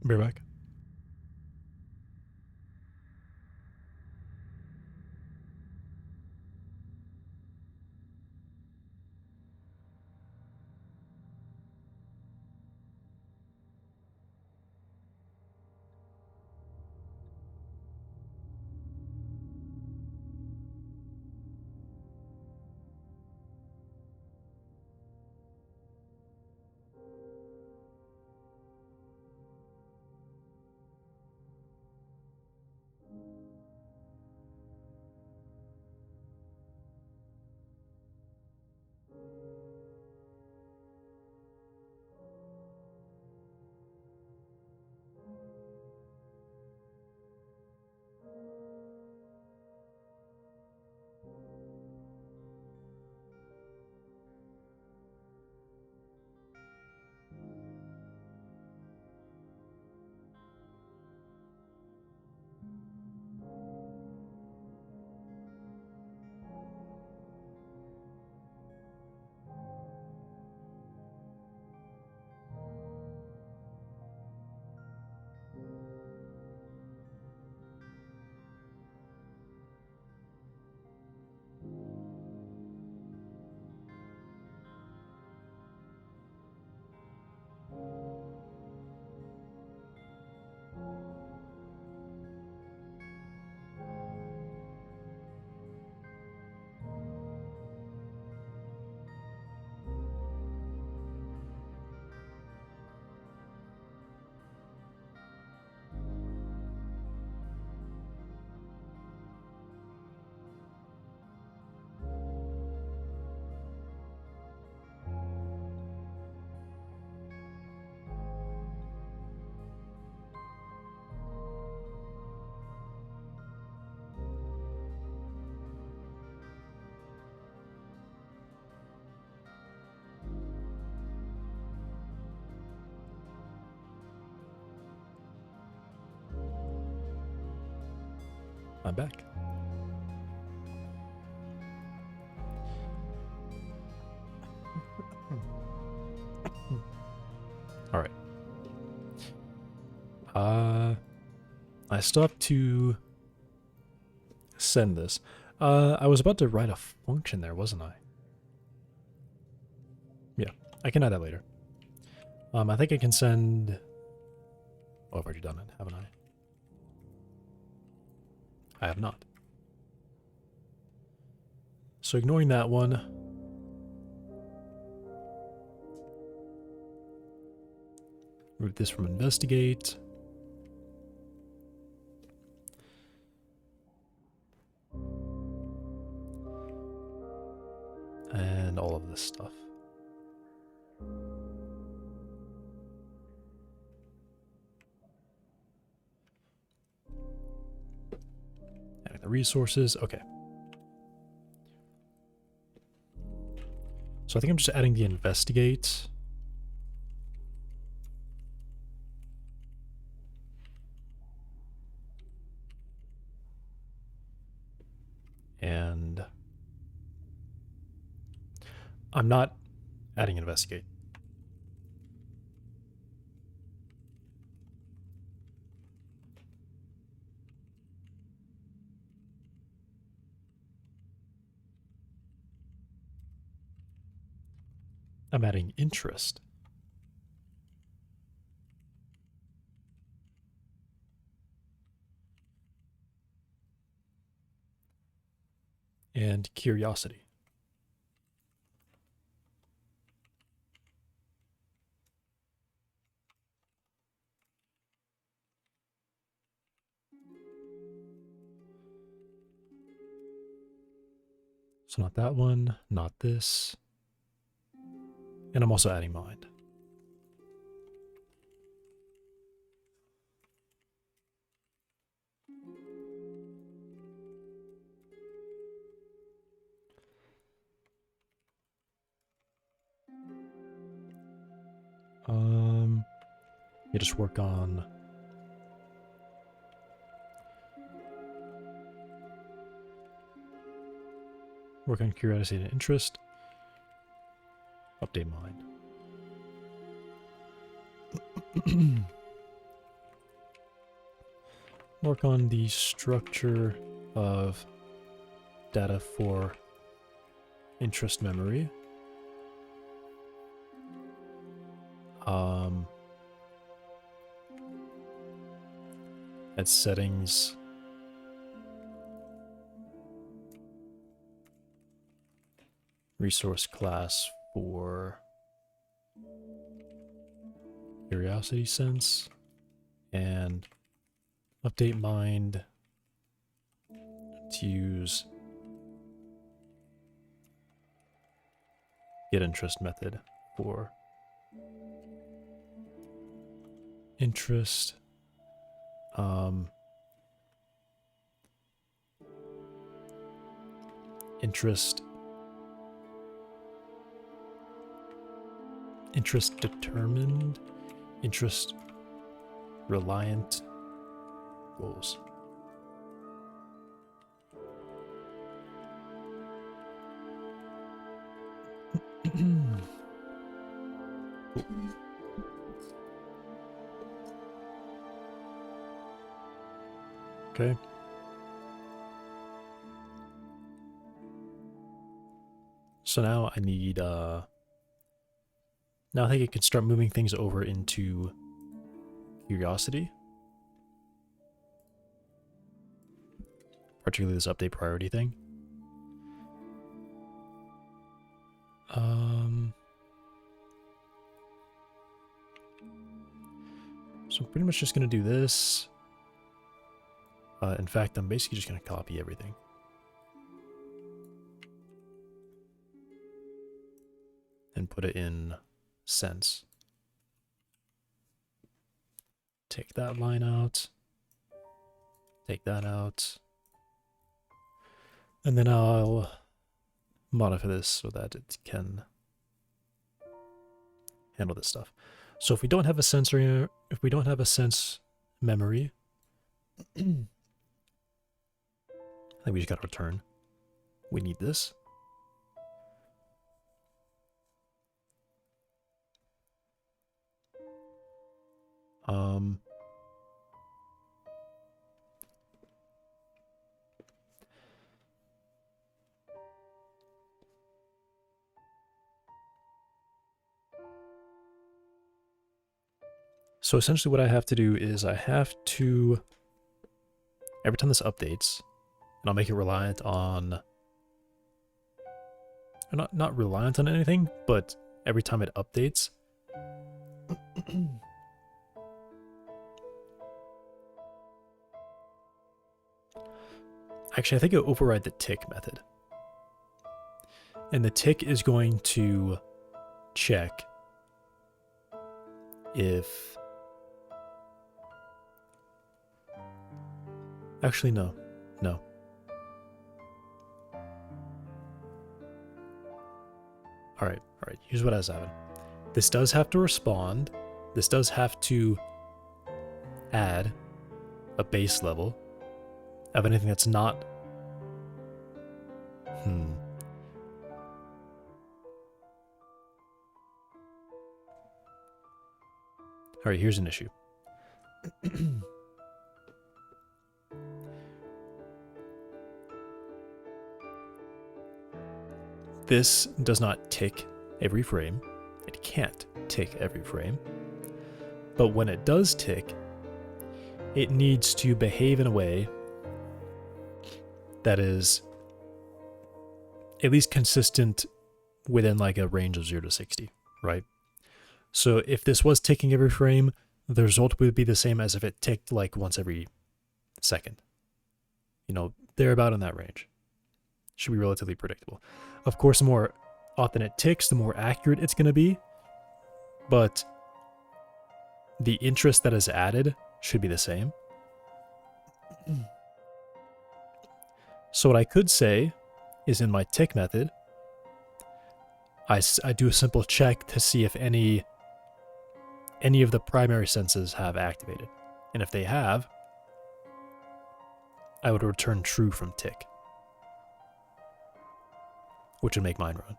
Be right back. I'm back. All right. I still have to send this. I was about to write a function there, wasn't I? Yeah, I can add that later. I think I can send... Oh, I've already done it, haven't I? I have not. So ignoring that one. Remove this from investigate. And all of this stuff. Adding the resources, okay. So I think I'm just adding the investigate. And I'm not adding investigate. I'm adding interest. And curiosity. So not that one, not this. And I'm also adding mind. You just work on curiosity and interest. Update mind. work on the structure of data for interest memory. At settings, resource class for curiosity sense, and update mind to use get interest method for interest. Interest determined, interest reliant goals. Cool. Okay. So now I need, now I think I can start moving things over into curiosity. Particularly this update priority thing. So I'm pretty much just going to do this. In fact, I'm basically just going to copy everything. And put it in sense. Take that line out. Take that out. And then I'll modify this so that it can handle this stuff. So if we don't have a sensor, if we don't have a sense memory, I think we just got to return. We need this. So essentially what I have to do is I have to, every time this updates, and I'll make it reliant on, not reliant on anything, but every time it updates, actually I think it'll override the tick method. And the tick is going to check if, actually no. Alright, here's what I was having. This does have to respond. This does have to add a base level of anything that's not... Alright, here's an issue. This does not tick every frame. It can't tick every frame. But when it does tick, it needs to behave in a way that is at least consistent within like a range of 0 to 60, right? So if this was ticking every frame, the result would be the same as if it ticked like once every second. You know, they're about in that range. Should be relatively predictable. Of course, the more often it ticks, the more accurate it's going to be. But the interest that is added should be the same. So what I could say is in my tick method, I do a simple check to see if any of the primary senses have activated. And if they have, I would return true from tick, which would make mine run.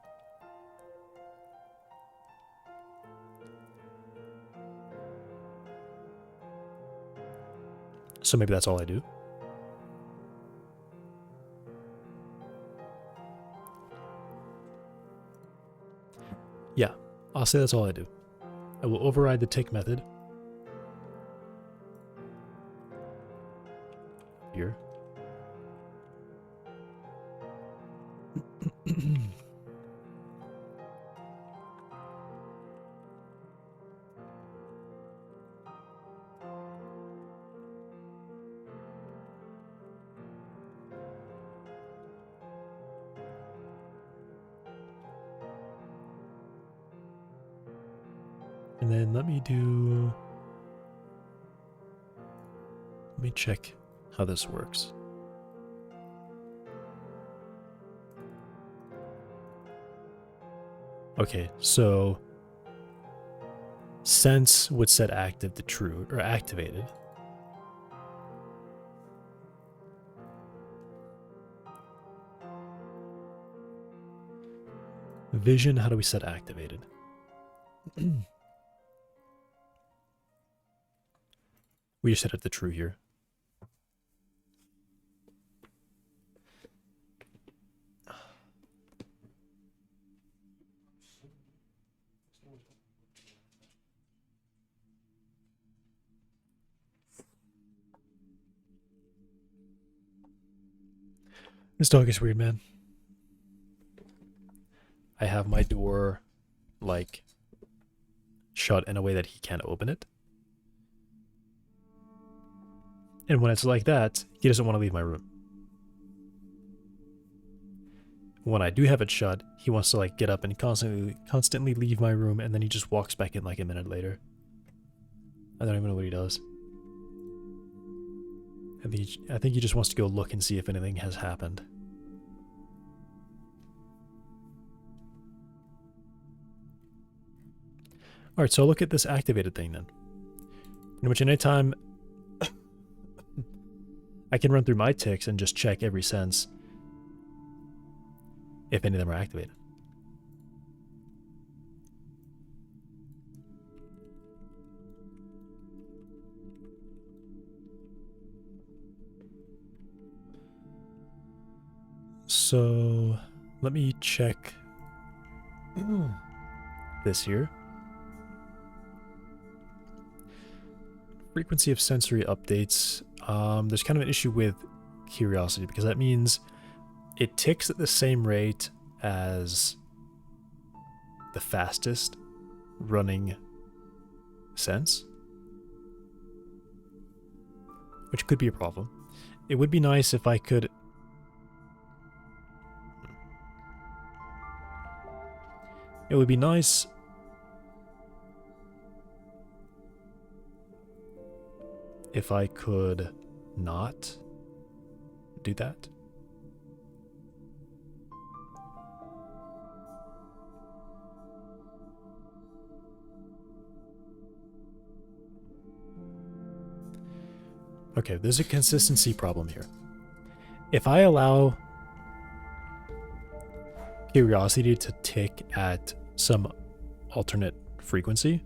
So maybe that's all I do. Yeah, I'll say that's all I do. I will override the tick method. Here. And then let me check how this works. Okay, so sense would set active to true, or activated. Vision, how do we set activated? We just set it to true here. This dog is weird, man. I have my door, like, shut in a way that he can't open it. And when it's like that, he doesn't want to leave my room. When I do have it shut, he wants to, like, get up and constantly leave my room, and then he just walks back in like a minute later. I don't even know what he does. I think he just wants to go look and see if anything has happened. Alright, so I'll look at this activated thing then. Pretty much anytime I can run through my ticks and just check every sense if any of them are activated. So let me check this here. Frequency of sensory updates. There's kind of an issue with curiosity because that means it ticks at the same rate as the fastest running sense, which could be a problem. It would be nice if I could... It would be nice if I could not do that. Okay, there's a consistency problem here. If I allow curiosity to tick at some alternate frequency,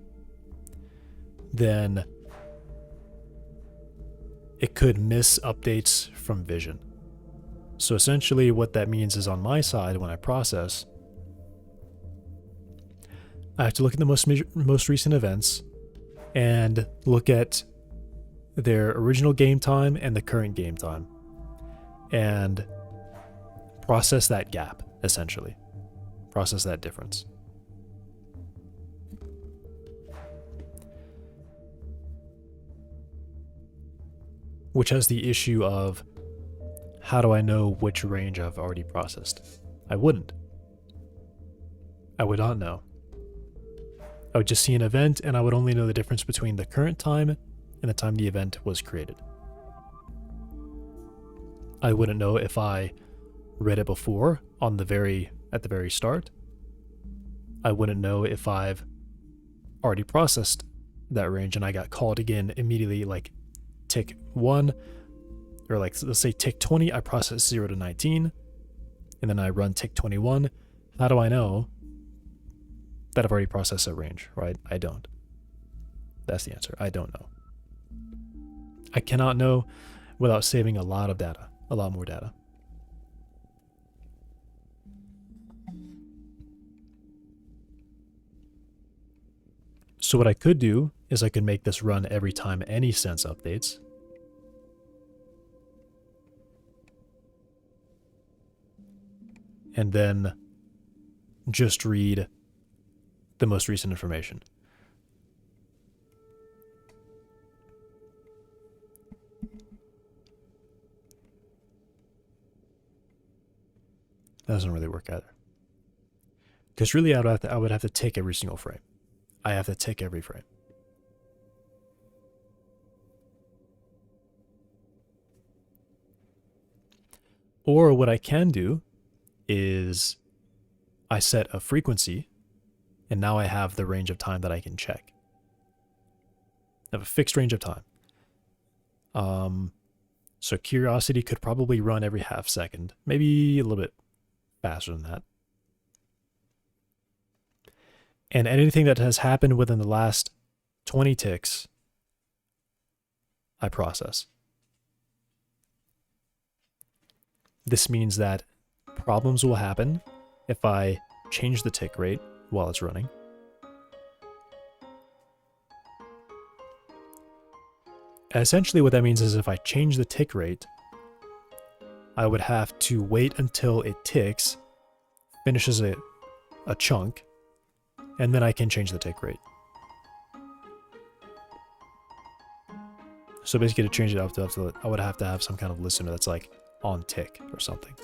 then it could miss updates from vision. So essentially what that means is on my side, when I process, I have to look at the most recent events and look at their original game time and the current game time and process that gap, essentially. Process that difference. Which has the issue of, how do I know which range I've already processed? I wouldn't. I would not know. I would just see an event and I would only know the difference between the current time and the time the event was created. I wouldn't know if I read it before at the very start. I wouldn't know if I've already processed that range and I got called again immediately, like tick 1, or like let's say tick 20, I process 0 to 19, and then I run tick 21. How do I know that I've already processed that range, right? I don't. That's the answer. I don't know. I cannot know without saving a lot of data, a lot more data. So what I could do is I could make this run every time any sense updates. And then just read the most recent information. That doesn't really work either. Because really I would have to tick every single frame. I have to tick every frame. Or what I can do is I set a frequency, and now I have the range of time that I can check. I have a fixed range of time. So curiosity could probably run every half second, maybe a little bit faster than that. And anything that has happened within the last 20 ticks, I process. This means that problems will happen if I change the tick rate while it's running. Essentially what that means is if I change the tick rate, I would have to wait until it ticks, finishes a chunk, and then I can change the tick rate. So basically to change it up to I would have to have some kind of listener that's like on tick or something.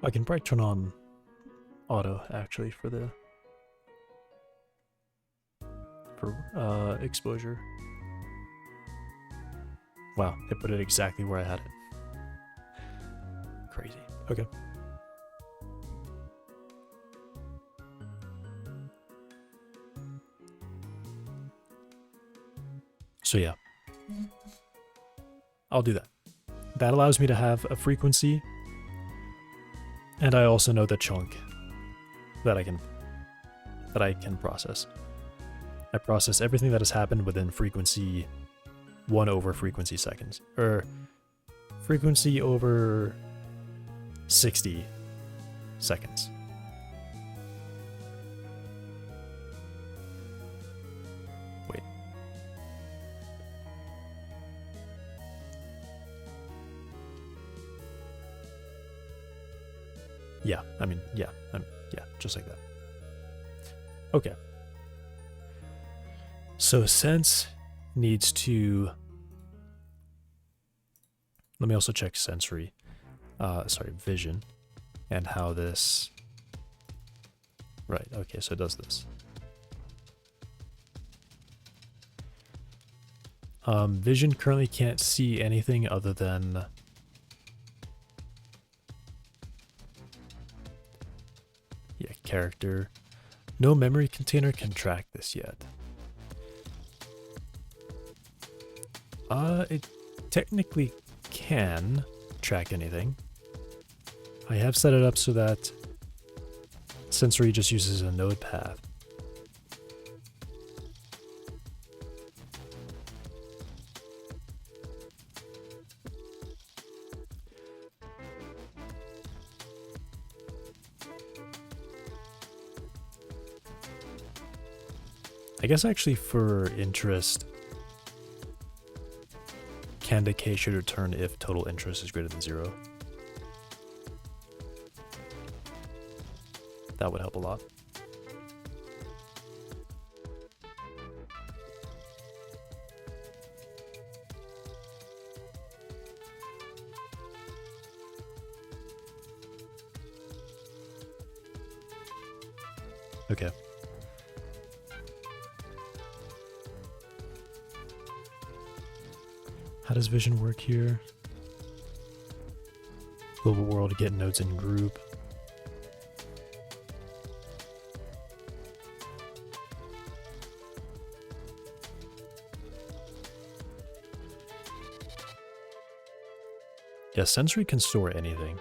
I can probably turn on auto actually for exposure. Wow, they put it exactly where I had it. Crazy. Okay. So yeah, I'll do that. That allows me to have a frequency, and I also know the chunk that I can process. I process everything that has happened within frequency 1 over frequency seconds, or frequency over 60 seconds. Wait. Yeah, yeah, just like that. Okay. So sense needs to... Let me also check vision, and how this... Right, okay, so it does this. Vision currently can't see anything other than... Yeah, character. No memory container can track this yet. It technically can track anything. I have set it up so that sensory just uses a node path. I guess actually for interest, can decay should return if total interest is greater than 0. That would help a lot. Okay. How does vision work here? Global world, get nodes in group. Yeah, sensory can store anything.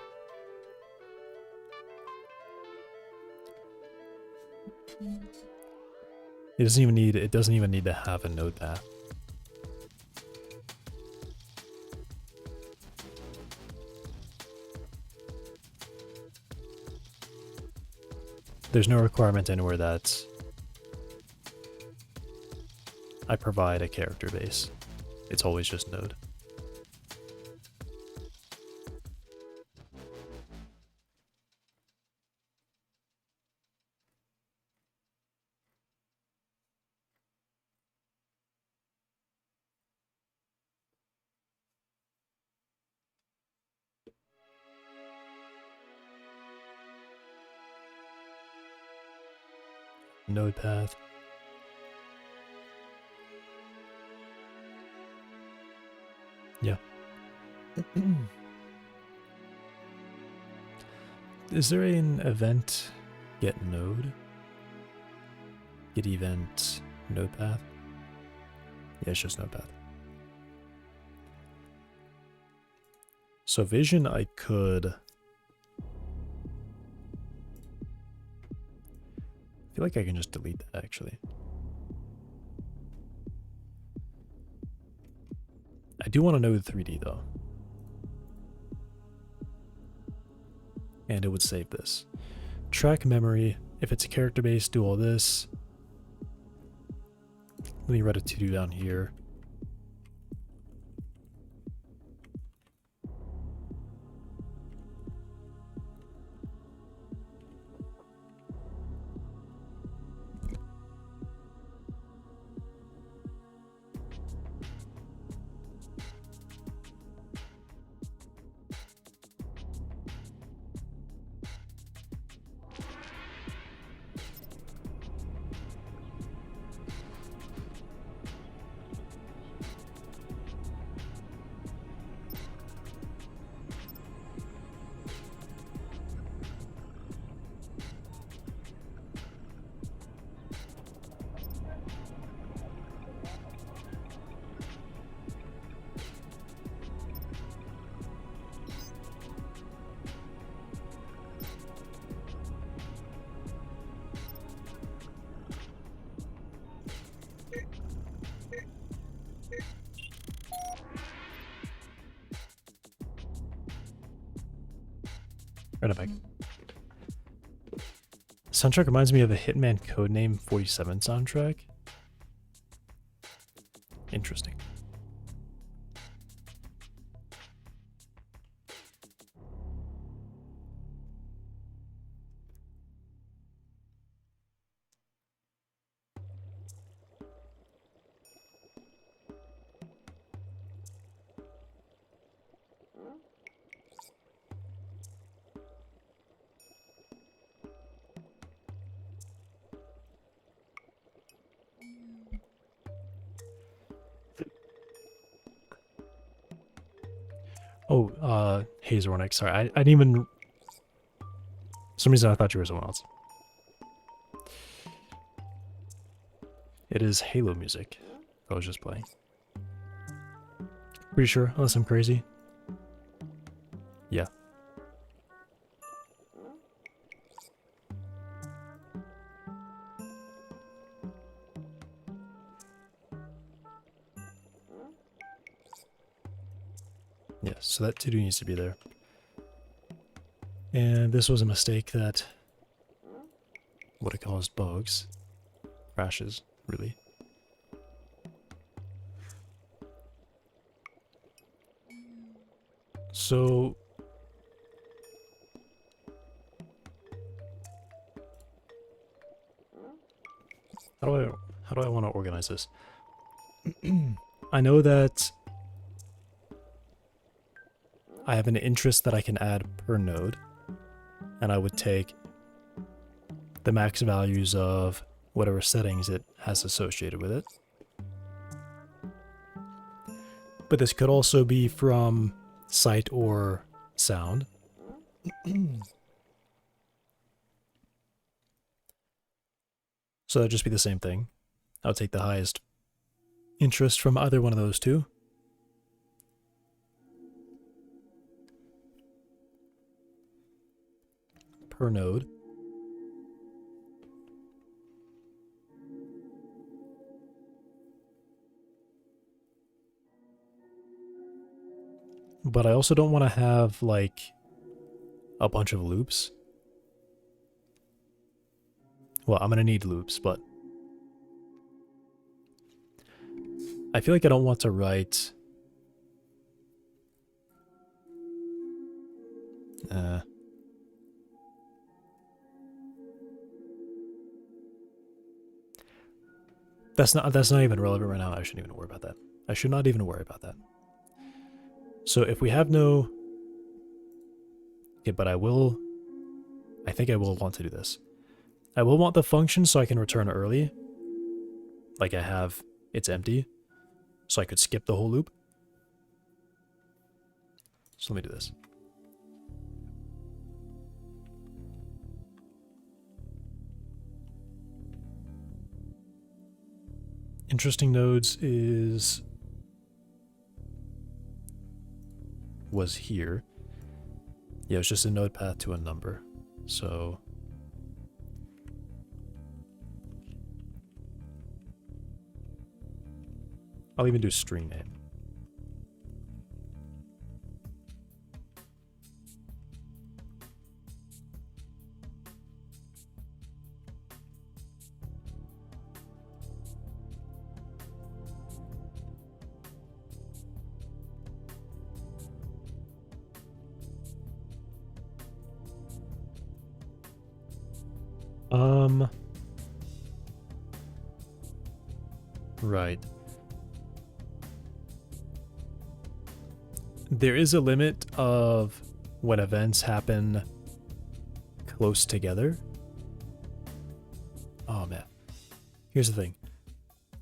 It doesn't even need to have a node path. There's no requirement anywhere that I provide a character base. It's always just node. Node path. Yeah. Is there an event get node? Get event node path? Yeah, it's just node path. So vision I could... I feel like I can just delete that actually. I do want to know the 3D though. And it would save this. Track memory. If it's a character base, do all this. Let me write a to-do down here. Right back. Soundtrack reminds me of a Hitman Codename 47 soundtrack. Interesting. Oh, Hazeronic. Sorry, I didn't even... For some reason I thought you were someone else. It is Halo music I was just playing. Pretty sure, unless I'm crazy. Yeah. Yeah, so that to-do needs to be there. And this was a mistake that would have caused bugs, crashes, really. So how do I want to organize this? I know that I have an interest that I can add per node, and I would take the max values of whatever settings it has associated with it. But this could also be from sight or sound. So that'd just be the same thing. I would take the highest interest from either one of those two. Per node. But I also don't want to have, like, a bunch of loops. Well, I'm going to need loops, but I feel like I don't want to write... That's not even relevant right now. I shouldn't even worry about that. I should not even worry about that. So if we have no... Okay, but I think I will want to do this. I will want the function so I can return early. Like I have, it's empty. So I could skip the whole loop. So let me do this. Interesting nodes was here. Yeah, it's just a node path to a number. So I'll even do string name. Right. There is a limit of when events happen close together. Oh man. Here's the thing.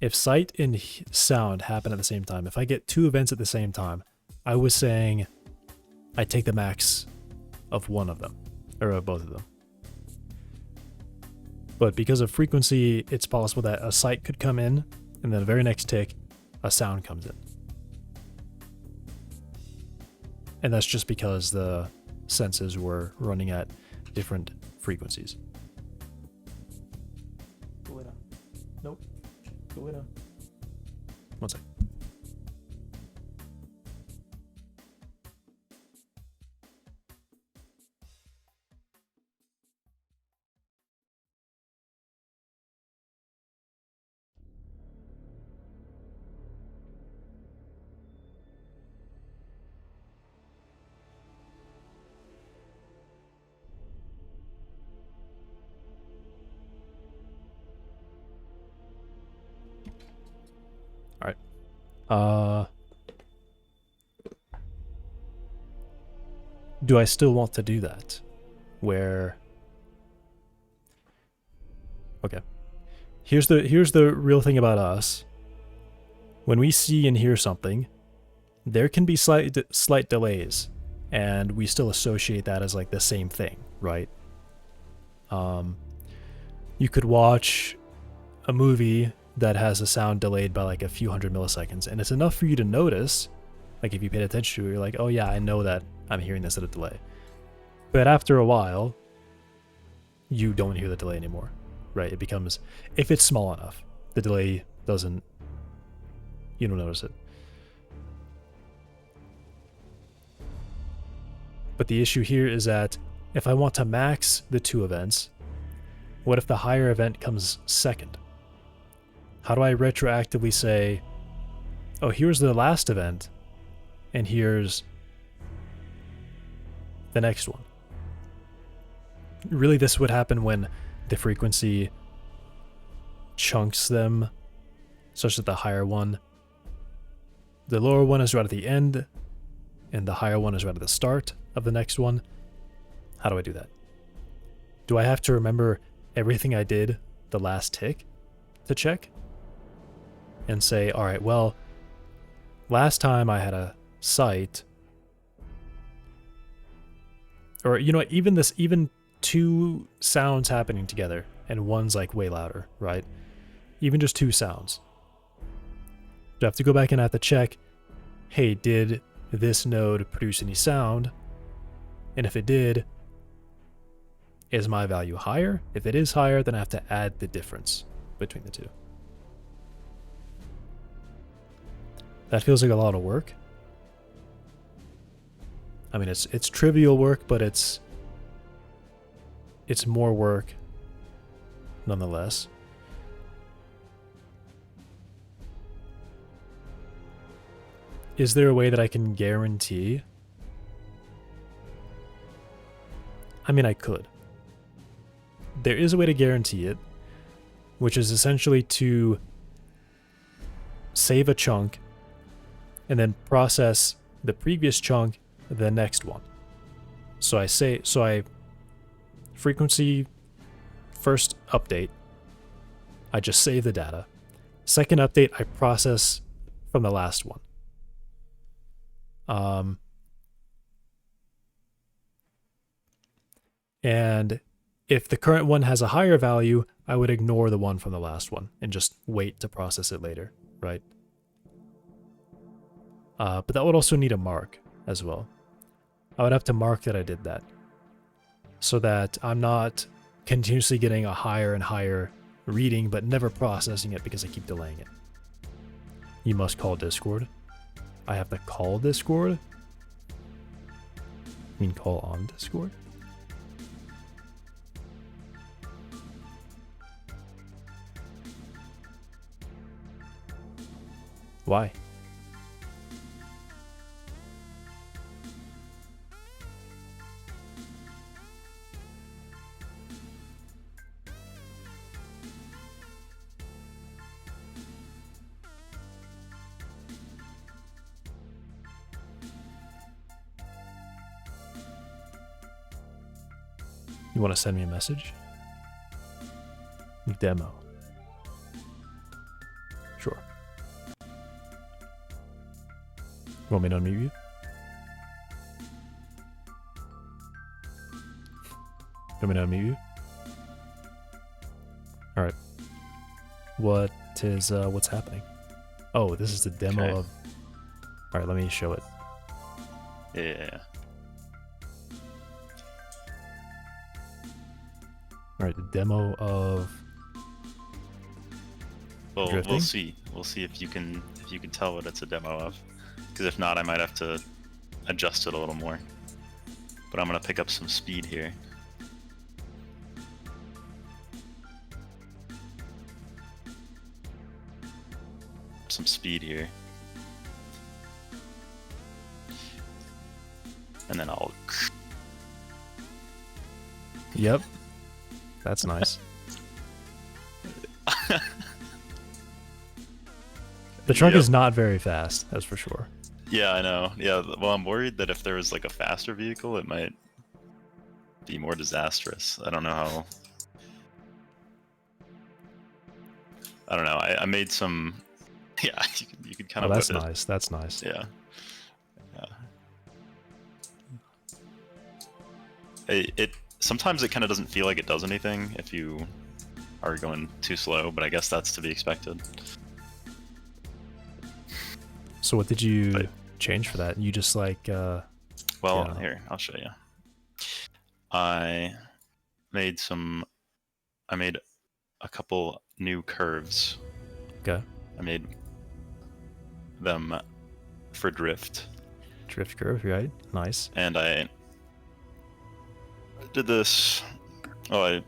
If sight and sound happen at the same time, if I get two events at the same time, I was saying I take the max of one of them, or of both of them. But because of frequency, it's possible that a sight could come in, and then the very next tick, a sound comes in. And that's just because the senses were running at different frequencies. Nope. One sec. Do I still want to do that? Where... Okay. Here's the real thing about us. When we see and hear something, there can be slight delays, and we still associate that as like the same thing, right? You could watch a movie that has a sound delayed by like a few hundred milliseconds, and it's enough for you to notice. Like if you paid attention to it, you're like, oh yeah, I know that I'm hearing this at a delay. But after a while, you don't hear the delay anymore, right? It becomes, if it's small enough, the delay doesn't, you don't notice it. But the issue here is that if I want to max the two events, what if the higher event comes second? How do I retroactively say, oh, here's the last event, and here's the next one? Really, this would happen when the frequency chunks them such that the lower one is right at the end, and the higher one is right at the start of the next one. How do I do that? Do I have to remember everything I did the last tick to check? And say, all right, well, last time I had a sight, or you know what, even two sounds happening together, and one's like way louder, right? Even just two sounds. Do I have to go back and I have to check, hey, did this node produce any sound? And if it did, is my value higher? If it is higher, then I have to add the difference between the two. That feels like a lot of work. I mean, it's trivial work, but it's more work nonetheless. Is there a way that I can guarantee? I mean, I could. There is a way to guarantee it, which is essentially to save a chunk and then process the previous chunk the next one. So I frequency first update, I just save the data. Second update, I process from the last one. And if the current one has a higher value, I would ignore the one from the last one and just wait to process it later, right? But that would also need a mark as well. I would have to mark that I did that, so that I'm not continuously getting a higher and higher reading but never processing it because I keep delaying it. You must call Discord. I have to call Discord? You mean call on Discord? Why? You want to send me a message? Demo. Sure. You want me to unmute you? You want me to unmute you? Alright. What's happening? Oh, this is the demo Okay. of... Alright, let me show it. Yeah. Alright, the demo of... Well, Drifting? we'll see. We'll see if you can tell what it's a demo of. Because if not, I might have to adjust it a little more. But I'm gonna pick up some speed here. Some speed here. And then I'll... Yep. That's nice. The truck Yep. is not very fast, that's for sure. Yeah, I know. Yeah, well, I'm worried that if there was like a faster vehicle, it might be more disastrous. I don't know how... I don't know. I made some... Yeah, you could kind Oh, of that's whip it. nice. That's nice. Yeah. It sometimes it kind of doesn't feel like it does anything if you are going too slow, but I guess that's to be expected. So what did you But- change for that? You just like Well, Yeah. here, I'll show you. I made a couple new curves. okay, I made them for drift, drift curve, right? Nice. and I did this. Oh, I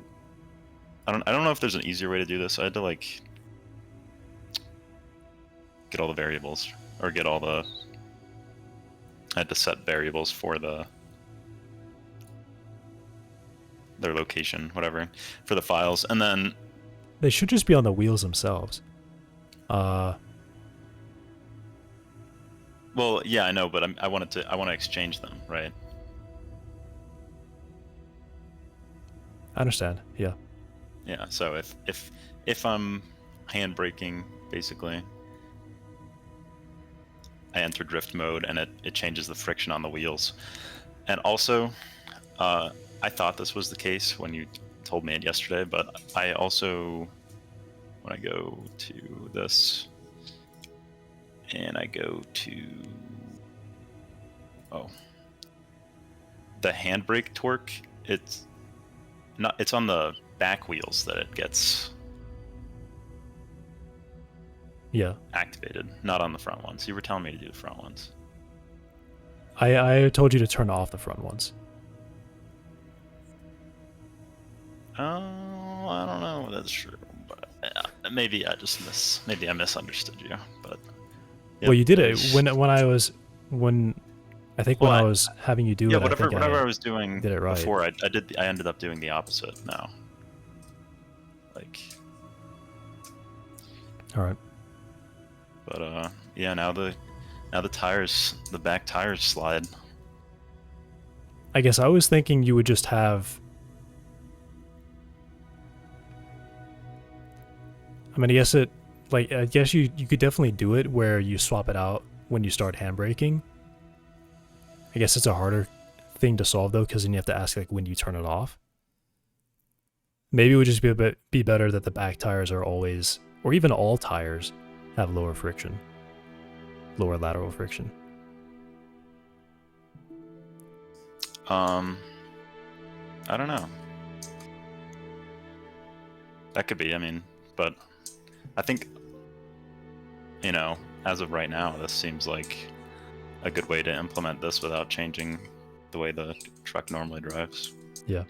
don't know if there's an easier way to do this. I had to like get all the variables, or get all the. I had to set variables for their location, whatever, for the files, and then They should just be on the wheels themselves. well, yeah, I know, but I want to exchange them, right? I understand. Yeah. Yeah. So if I'm handbraking, basically, I enter drift mode, and it changes the friction on the wheels. And also, I thought this was the case when you told me it yesterday, but I also, when I go to this, and I go to, the handbrake torque, it's on the back wheels that it gets Yeah. activated, not on the front ones. You were telling me to do the front ones. I told you to turn off the front ones. Oh, I don't know if that's true, but maybe I misunderstood you. But Well, you did it there's- when I was having you do yeah, it. whatever I was doing did it right. before, I ended up doing the opposite now. Like, All right. but yeah, now the tires, the back tires slide. I guess I was thinking you would just have. I mean, I guess you could definitely do it where you swap it out when you start handbraking. I guess it's a harder thing to solve though, because then you have to ask like when you turn it off. Maybe it would just be better that the back tires are always, or even all tires, have lower friction, lower lateral friction. I don't know. That could be. I mean, but I think, as of right now, this seems like a good way to implement this without changing the way the truck normally drives. Yeah.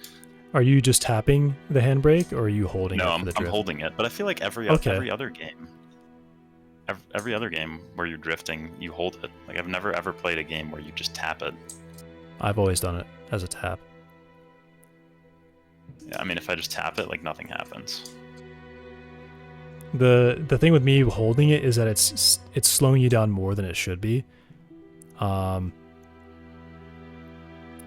Are you just tapping the handbrake, or are you holding No, it for I'm the drift? holding it, but I feel like every Okay. other game, every other game where you're drifting, you hold it. Like, I've never ever played a game where you just tap it. I've always done it as a tap. Yeah, I mean, if I just tap it, like, nothing happens. The thing with me holding it is that it's slowing you down more than it should be.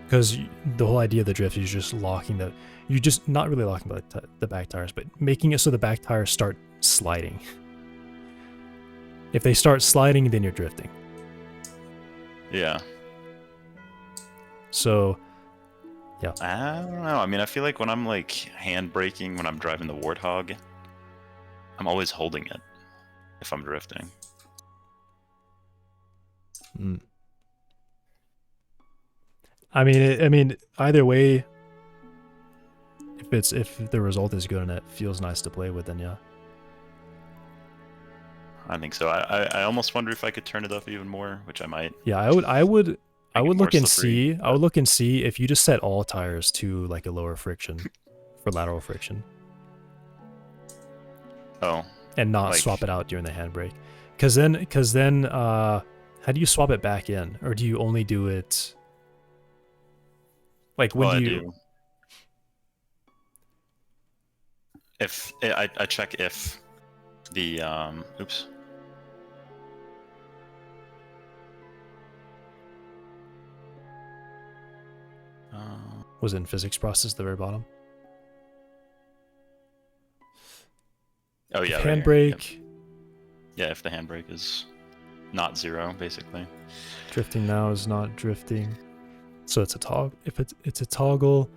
Because the whole idea of the drift is just not really locking the back tires, but making it so the back tires start sliding. If they start sliding, then you're drifting. Yeah. So, I don't know. I mean, I feel like when I'm like hand braking when I'm driving the Warthog, I'm always holding it if I'm drifting. I mean, either way, if the result is good and it feels nice to play with, then yeah. I think so. I almost wonder if I could turn it up even more, which I might. Yeah, I would more look and slippery, see. I would look and see if you just set all tires to like a lower friction for lateral friction, Oh, and not Like- swap it out during the handbrake. Because then, how do you swap it back in, or do you only do it like when well, I you? do. If I check if the oops. Was it in physics process at the very bottom? Oh yeah, If right here. handbrake, Yep. Yeah, if the handbrake is not 0, basically. drifting now is not drifting, so it's a toggle. If it's a toggle,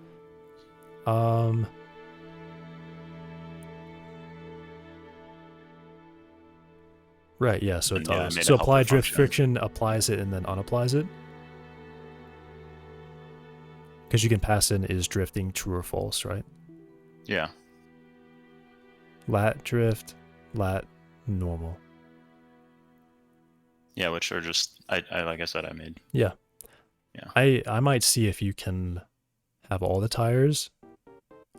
right, yeah. So it And, yeah, I toggles. made a So apply helper drift function. friction, applies it, and then unapplies it. Because you can pass in is drifting true or false, right? Yeah. Lat drift, lat normal. Yeah, which are just I like I said I made. Yeah. Yeah. I might see if you can have all the tires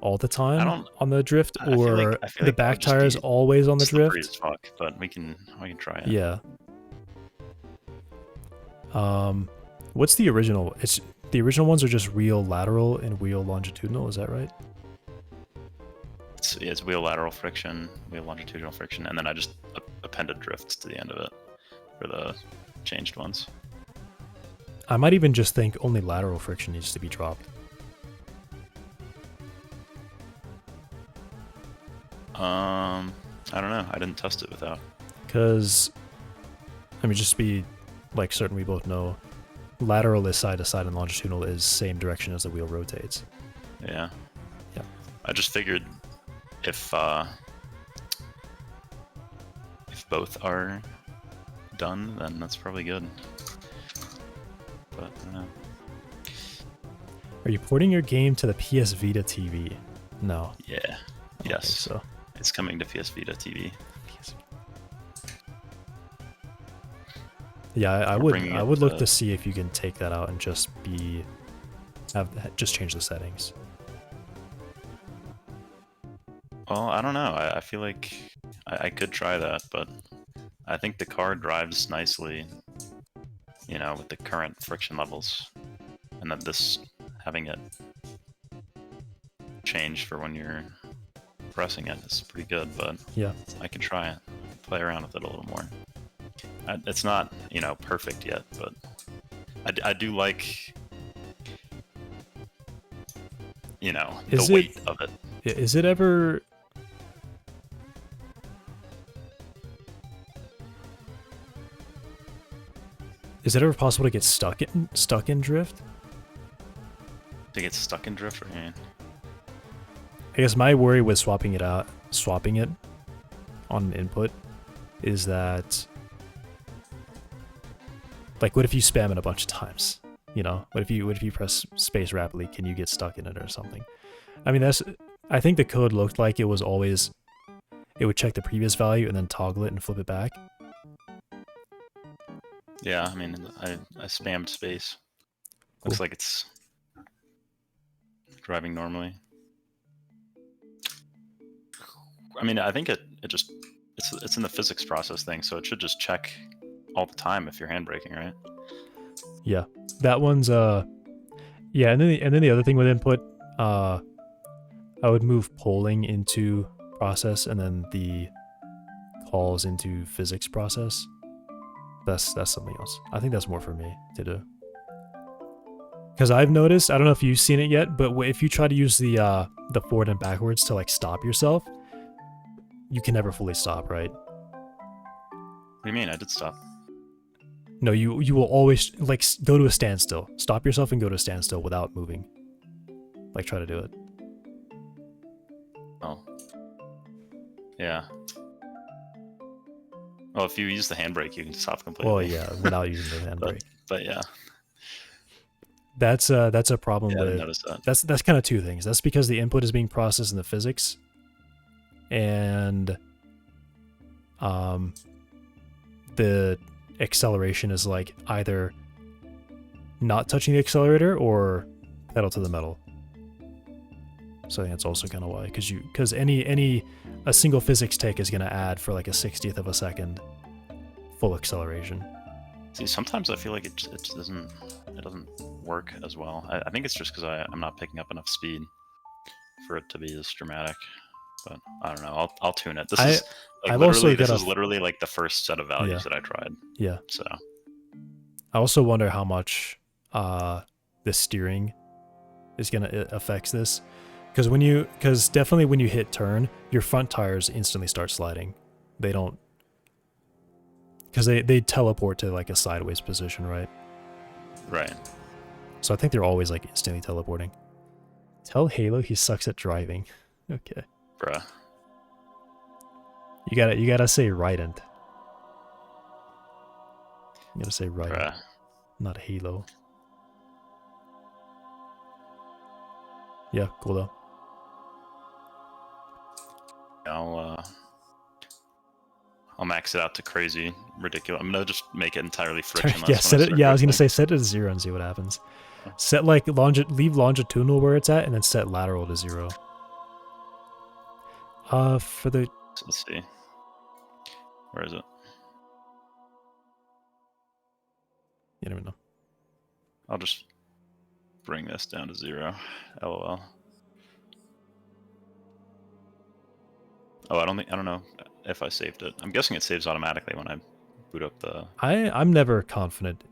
all the time on the drift, I feel or like the that would back just tires be always on the slippery drift. as fuck, but we can try it. Yeah, What's the original? It's the original ones are just wheel lateral and wheel longitudinal. Is that right? It's wheel lateral friction, wheel longitudinal friction, and then I just appended drifts to the end of it for the changed ones. I might even just think only lateral friction needs to be dropped. I don't know. I didn't test it without. Because, I mean, just to be like certain we both know, lateral is side to side and longitudinal is same direction as the wheel rotates. Yeah. Yeah. I just figured if both are done, then that's probably good. But I don't know. Are you porting your game to the PS Vita TV? No. Yeah. I don't Yes. think so. It's coming to PS Vita TV. Yeah, I We're would. bringing I it would look to- to see if you can take that out and just just change the settings. Well, I don't know. I feel like I could try that, but I think the car drives nicely, you know, with the current friction levels, and that this having it change for when you're pressing it is pretty good. But Yeah. I could try it, play around with it a little more. It's not, you know, perfect yet, but I do like, you know, Is the weight it- of it. Is it ever? Is it ever possible to get stuck in drift? To get stuck in drift, or you mean? I guess my worry with swapping it on input is that, like, what if you spam it a bunch of times? You know, what if you press space rapidly? Can you get stuck in it or something? I mean, I think the code looked like it was always, it would check the previous value and then toggle it and flip it back. Yeah, I mean, I spammed space. Looks Cool. like it's driving normally. I mean, I think it's in the physics process thing, so it should just check all the time if you're handbraking, right? Yeah, that one's yeah, and then the other thing with input, I would move polling into process and then the calls into physics process. That's something else. I think that's more for me to do. Because I've noticed, I don't know if you've seen it yet, but if you try to use the forward and backwards to like stop yourself, you can never fully stop, right? What do you mean? I did stop. No, you will always like go to a standstill. Stop yourself and go to a standstill without moving. Like try to do it. Oh. Yeah. Well, if you use the handbrake, you can stop completely. Well, yeah, without using the handbrake. But yeah. That's a problem Yeah, I didn't with. notice that. That's kind of two things. That's because the input is being processed in the physics, and the acceleration is like either not touching the accelerator or pedal to the metal. So I think that's also kind of why, because a single physics take is going to add for like a 60th of a second full acceleration. See, sometimes I feel like it doesn't work as well. I think it's just because I'm not picking up enough speed for it to be this dramatic. But I don't know. I'll tune it. This is like, this is literally like the first set of values that I tried. Yeah. So I also wonder how much the steering is gonna affect this, because definitely when you hit turn, your front tires instantly start sliding. They don't, because they teleport to like a sideways position, right? Right. So I think they're always like instantly teleporting. Tell Halo he sucks at driving. Okay. Bruh. You gotta say rident. You gotta say rident, Bruh. not Halo. Yeah, cool though. I'll max it out to crazy, ridiculous. I'm gonna just make it entirely frictionless. Yeah, when set it. start Yeah, I was gonna drifting. say set it to 0 and see what happens. Set like leave longitudinal where it's at, and then set lateral to 0. For the So let's see. Where is it? You never know. I'll just bring this down to 0. LOL. Oh, I don't know if I saved it. I'm guessing it saves automatically when I boot up the... I'm never confident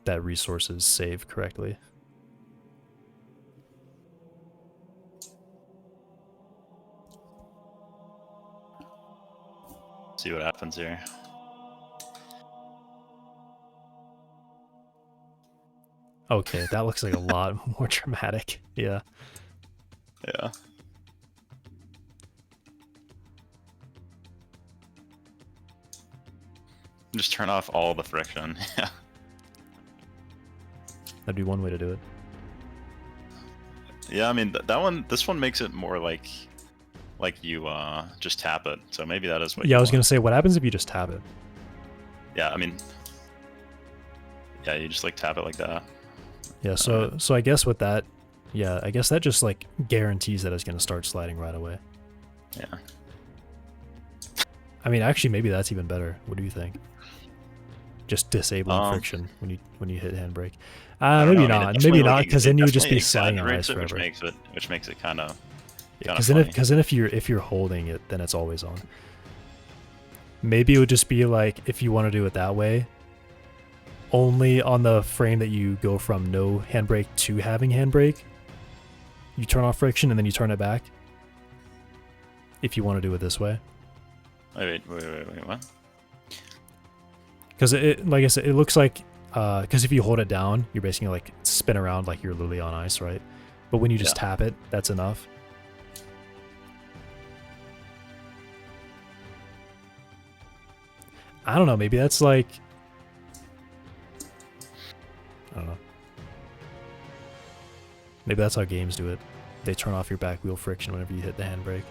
that resources save correctly. See what happens here. Okay, that looks like a lot more dramatic. Yeah. Yeah. Just turn off all the friction. Yeah. That'd be one way to do it. Yeah, I mean this one makes it more like you just tap it. So maybe that is what. Yeah, you I was want. gonna say, what happens if you just tap it? Yeah, I mean, yeah, you just like tap it like that. Yeah, so I guess with that, yeah, I guess that just like guarantees that it's gonna start sliding right away. Yeah. I mean, actually, maybe that's even better. What do you think? Just disabling friction when you hit handbrake. Maybe not. Maybe not, because then you would just be sliding on ice forever. Which makes it kind of. Because then if you're holding it, then it's always on. Maybe it would just be like, if you want to do it that way, only on the frame that you go from no handbrake to having handbrake, you turn off friction and then you turn it back. If you want to do it this way. Wait, what? Because it, like I said, it looks like, because if you hold it down, you're basically like spin around like you're literally on ice, right? But when you just tap it, that's enough. I don't know, maybe that's like, I don't know. Maybe that's how games do it. They turn off your back wheel friction whenever you hit the handbrake.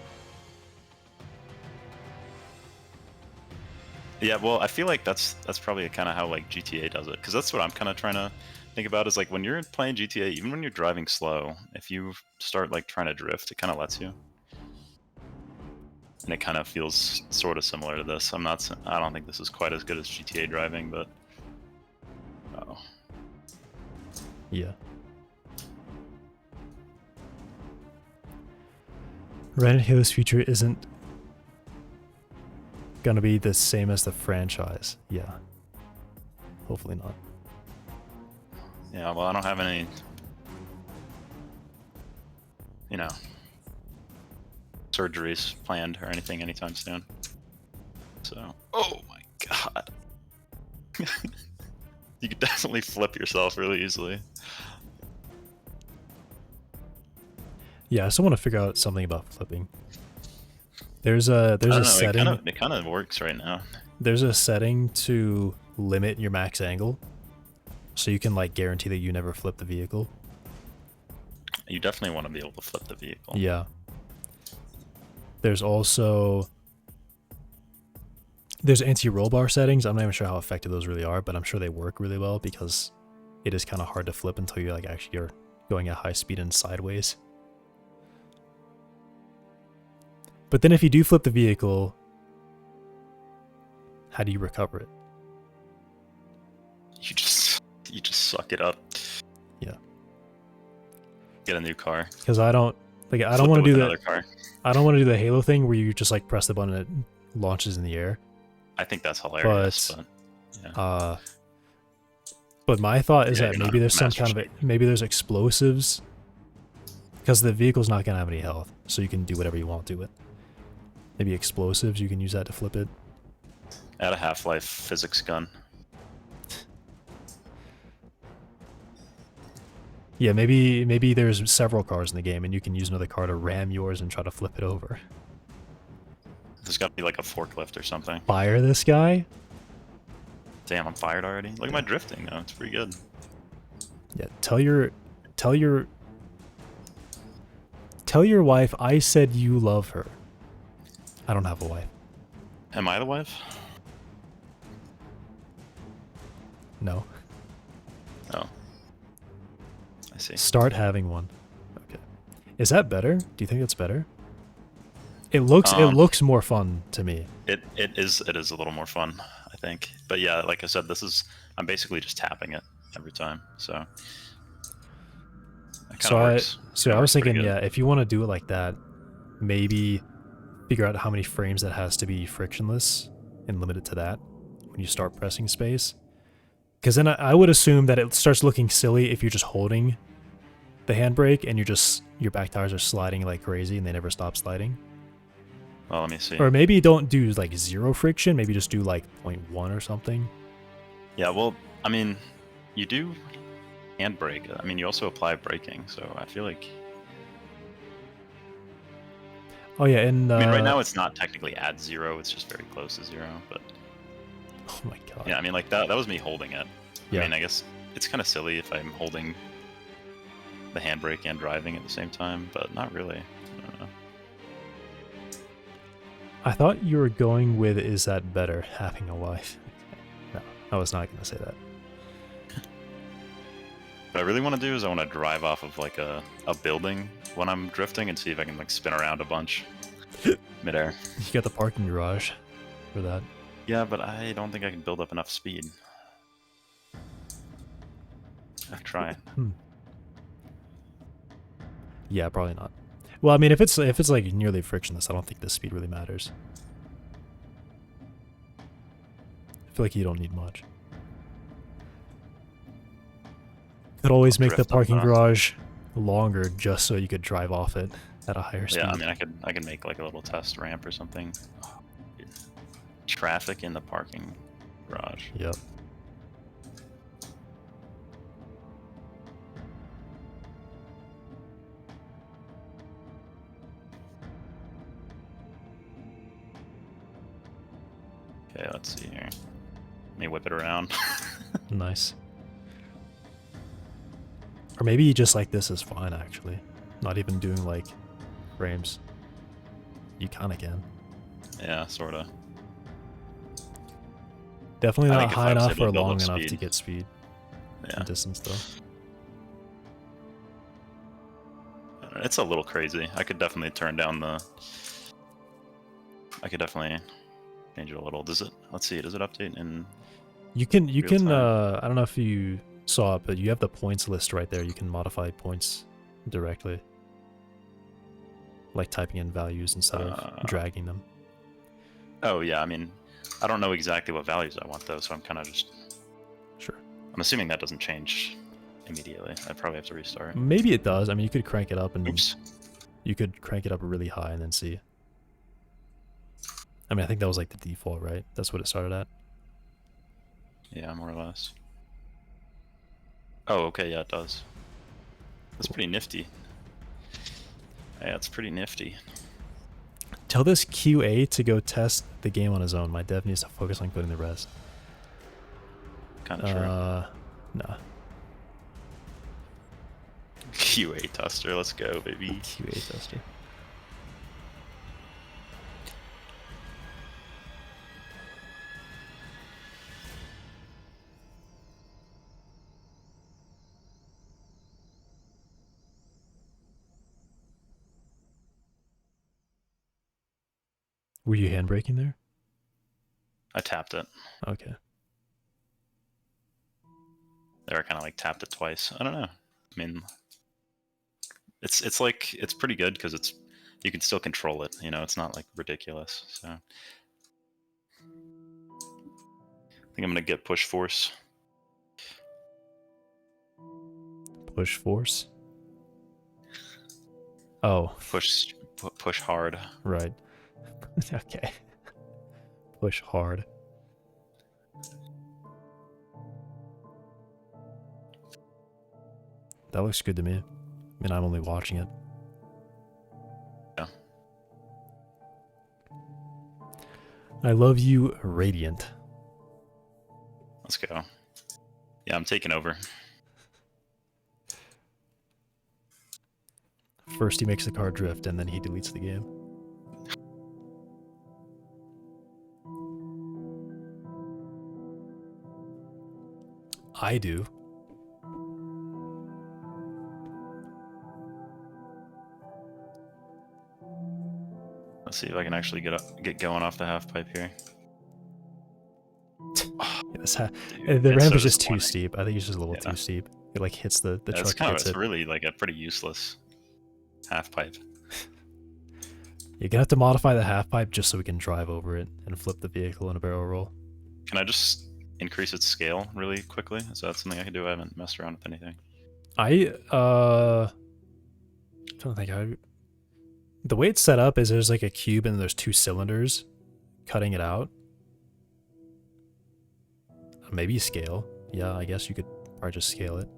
Yeah, well, I feel like that's probably kind of how like GTA does it, because that's what I'm kind of trying to think about. Is like when you're playing GTA, even when you're driving slow, if you start like trying to drift, it kind of lets you. And it kind of feels sort of similar to this. I don't think this is quite as good as GTA driving, but oh. Yeah. Red Halo's future isn't gonna be the same as the franchise. Yeah. Hopefully not. Yeah, well, I don't have any, surgeries planned or anything anytime soon. So, oh my god. You could definitely flip yourself really easily. Yeah, I still want to figure out something about flipping. There's a setting. It kind of works right now. There's a setting to limit your max angle, so you can like guarantee that you never flip the vehicle. You definitely want to be able to flip the vehicle. Yeah. There's also anti-roll bar settings. I'm not even sure how effective those really are, but I'm sure they work really well because it is kind of hard to flip until you're like actually you're going at high speed and sideways. But then if you do flip the vehicle, how do you recover it? You just suck it up. Yeah. Get a new car. Because I don't want to do that. Car. I don't want to do the Halo thing where you just like press the button and it launches in the air. I think that's hilarious. But my thought is that maybe there's some kind of maybe there's explosives, because the vehicle's not gonna have any health, so you can do whatever you want to it. Maybe explosives, you can use that to flip it. Add a Half-Life physics gun. Yeah, maybe there's several cars in the game, and you can use another car to ram yours and try to flip it over. There's got to be like a forklift or something. Fire this guy? Damn, I'm fired already. Look at my drifting though; it's pretty good. Yeah, tell your wife I said you love her. I don't have a wife. Am I the wife? No. Oh. I see. Start having one. Okay. Is that better? Do you think that's better? It looks more fun to me. It is a little more fun, I think. But yeah, like I said, I'm basically just tapping it. every time. So that kind So of I works. so Kinda I was works pretty thinking, good. yeah, if you want to do it like that, maybe figure out how many frames that has to be frictionless and limit it to that when you start pressing space. Because then I would assume that it starts looking silly if you're just holding the handbrake and your back tires are sliding like crazy and they never stop sliding. Well, let me see. Or maybe don't do like 0 friction, maybe just do like 0.1 or something. Yeah, well, I mean, you do handbrake. I mean, you also apply braking, so I feel like. Oh yeah, and I mean, right now it's not technically at 0; it's just very close to 0. But oh my god. yeah, I mean, like that was me holding it. Yeah. I mean, I guess it's kind of silly if I'm holding the handbrake and driving at the same time, but not really. I don't know. I thought you were going with is that better having a wife? No, I was not gonna say that. What I really want to do is I want to drive off of like a building when I'm drifting and see if I can like spin around a bunch midair. You got the parking garage for that. Yeah, but I don't think I can build up enough speed. I've tried. Yeah, probably not. Well, I mean, if it's like nearly frictionless, I don't think the speed really matters. I feel like you don't need much. Could always make the Drift up parking fast. garage longer just so you could drive off it at a higher speed. Yeah, I mean, I could make like a little test ramp or something. Traffic in the parking garage. Yep. Okay, let's see here. Let me whip it around. Nice. Or maybe just like this is fine, actually. Not even doing like frames. You kind of can. Yeah, sorta. Definitely I not think if high I was enough able or to build long up enough to speed. get speed Yeah, and distance, though. it's a little crazy. I could definitely turn down the. I could definitely change it a little. Does it? Let's see. Does it update in? You can Real time. I don't know if you saw it, but you have the points list right there. You can modify points directly. Like typing in values instead of dragging them. Oh yeah, I mean, I don't know exactly what values I want though, so I'm kind of just. Sure. I'm assuming that doesn't change immediately. I probably have to restart. Maybe it does. I mean, you could crank it up and Oops. you could crank it up really high and then see. I mean, I think that was like the default, right? That's what it started at. Yeah, more or less. Oh, okay, yeah, it does. That's pretty nifty. Yeah, it's pretty nifty. Tell this QA to go test the game on his own. My dev needs to focus on coding the rest. Kind of true. Nah. QA tester, let's go, baby. QA tester. Were you handbraking there? I tapped it. Okay. There, I kind of like tapped it twice. I don't know. I mean, it's like it's pretty good because it's you can still control it. You know, it's not like ridiculous. So I think I'm gonna get push force. Push force? Oh, Push hard. right. Okay. Push hard. That looks good to me. I mean, I'm only watching it. Yeah. I love you, Radiant. Let's go. Yeah, I'm taking over. First he makes the car drift and then he deletes the game. I do. Let's see if I can actually get going off the half pipe here. Yeah, Dude, The it's ramp so is just too disappointing. steep. I think it's just a little Yeah. too steep. It like hits the It's truck. kind of Hits it's it. really like a pretty useless half pipe. You're gonna have to modify the half pipe just so we can drive over it and flip the vehicle in a barrel roll. Can I just increase its scale really quickly? Is that something I can do? I haven't messed around with anything. Trying to think how. The way it's set up is there's like a cube and there's 2 cylinders cutting it out. Maybe scale. Yeah, I guess you could probably just scale it.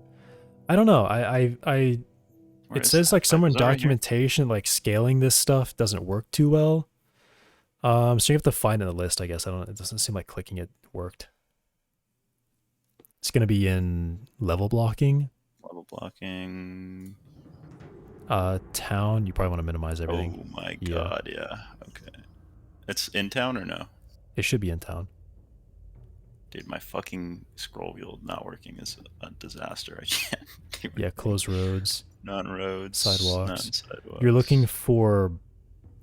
I don't know. Where It is says that like somewhere in pipe? Is that right here? documentation like scaling this stuff doesn't work too well. So you have to find it in the list, I guess. It doesn't seem like clicking it worked. It's gonna be in level blocking. Level blocking. Town. You probably want to minimize everything. Oh my Yeah. god, yeah. Okay. It's in town or no? It should be in town. Dude, my fucking scroll wheel not working is a disaster. I can't do Yeah, closed roads. non-roads, Sidewalks. non-sidewalks. You're looking for.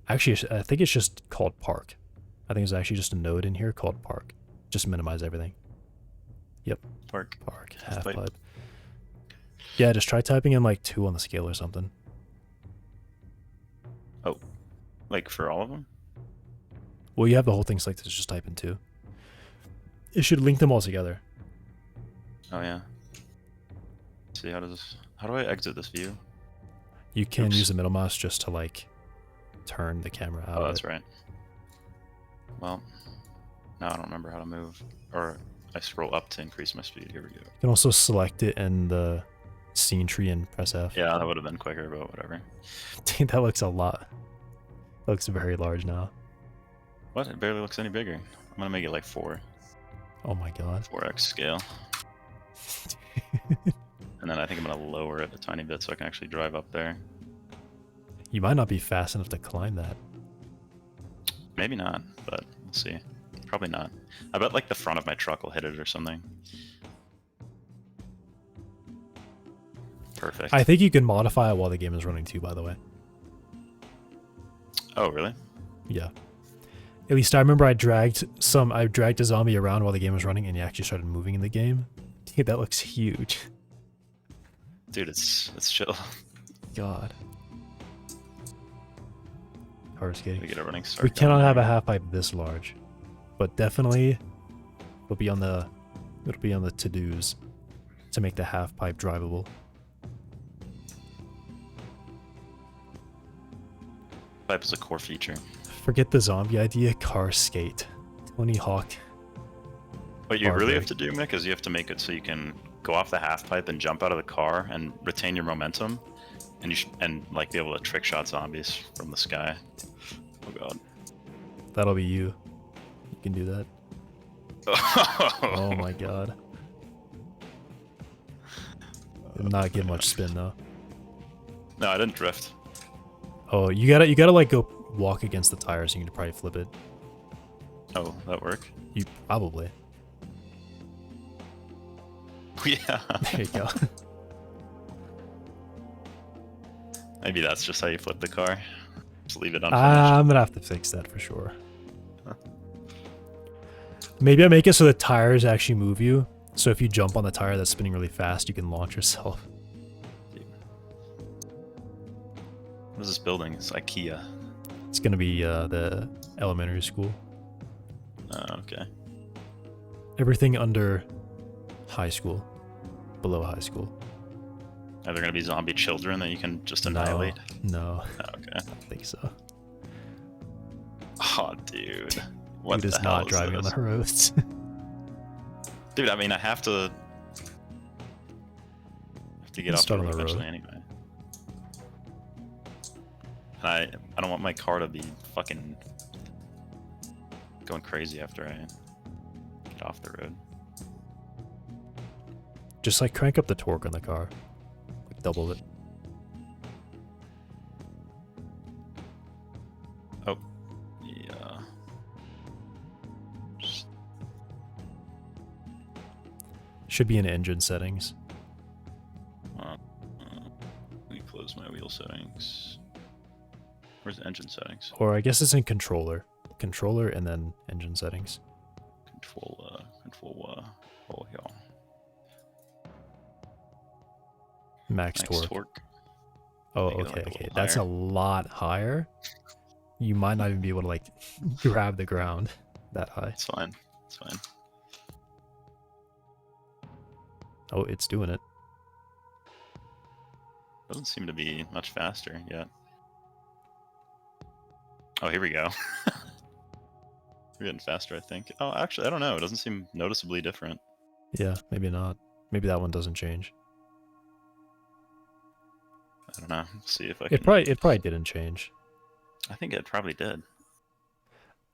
Actually, I think it's just called park. I think it's actually just a node in here called park. Just minimize everything. Park. Park. Half Half pipe. pipe. Yeah, just try typing in like 2 on the scale or something. Like for all of them? Well, you have the whole thing selected. Just type in 2. It should link them all together. Oh yeah. Let's see, how do I exit this view? You can Oops. use the middle mouse just to like turn the camera out. Oh, of that's it. right. Well, now I don't remember how to move. Or I scroll up to increase my speed. Here we go. You can also select it in the scene tree and press F. Yeah, that would have been quicker, but whatever. Dude, that looks a lot. That looks very large now. What? It barely looks any bigger. I'm gonna make it like 4. Oh my god. 4x scale. And then I think I'm gonna lower it a tiny bit so I can actually drive up there. You might not be fast enough to climb that. Maybe not, but we'll see. Probably not. I bet like the front of my truck will hit it or something. Perfect. I think you can modify it while the game is running too, by the way. Oh, really? Yeah. At least I remember I dragged a zombie around while the game was running and he actually started moving in the game. Dude, that looks huge. Dude, it's chill. God. Hard skating. We get a running start. We going cannot have a there. half pipe this large. But definitely it'll be on the to-dos to make the half pipe drivable. Pipe is a core feature. Forget the zombie idea, car skate. Tony Hawk. What you really Barbaric. have to do, Mick, is you have to make it so you can go off the half pipe and jump out of the car and retain your momentum, and and like be able to trick shot zombies from the sky. Oh god. That'll be you. You can do that. Oh my god. Did not get much spin though. No, I didn't drift. Oh, you gotta like go walk against the tires. You can probably flip it. Oh, that work? You probably. Yeah. There you go. Maybe that's just how you flip the car. Just leave it unfinished. I'm gonna have to fix that for sure. Maybe I make it so the tires actually move you. So if you jump on the tire that's spinning really fast, you can launch yourself. What is this building? It's IKEA. It's gonna be the elementary school. Oh, okay. Everything under high school, below high school. Are there gonna be zombie children that you can just annihilate? No, Oh, okay. I don't think so. Oh, dude. What Dude the is hell not driving on this? the roads. Dude, I mean, I have to get off the Start on road the road. eventually anyway. And I don't want my car to be fucking going crazy after I get off the road. Just like crank up the torque on the car. Like double it. Oh, yeah. Just- Should be in engine settings. Let me close my wheel settings. Where's engine settings? Or I guess it's in controller. Controller and then engine settings. Oh, yeah. Max Max torque. torque. Oh, Make it, okay, like, a okay. little That's a higher. lot higher. You might not even be able to like grab the ground that high. It's fine. It's fine. Oh, it's doing it. Doesn't seem to be much faster yet. Oh, here we go. We're getting faster, I think. Oh, actually, I don't know. It doesn't seem noticeably different. Yeah, maybe not. Maybe that one doesn't change. I don't know. Let's see if I It can. probably didn't change. I think it probably did.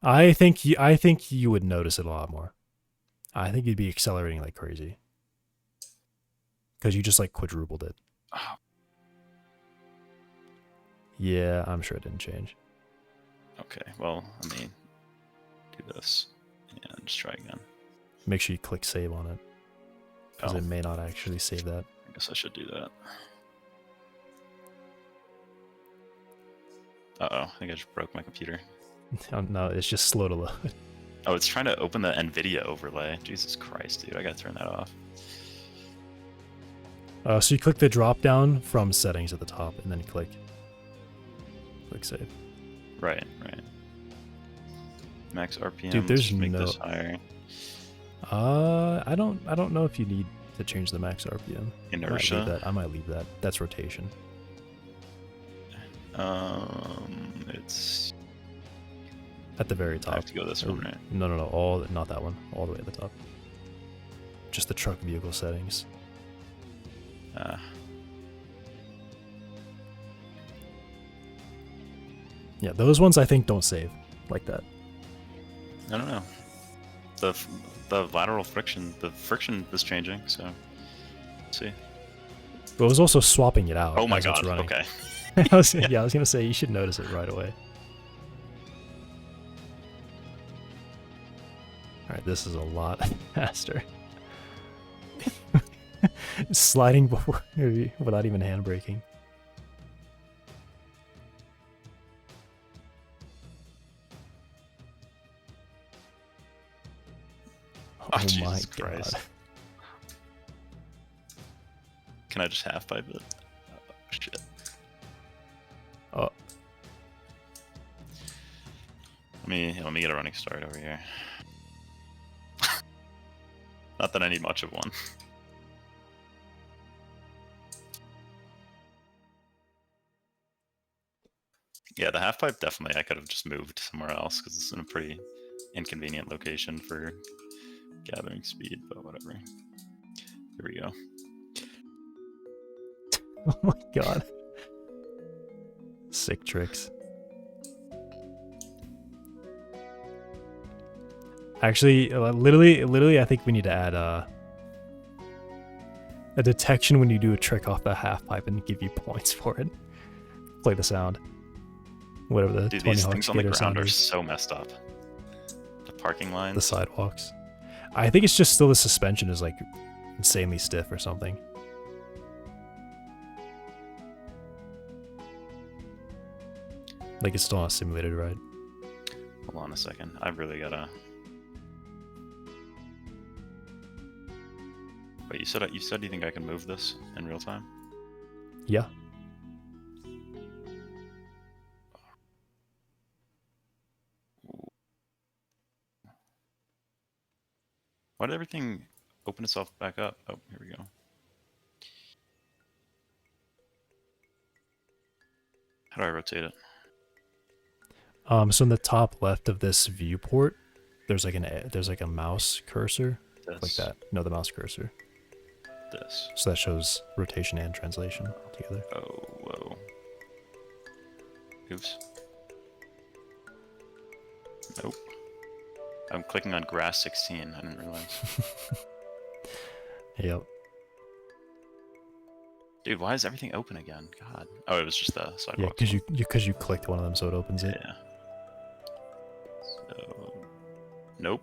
I think you would notice it a lot more. I think you'd be accelerating like crazy. Because you just like quadrupled it. Oh, Yeah, I'm sure it didn't change. okay. Well, let me do this and just try again. Make sure you click save on it. Because Oh, it may not actually save that. I guess I should do that. Uh-oh, I think I just broke my computer. Oh, no, it's just slow to load. Oh, it's trying to open the NVIDIA overlay. Jesus Christ, dude. I gotta turn that off. So you click the drop down from settings at the top and then click save. Right. Max RPM. Dude, there's let's make no- this higher. I don't know if you need to change the max RPM. Inertia. I might leave that. That's rotation. It's. At the very I top. have to go this one, right? No, not that one. All the way at the top. Just the truck vehicle settings. Yeah, those ones I think don't save like that. I don't know. The lateral friction, the friction is changing, so let's see. But it was also swapping it out. Oh my as it's god. running. Okay. I was gonna say you should notice it right away. Alright, this is a lot faster. Sliding before without even handbraking. Oh, my Jesus god. Christ. Can I just half pipe it? Oh, shit. Oh, Let me get a running start over here. Not that I need much of one. Yeah, the half pipe definitely I could have just moved somewhere else because it's in a pretty inconvenient location for gathering speed, but whatever. Here we go. oh my god. Sick tricks. Actually, literally, I think we need to add a detection when you do a trick off the half pipe and give you points for it. Play the sound. Whatever the Dude, 20 these Hawk things on the Skater ground sound are is. so messed up. The parking lines. The sidewalks. I think it's just still the suspension is like insanely stiff or something. Like it's still not simulated right. Hold on a second. I really gotta. Wait, you said you think I can move this in real time? Yeah. Why did everything open itself back up? Oh, here we go. How do I rotate it? So in the top left of this viewport, there's like a mouse cursor, This. like that. No, the mouse cursor. This. So that shows rotation and translation together. Oh, whoa. Oops. Nope. I'm clicking on grass 16. I didn't realize. Yep. Dude, why is everything open again? God. Oh, it was just the Yeah, sidewalk. because you clicked one of them, so it opens it. Yeah. So. Nope.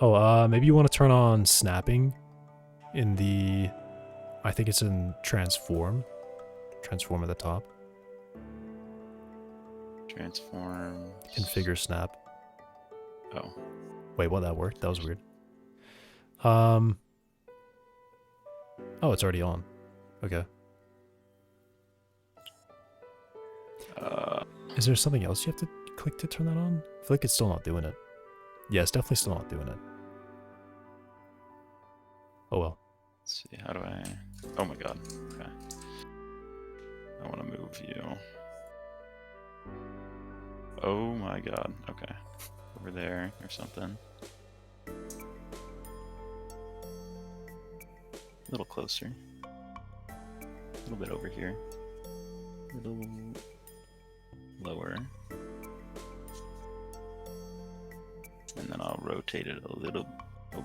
Oh, maybe you want to turn on snapping in the. I think it's in transform. Transform at the top. Transform. Configure snap. Oh. Wait, what? That worked? That was weird. Oh, it's already on. Okay. Is there something else you have to click to turn that on? I feel like it's still not doing it. Yeah, it's definitely still not doing it. Oh well. Let's see, how do I... Oh my god. Okay. I want to move you. Oh my god. Okay. Over there or something. A little closer. A little bit over here. A little lower. And then I'll rotate it a little. Oh.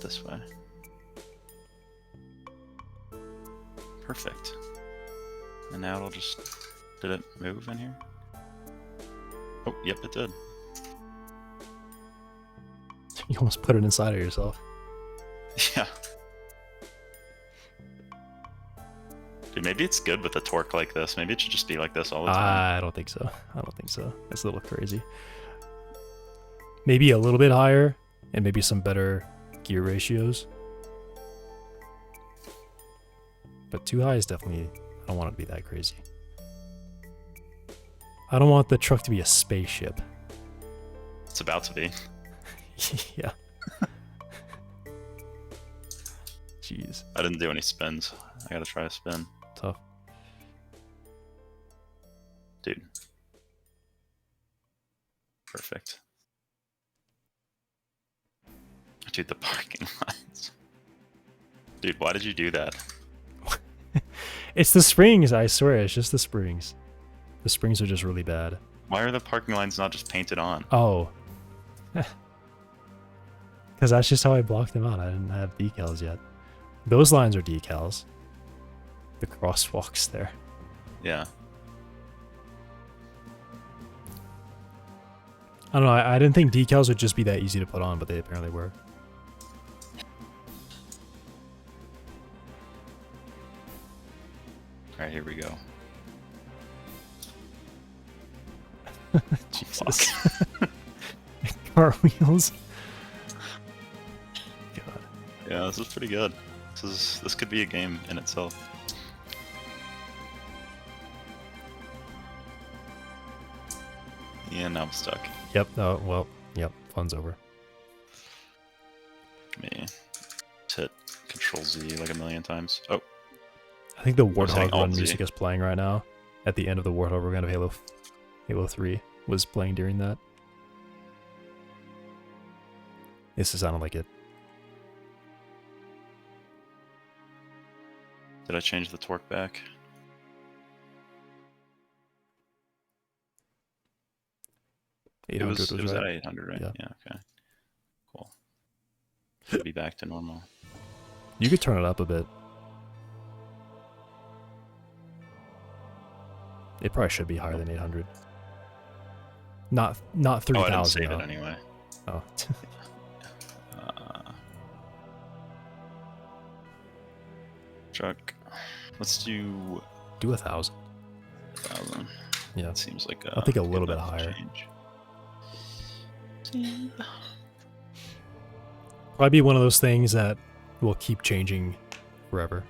This way. Perfect. And now it'll just... Did it move in here? Oh, yep, it did. You almost put it inside of yourself. Yeah. Dude, maybe it's good with a torque like this. Maybe it should just be like this all the time. I don't think so. I don't think so. That's a little crazy. Maybe a little bit higher, and maybe some better gear ratios. But too high is definitely... I don't want it to be that crazy. I don't want the truck to be a spaceship. It's about to be. Yeah. Jeez. I didn't do any spins. I gotta try a spin. Tough. Dude. Perfect. Dude, the parking lines. Dude, why did you do that? It's the springs, I swear. It's just the springs. The springs are just really bad. Why are the parking lines not just painted on? Oh. Because that's just how I blocked them out. I didn't have decals yet. Those lines are decals. The crosswalks there. Yeah. I don't know. I didn't think decals would just be that easy to put on, but they apparently were. Alright, here we go. Jesus. Car wheels. God. Yeah, this is pretty good. This could be a game in itself. Yeah, now I'm stuck. Yep. Oh, well. Yep. Fun's over. Let me hit Control Z like a million times. Oh, I think the was saying Warthog run Alt-Z. music is playing right now. At the end of the Warthog run of Halo 3 was playing during that. This sounded like it. did I change the torque back? It 800 was, was at right. 800, right? Yeah. Yeah, okay. Cool. Should be back to normal. You could turn it up a bit. It probably should be higher than 800. Not Oh, I didn't 3,000. save though. it anyway. Oh. Truck. Let's do Do 1,000. 1,000. Yeah. That seems like I'll take a good little bit enough higher. change. Probably be one of those things that will keep changing forever.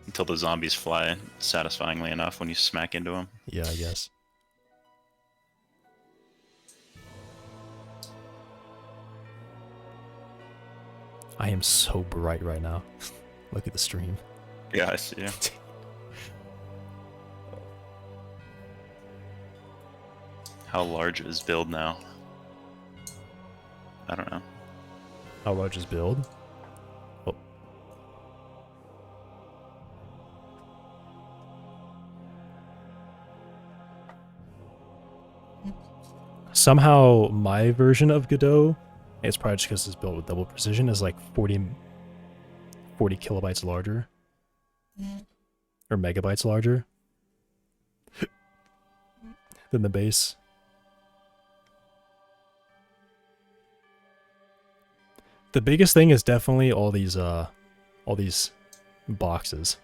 Until the zombies fly satisfyingly enough when you smack into them. Yeah, I guess. I am so bright right now. Look at the stream. Yeah, I see you. How large is build now? I don't know. How large is build? Oh. Somehow my version of Godot, it's probably just because it's built with double precision, is like 40 kilobytes larger. Or megabytes larger than the base. The biggest thing is definitely all these boxes.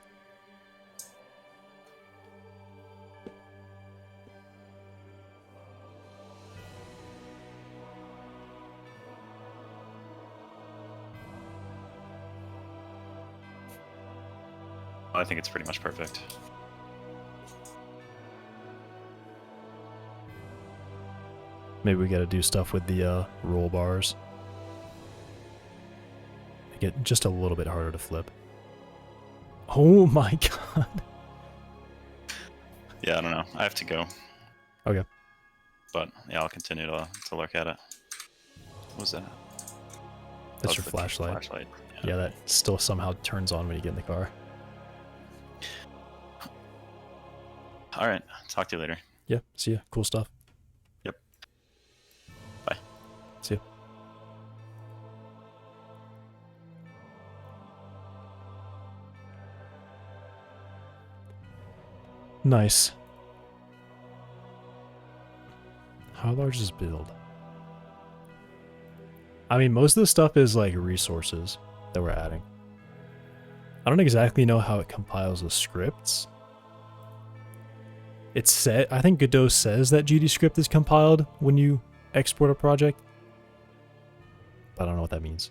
I think it's pretty much perfect. Maybe we gotta do stuff with the roll bars. Make it just a little bit harder to flip. Oh my god. Yeah, I don't know. I have to go. Okay. But yeah, I'll continue to look at it. What was that? That's your flashlight. Flashlight. Yeah, that still somehow turns on when you get in the car. All right. Talk to you later. Yeah, see ya. Cool stuff. Yep. Bye. See ya. Nice. How large is build? I mean, most of the stuff is like resources that we're adding. I don't exactly know how it compiles the scripts. It said, I think Godot says that GDScript is compiled when you export a project. But I don't know what that means.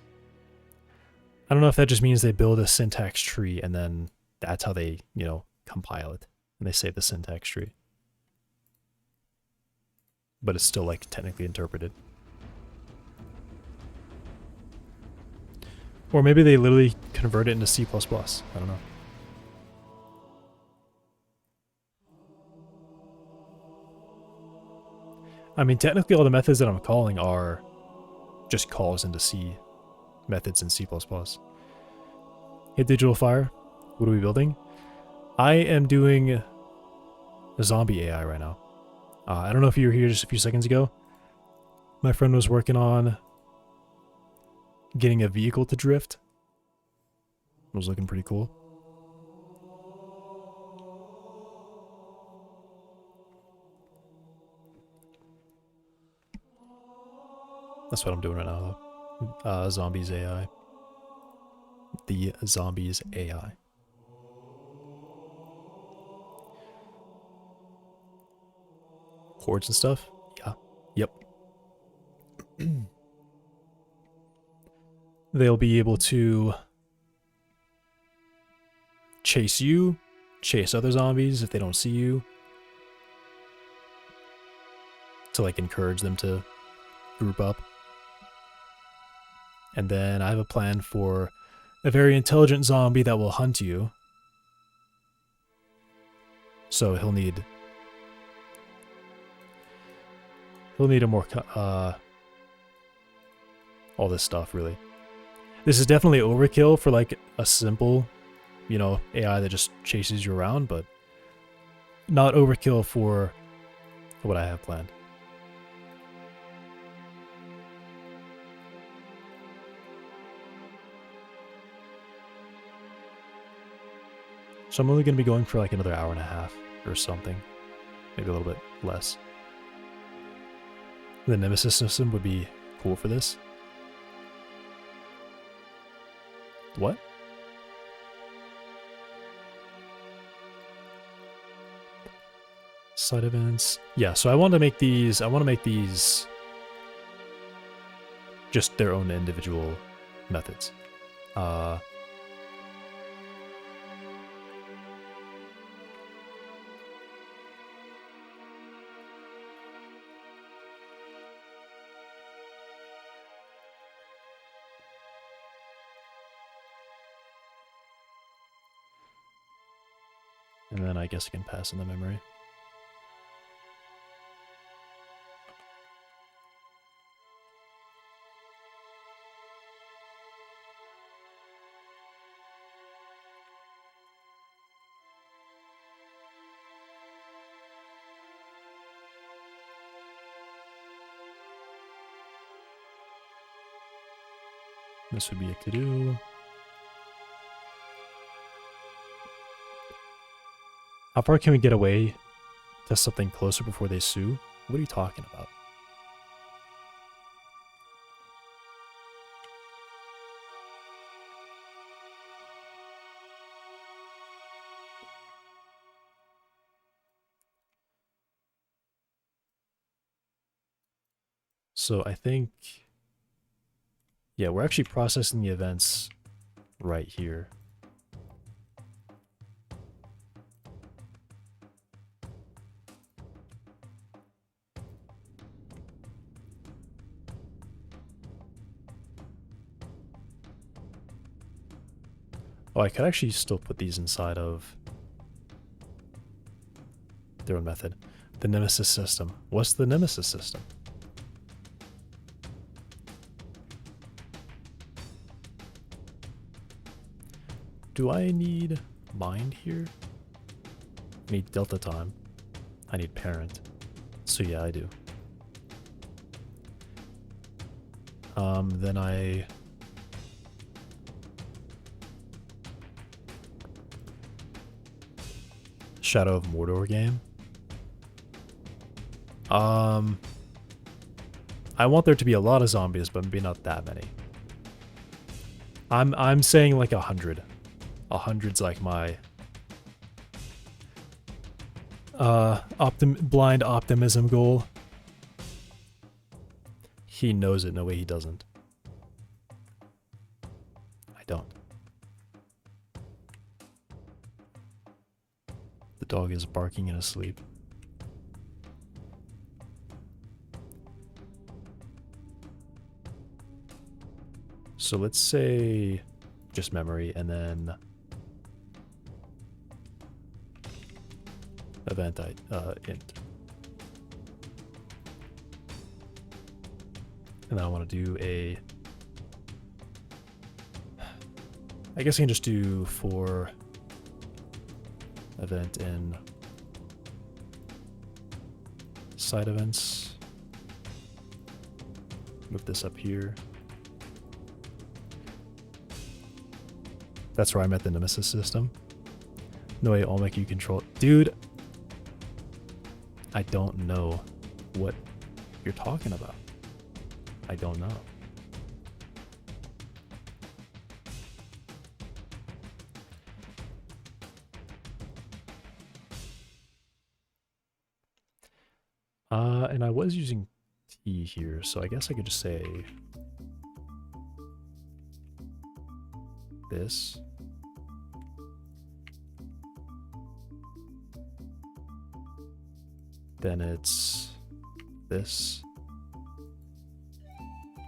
I don't know if that just means they build a syntax tree and then that's how they, you know, compile it. And they save the syntax tree. But it's still like technically interpreted. Or maybe they literally convert it into C++. I don't know. I mean, technically all the methods that I'm calling are just calls into C methods in C++. Hey, Digital Fire, what are we building? I am doing a zombie AI right now. I don't know if you were here just a few seconds ago. My friend was working on getting a vehicle to drift. It was looking pretty cool. That's what I'm doing right now, though. Zombies AI. The Zombies AI. Hordes and stuff? Yeah. Yep. They'll be able to chase you, chase other zombies if they don't see you, to like encourage them to group up. And then I have a plan for a very intelligent zombie that will hunt you. So he'll need a more all this stuff, really. This is definitely overkill for like a simple, you know, AI that just chases you around, but not overkill for what I have planned. So I'm only going to be going for like another hour and a half or something. Maybe a little bit less. The Nemesis system would be cool for this. What? Side events. Yeah, so I want to make these just their own individual methods. And then I guess I can pass in the memory. This would be a to-do. How far can we get away to something closer before they sue? What are you talking about? So I think, yeah, we're actually processing the events right here. Oh, I could actually still put these inside of their own method. The Nemesis system. What's the Nemesis system? Do I need mind here? I need delta time. I need parent. So yeah, I do. Then I... Shadow of Mordor game. I want there to be a lot of zombies, but maybe not that many. I'm saying like 100. 100's like my blind optimism goal. He knows it. No way he doesn't. I don't. The dog is barking in his sleep. So let's say just memory and then event int. And then I want to do a... I guess I can just do for event in side events. Move this up here. That's where I'm at the Nemesis system. No way, I'll make you control it. Dude, I don't know what you're talking about. I don't know. And I was using T here, so I guess I could just say this. Then it's this.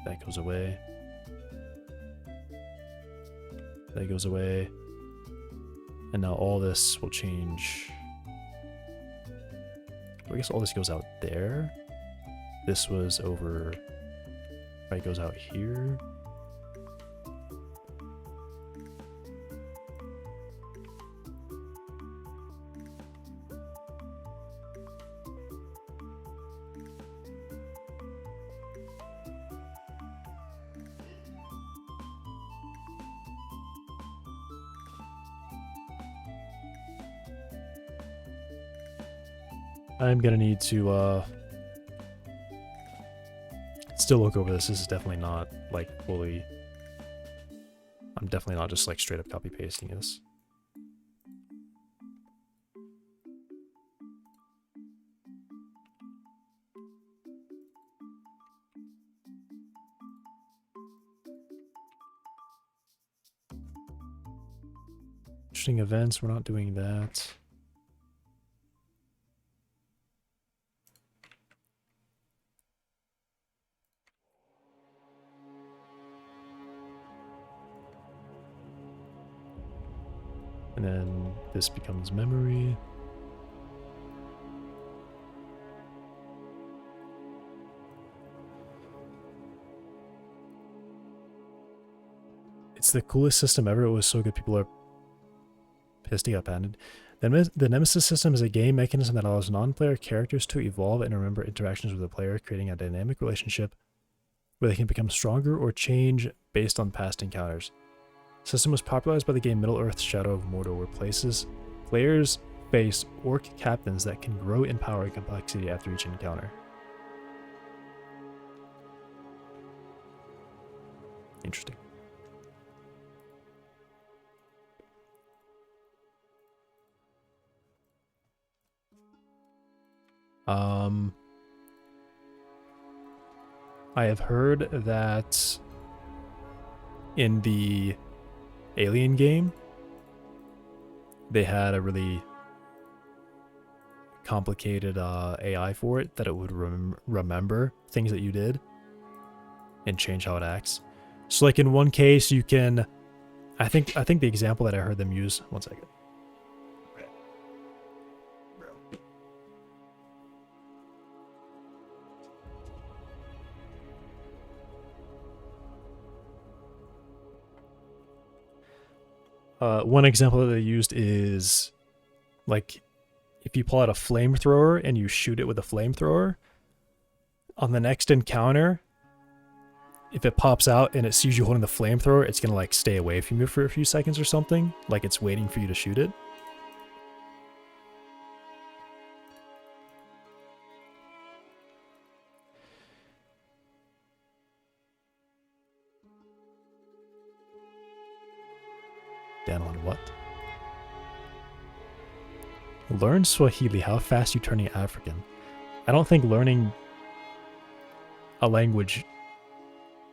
That goes away. That goes away. And now all this will change. I guess all this goes out there. This was over, right, goes out here. I'm gonna need to still look over this. This is definitely not like fully. I'm definitely not just like straight up copy pasting this. Interesting events, we're not doing that. And then this becomes memory. It's the coolest system ever. It was so good. People are pissed it got patented. The Nemesis system is a game mechanism that allows non-player characters to evolve and remember interactions with the player, creating a dynamic relationship where they can become stronger or change based on past encounters. The system was popularized by the game Middle-earth: Shadow of Mordor, where players face orc captains that can grow in power and complexity after each encounter. Interesting. I have heard that in the Alien game, they had a really complicated AI for it, that it would remember things that you did and change how it acts. So like in one case, you can I think the example that I heard them use, one second. One example that they used is like if you pull out a flamethrower and you shoot it with a flamethrower, on the next encounter, if it pops out and it sees you holding the flamethrower, it's gonna like stay away from you for a few seconds or something, like it's waiting for you to shoot it. Dan on what? Learn Swahili. How fast you turning African? I don't think learning a language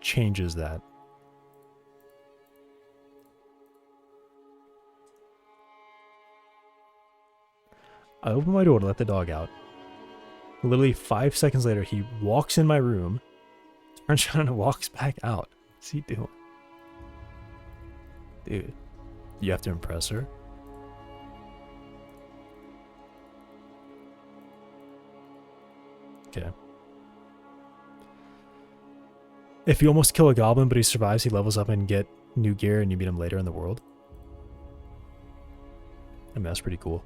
changes that. I open my door to let the dog out. Literally 5 seconds later, he walks in my room, turns around and walks back out. What's he doing? Dude, you have to impress her? Okay. If you almost kill a goblin but he survives, he levels up and get new gear and you meet him later in the world. I mean, that's pretty cool.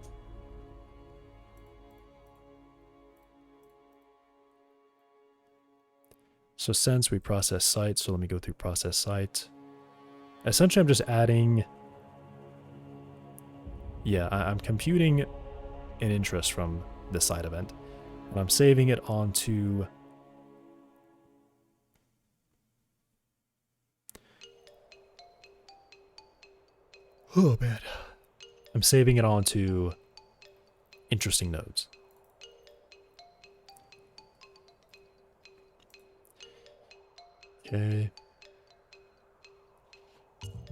So since we process site, so let me go through process site. Essentially, I'm just adding... Yeah, I'm computing an interest from the side event. And I'm saving it onto... Oh, man. I'm saving it onto interesting nodes. Okay.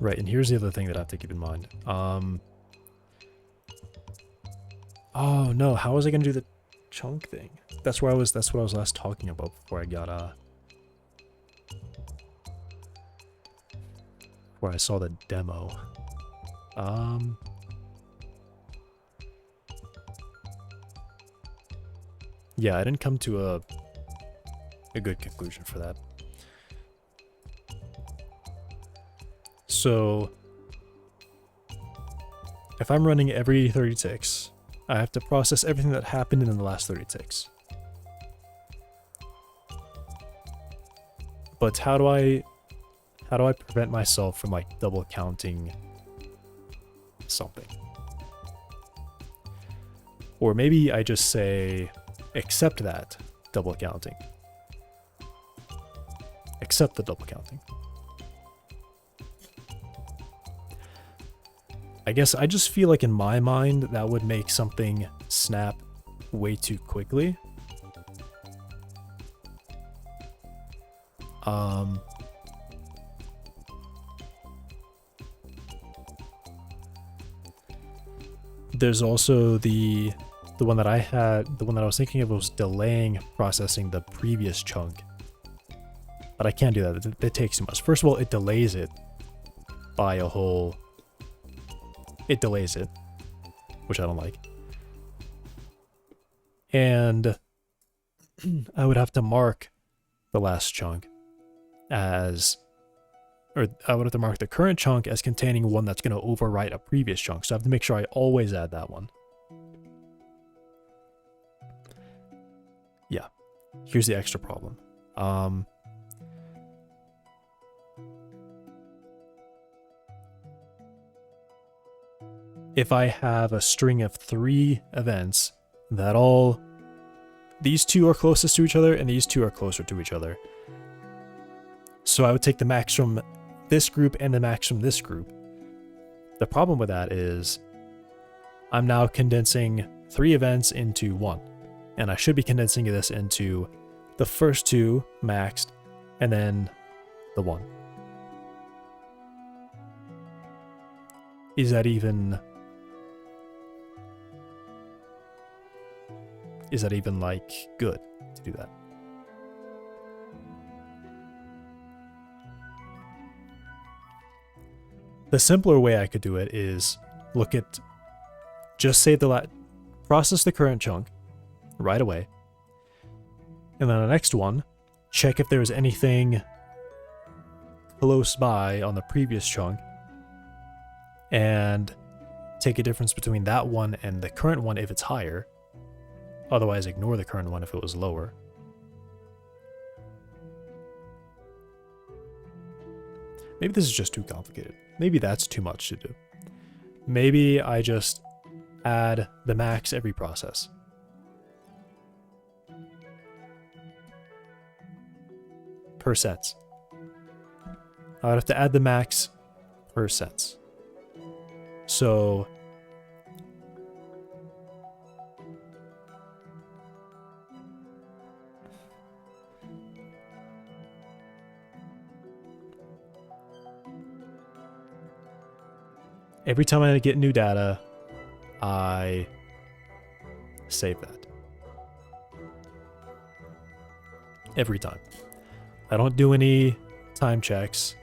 Right, and here's the other thing that I have to keep in mind. Oh no, how was I gonna do the chunk thing? That's what I was last talking about before I got before I saw the demo. Yeah, I didn't come to a good conclusion for that. So, if I'm running every 30 ticks, I have to process everything that happened in the last 30 ticks. But how do I prevent myself from like double counting something? Or maybe I just say, accept that double counting. Accept the double counting. I guess I just feel like in my mind that would make something snap way too quickly. There's also the one that I had, the one that I was thinking of was delaying processing the previous chunk. But I can't do that. It takes too much. First of all, it delays it by a whole... It delays it, which I don't like. And I would have to mark the last chunk as... Or I would have to mark the current chunk as containing one that's going to overwrite a previous chunk. So I have to make sure I always add that one. Yeah. Here's the extra problem. If I have a string of 3 events that all... These two are closest to each other and these two are closer to each other. So I would take the max from this group and the max from this group. The problem with that is I'm now condensing 3 events into 1. And I should be condensing this into the first 2 maxed and then the 1. Is that even like good to do that? The simpler way I could do it is look at, just save process the current chunk right away. And then the next one, check if there's anything close by on the previous chunk and take a difference between that one and the current one if it's higher. Otherwise, ignore the current one if it was lower. Maybe this is just too complicated. Maybe that's too much to do. Maybe I just add the max every process. Per sets. I would have to add the max per sets. So every time I get new data, I save that. Every time. I don't do any time checks.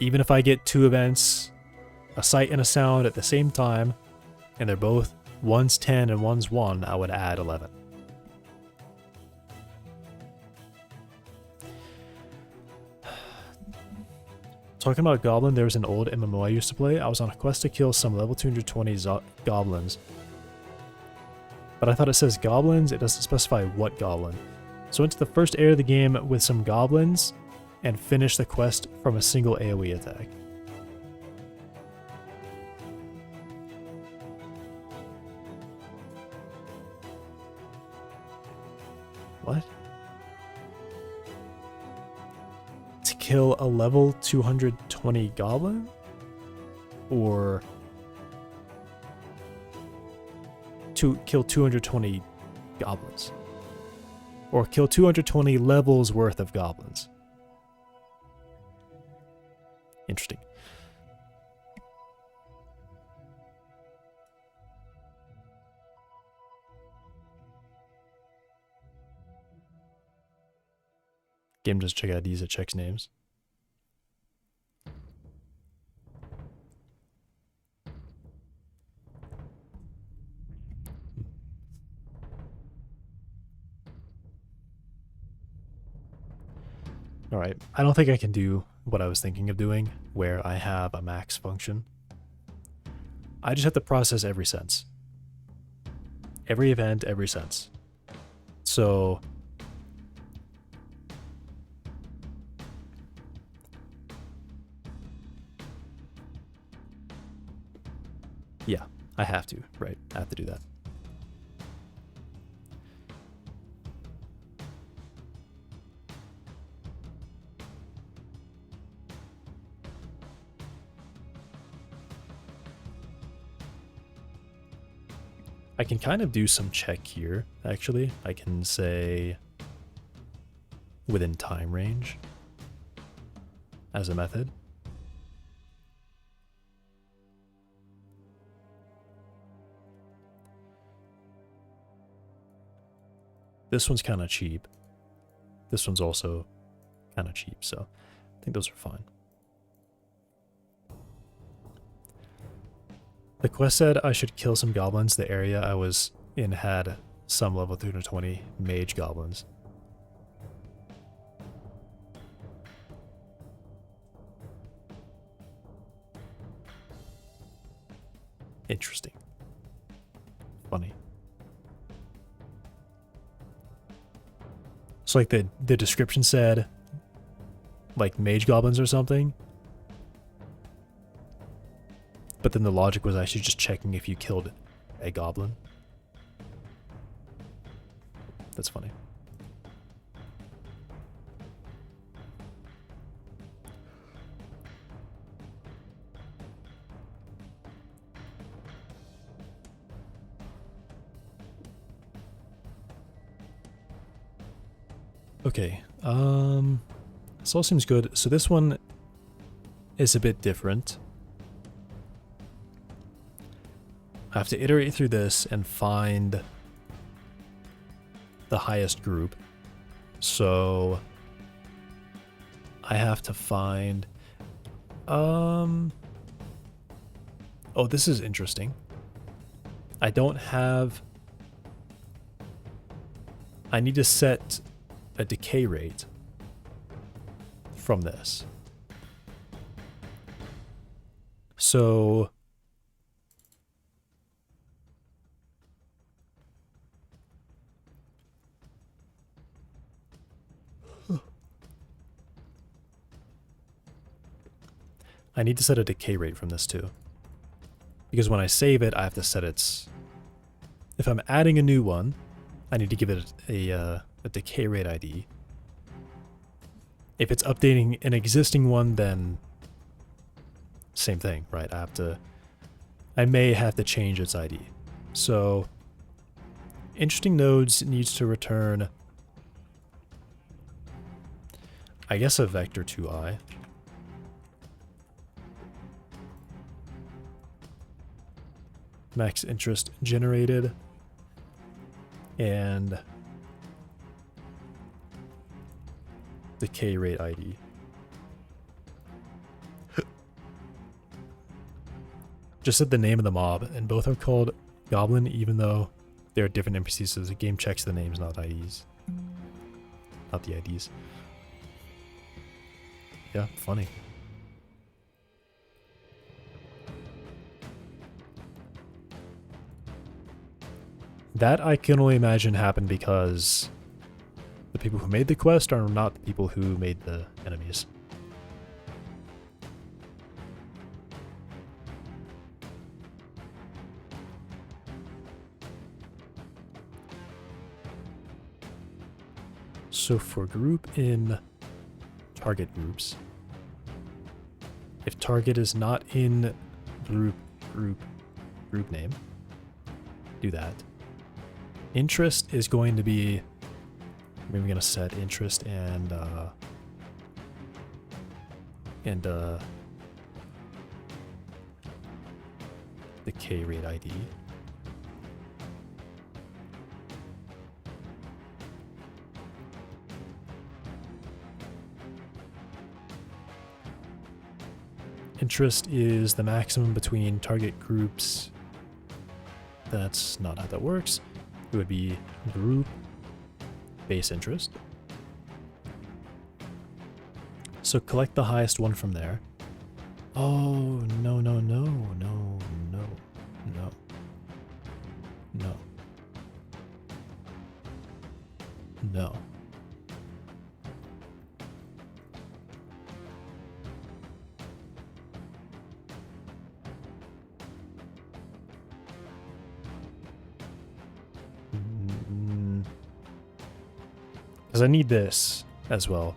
Even if I get two events, a sight and a sound at the same time, and they're both, one's 10 and one's 1, I would add 11. Talking about Goblin, there was an old MMO I used to play. I was on a quest to kill some level 220 goblins. But I thought it says goblins, it doesn't specify what goblin. So I went to the first area of the game with some goblins and finished the quest from a single AoE attack. What? To kill a level 220 goblin? Or to kill 220 goblins? Or kill 220 levels worth of goblins? Interesting. Game does check IDs, it checks names. Alright, I don't think I can do what I was thinking of doing, where I have a max function. I just have to process every sense. Every event, every sense. So yeah, I have to, right? I have to do that. I can kind of do some check here, actually. I can say within time range as a method. This one's kind of cheap. This one's also kind of cheap, so I think those are fine. The quest said I should kill some goblins. The area I was in had some level 220 mage goblins. Interesting. Funny. So like the description said like mage goblins or something. But then the logic was actually just checking if you killed a goblin. That's funny. Okay, this all seems good. So this one is a bit different. I have to iterate through this and find the highest group. So I have to find... Oh, this is interesting. I don't have... I need to set a decay rate from this. So... I need to set a decay rate from this too. Because when I save it, I have to set its... If I'm adding a new one, I need to give it a decay rate ID. If it's updating an existing one, then same thing, right? I may have to change its ID. So interesting nodes needs to return, I guess, a vector 2i. Max interest generated, and decay rate ID. Just said the name of the mob, and both are called Goblin, even though they're different NPCs, so the game checks the names, not IDs. Not the IDs. Yeah, funny. That I can only imagine happened because the people who made the quest are not the people who made the enemies. So for group in target groups, if target is not in group name, do that. Interest is going to be, maybe we're going to set interest and decay rate ID. Interest is the maximum between target groups. That's not how that works. It would be group base interest. So collect the highest one from there. Oh, no, no, no, no, no, no, no, no. Because I need this as well.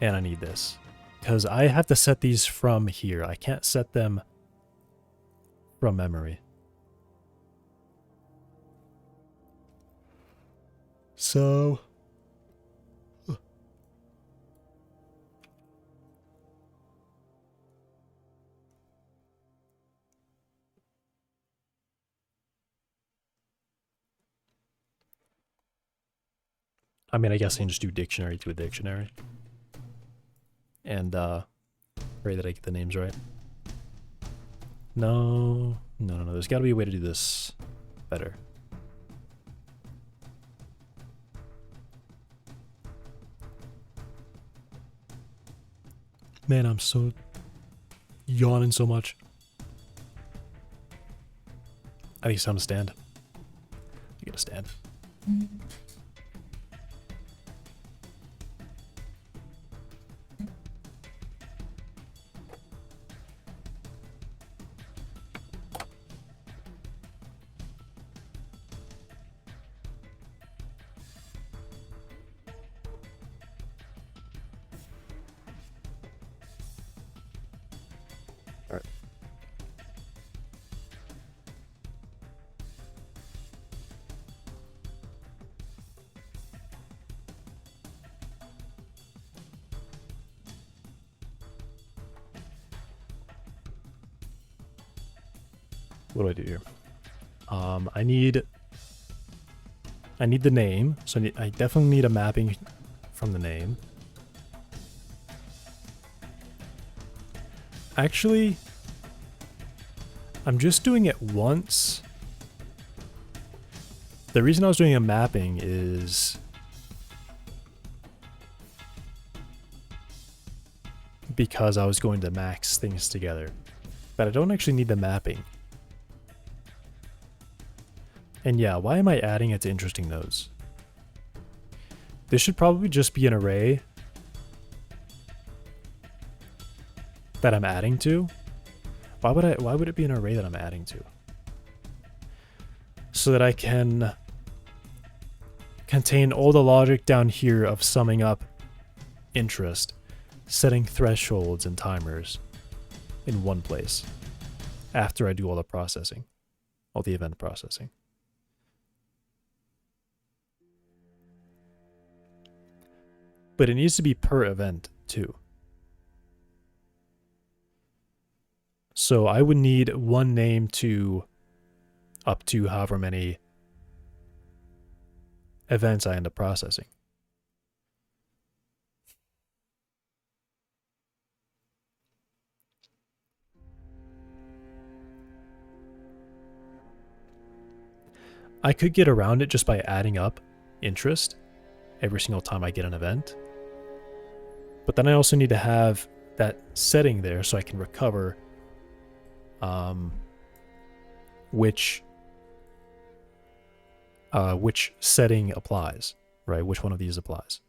And I need this. Because I have to set these from here. I can't set them from memory. So... I mean, I guess I can just do dictionary to a dictionary. And, pray that I get the names right. No. No, no, no. There's got to be a way to do this better. Man, I'm so yawning so much. I think it's time to stand. I gotta stand. What do I do here? I need the name, so I definitely need a mapping from the name. Actually, I'm just doing it once. The reason I was doing a mapping is because I was going to max things together. But I don't actually need the mapping. And yeah, why am I adding it to interesting nodes? This should probably just be an array that I'm adding to. Why would it be an array that I'm adding to? So that I can contain all the logic down here of summing up interest, setting thresholds and timers in one place after I do all the processing, all the event processing. But it needs to be per event too. So I would need one name to up to however many events I end up processing. I could get around it just by adding up interest every single time I get an event. But then I also need to have that setting there so I can recover which setting applies, right? Which one of these applies?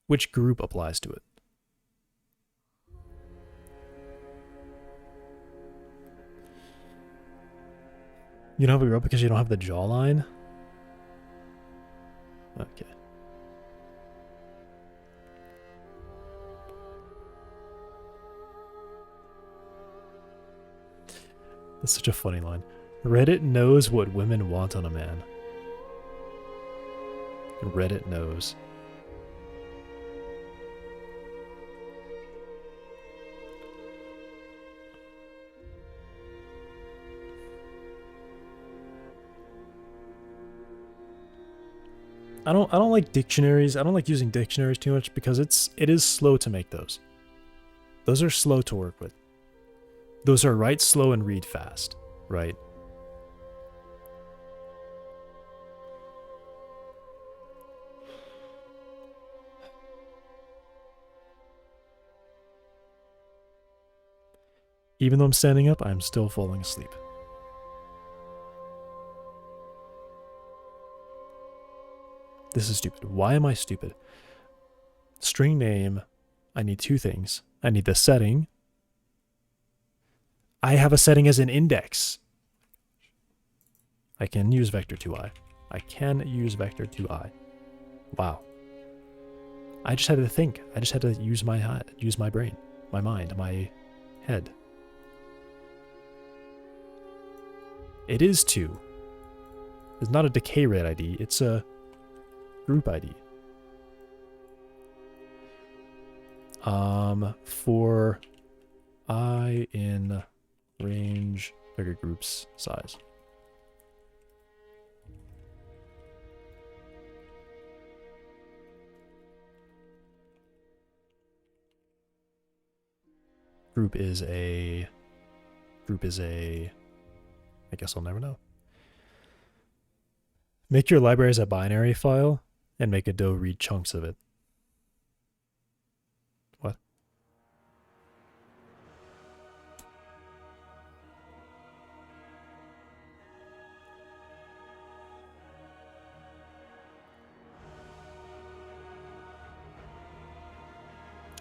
Which group applies to it? You don't have a group because you don't have the jawline? Okay. That's such a funny line. Reddit knows what women want on a man. Reddit knows. I don't like dictionaries. I don't like using dictionaries too much because it is slow to make those. Those are slow to work with. Those are write slow and read fast, right? Even though I'm standing up, I'm still falling asleep. This is stupid. Why am I stupid? String name, I need two things. I need the setting. I have a setting as an index. I can use vector2i. I can use vector2i. Wow. I just had to think. I just had to use my brain, my mind, my head. It is 2. It's not a decay rate ID, it's a group ID. For I in range figure groups size. Group is a, I guess I'll never know. Make your library as a binary file and make Godot read chunks of it. What?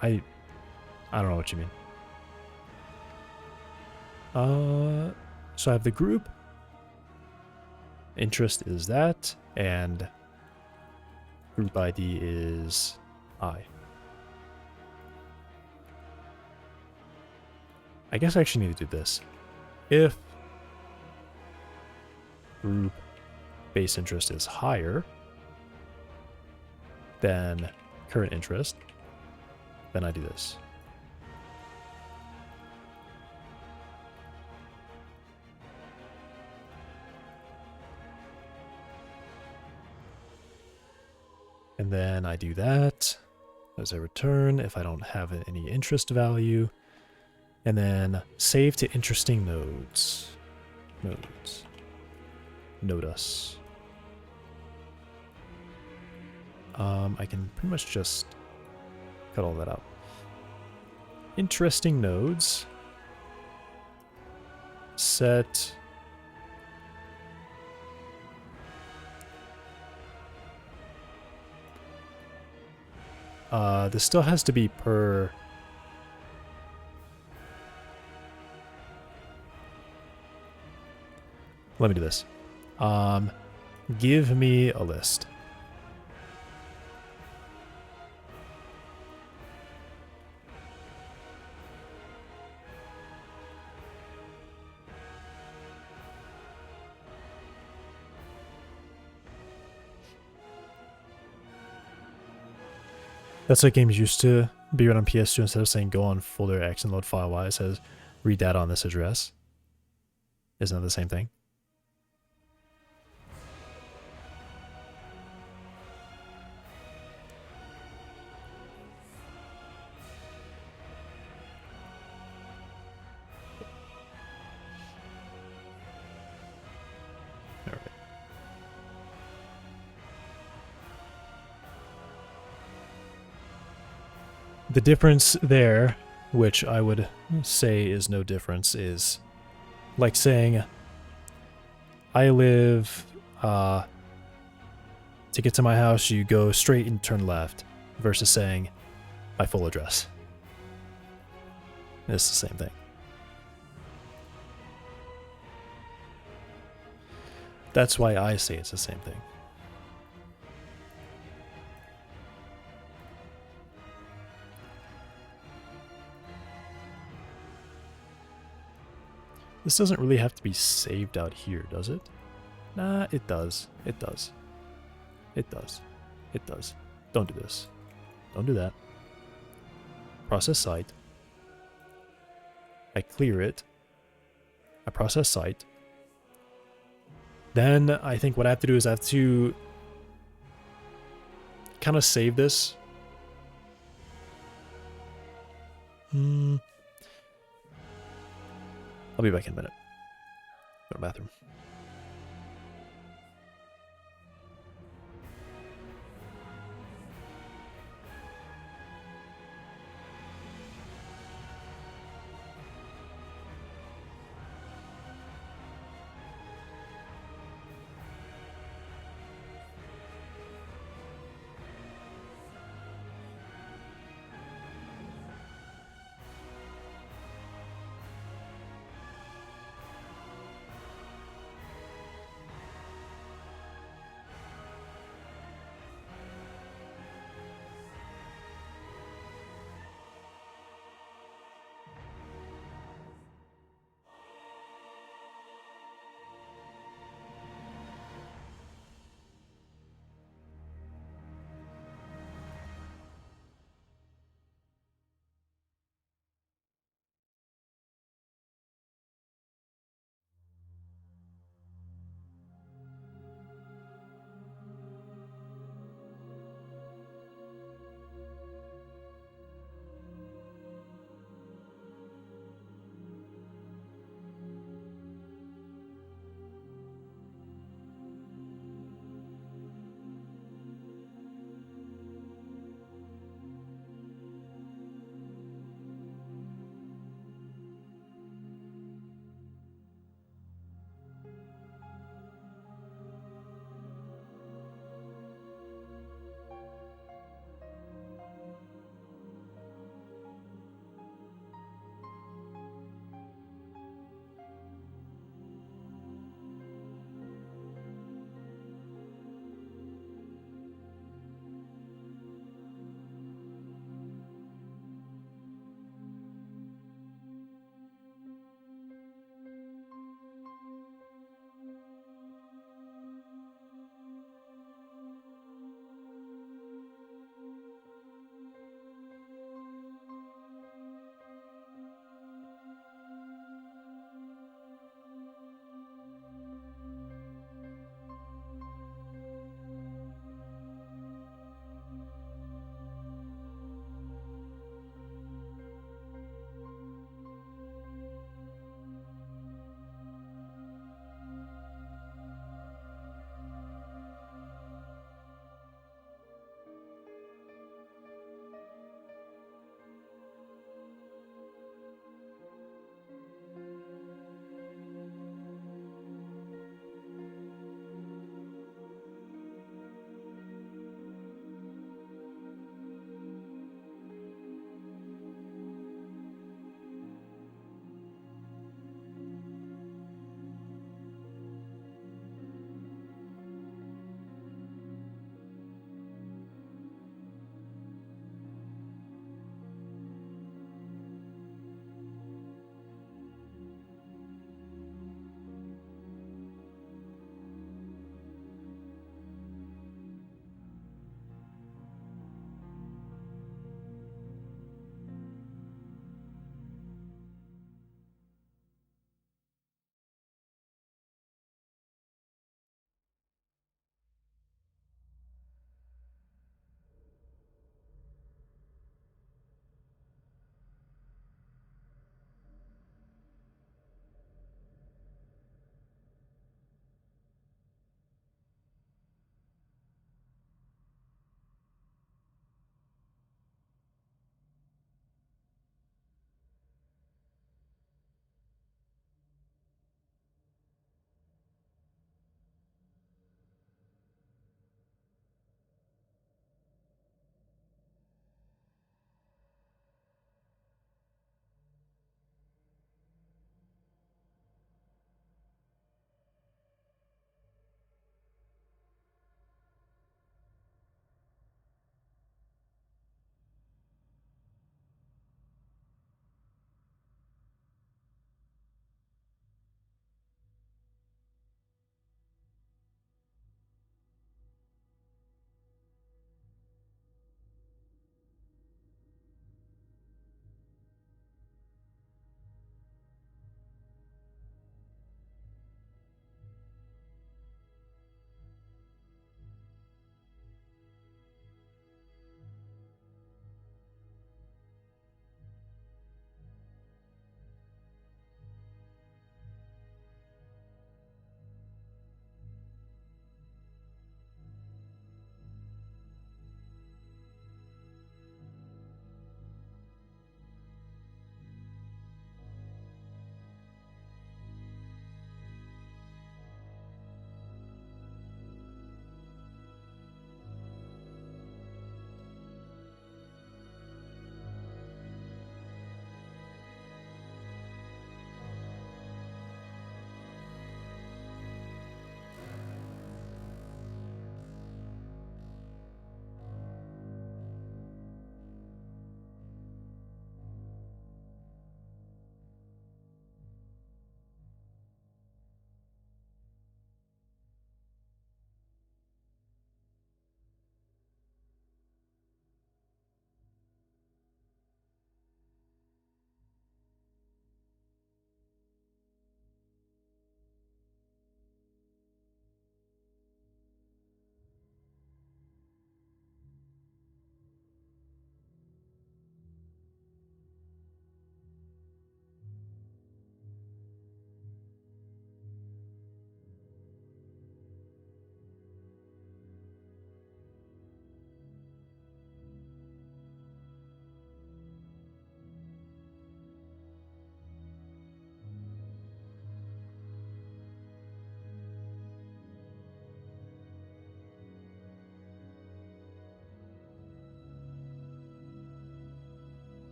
I don't know what you mean. So I have the group. Interest is that, and group ID is I. I guess I actually need to do this. If group base interest is higher than current interest, then I do this. And then I do that, as I return if I don't have any interest value. And then save to interesting nodes. Nodes. Nodus. I can pretty much just cut all that out. Interesting nodes. Set. This still has to be per. Let me do this. Give me a list. That's what games used to be run on PS2. Instead of saying go on folder X and load file Y, it says read data on this address. Isn't that the same thing? The difference there, which I would say is no difference, is like saying I live, to get to my house you go straight and turn left, versus saying my full address. It's the same thing. That's why I say it's the same thing. This doesn't really have to be saved out here, does it? Nah, it does. It does. It does. It does. Don't do this. Don't do that. Process site. I clear it. I process site. Then I think what I have to do is I have to kind of save this. I'll be back in a minute. Go to the bathroom.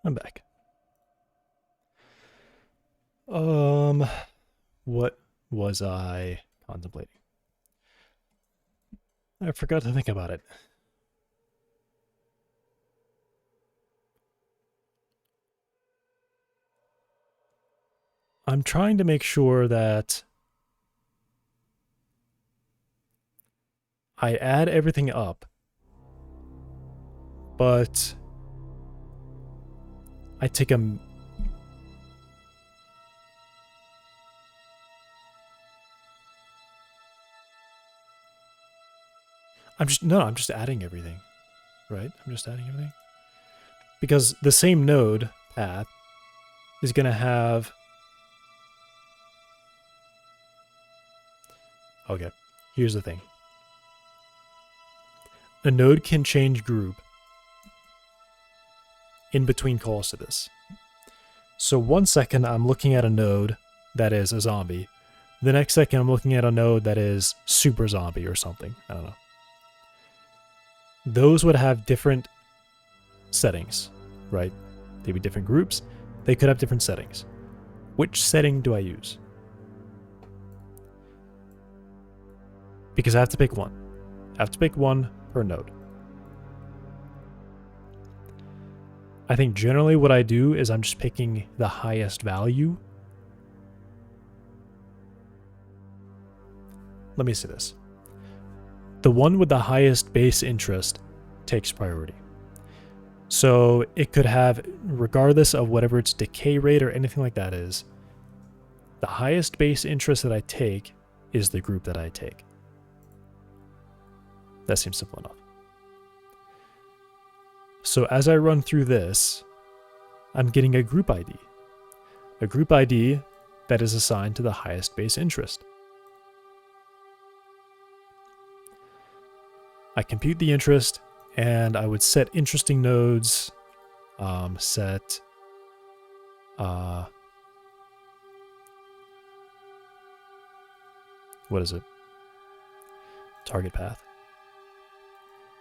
I'm back. What was I contemplating? I forgot to think about it. I'm trying to make sure that I add everything up, but I take a... I'm just adding everything, right? I'm just adding everything. Because the same node path is going to have... Okay, here's the thing. A node can change group in between calls to this. So 1 second I'm looking at a node that is a zombie. The next second I'm looking at a node that is super zombie or something. I don't know. Those would have different settings, right? They'd be different groups. They could have different settings. Which setting do I use? Because I have to pick one. I have to pick one per node. I think generally what I do is I'm just picking the highest value. Let me see this. The one with the highest base interest takes priority. So it could have, regardless of whatever its decay rate or anything like that is, the highest base interest that I take is the group that I take. That seems simple enough. So as I run through this, I'm getting a group ID. A group ID that is assigned to the highest base interest. I compute the interest, and I would set interesting nodes, set what is it? Target path.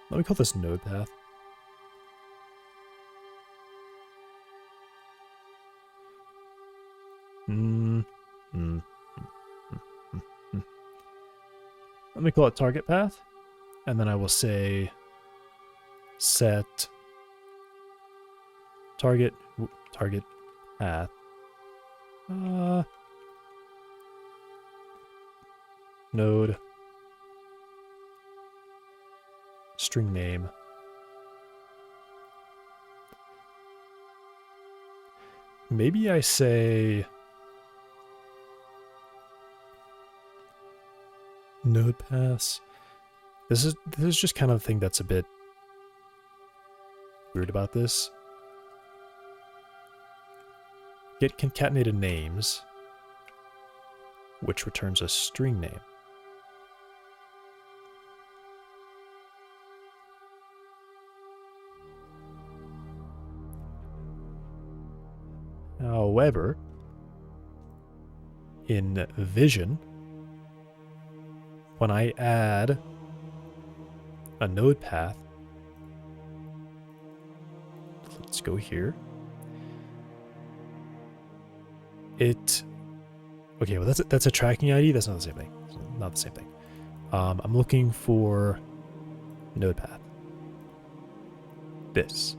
Let me call this node path. Let me call it target path, and then I will say set target path. Node string name. Maybe I say node paths. This is just kind of the thing that's a bit weird about this. Get concatenated names, which returns a string name. However, in Vision, when I add a node path, let's go here. Okay, well that's a tracking ID. That's not the same thing. Not the same thing. I'm looking for node path. This.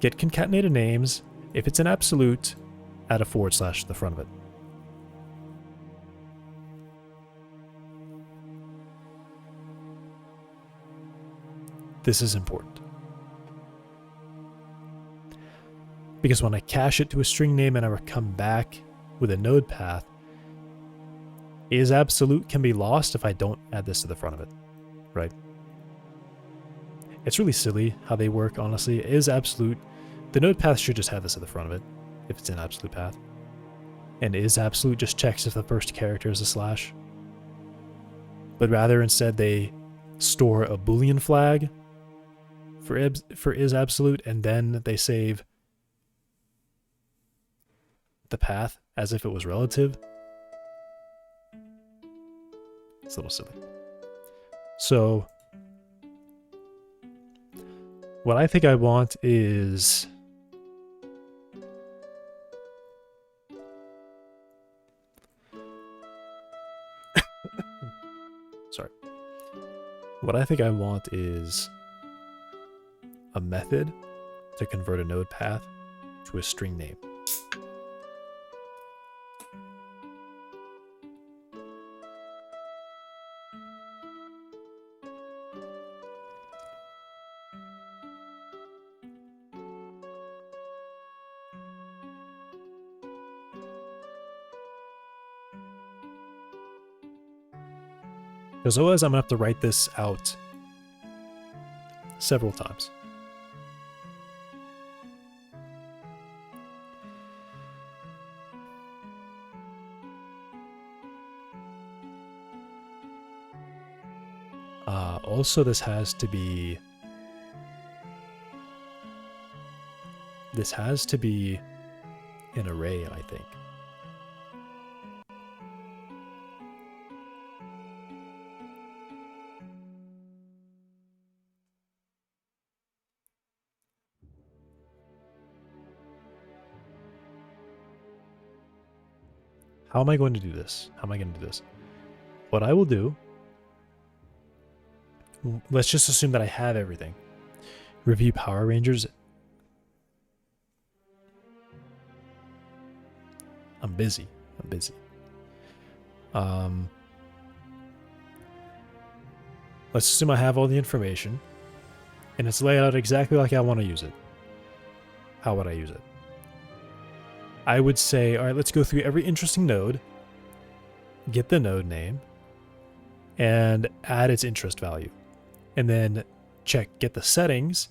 Get concatenated names. If it's an absolute, add a / to the front of it. This is important. Because when I cache it to a string name and I come back with a node path, is absolute can be lost if I don't add this to the front of it, right? It's really silly how they work, honestly. Is absolute, the node path should just have this at the front of it if it's an absolute path. And is absolute just checks if the first character is a /. But rather instead they store a Boolean flag for is absolute, and then they save the path as if it was relative. It's a little silly. So what I think I want is Sorry. What I think I want is a method to convert a node path to a string name. Because otherwise I'm going to have to write this out several times. Also, this has to be an array, I think. How am I going to do this? How am I going to do this? What I will do, let's just assume that I have everything. Review Power Rangers. I'm busy. Let's assume I have all the information and it's laid out exactly like I want to use it. How would I use it? I would say, all right, let's go through every interesting node, get the node name, and add its interest value. And then get the settings,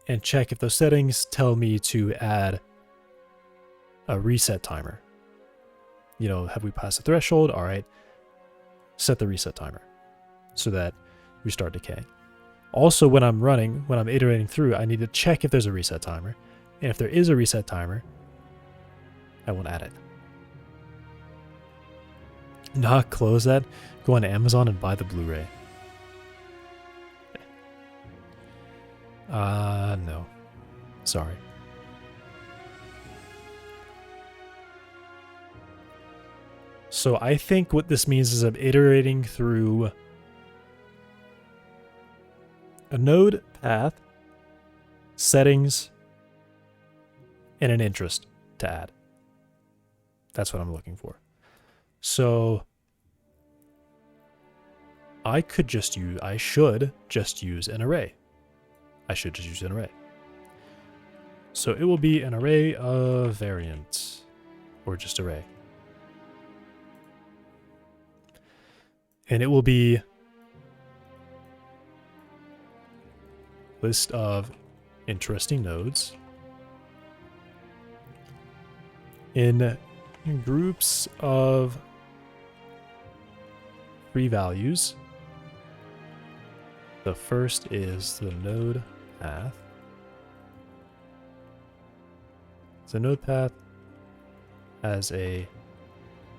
and check if those settings tell me to add a reset timer. You know, have we passed the threshold? All right, set the reset timer so that we start decaying. Also, when I'm iterating through, I need to check if there's a reset timer. And if there is a reset timer, I won't add it. Not close that. Go on Amazon and buy the Blu-ray. No. Sorry. So I think what this means is I'm iterating through a node path, settings, and an interest to add. That's what I'm looking for. So I should just use an array. So it will be an array of variants, or just array. And it will be list of interesting nodes in groups of 3 values. The first is the node path. The node path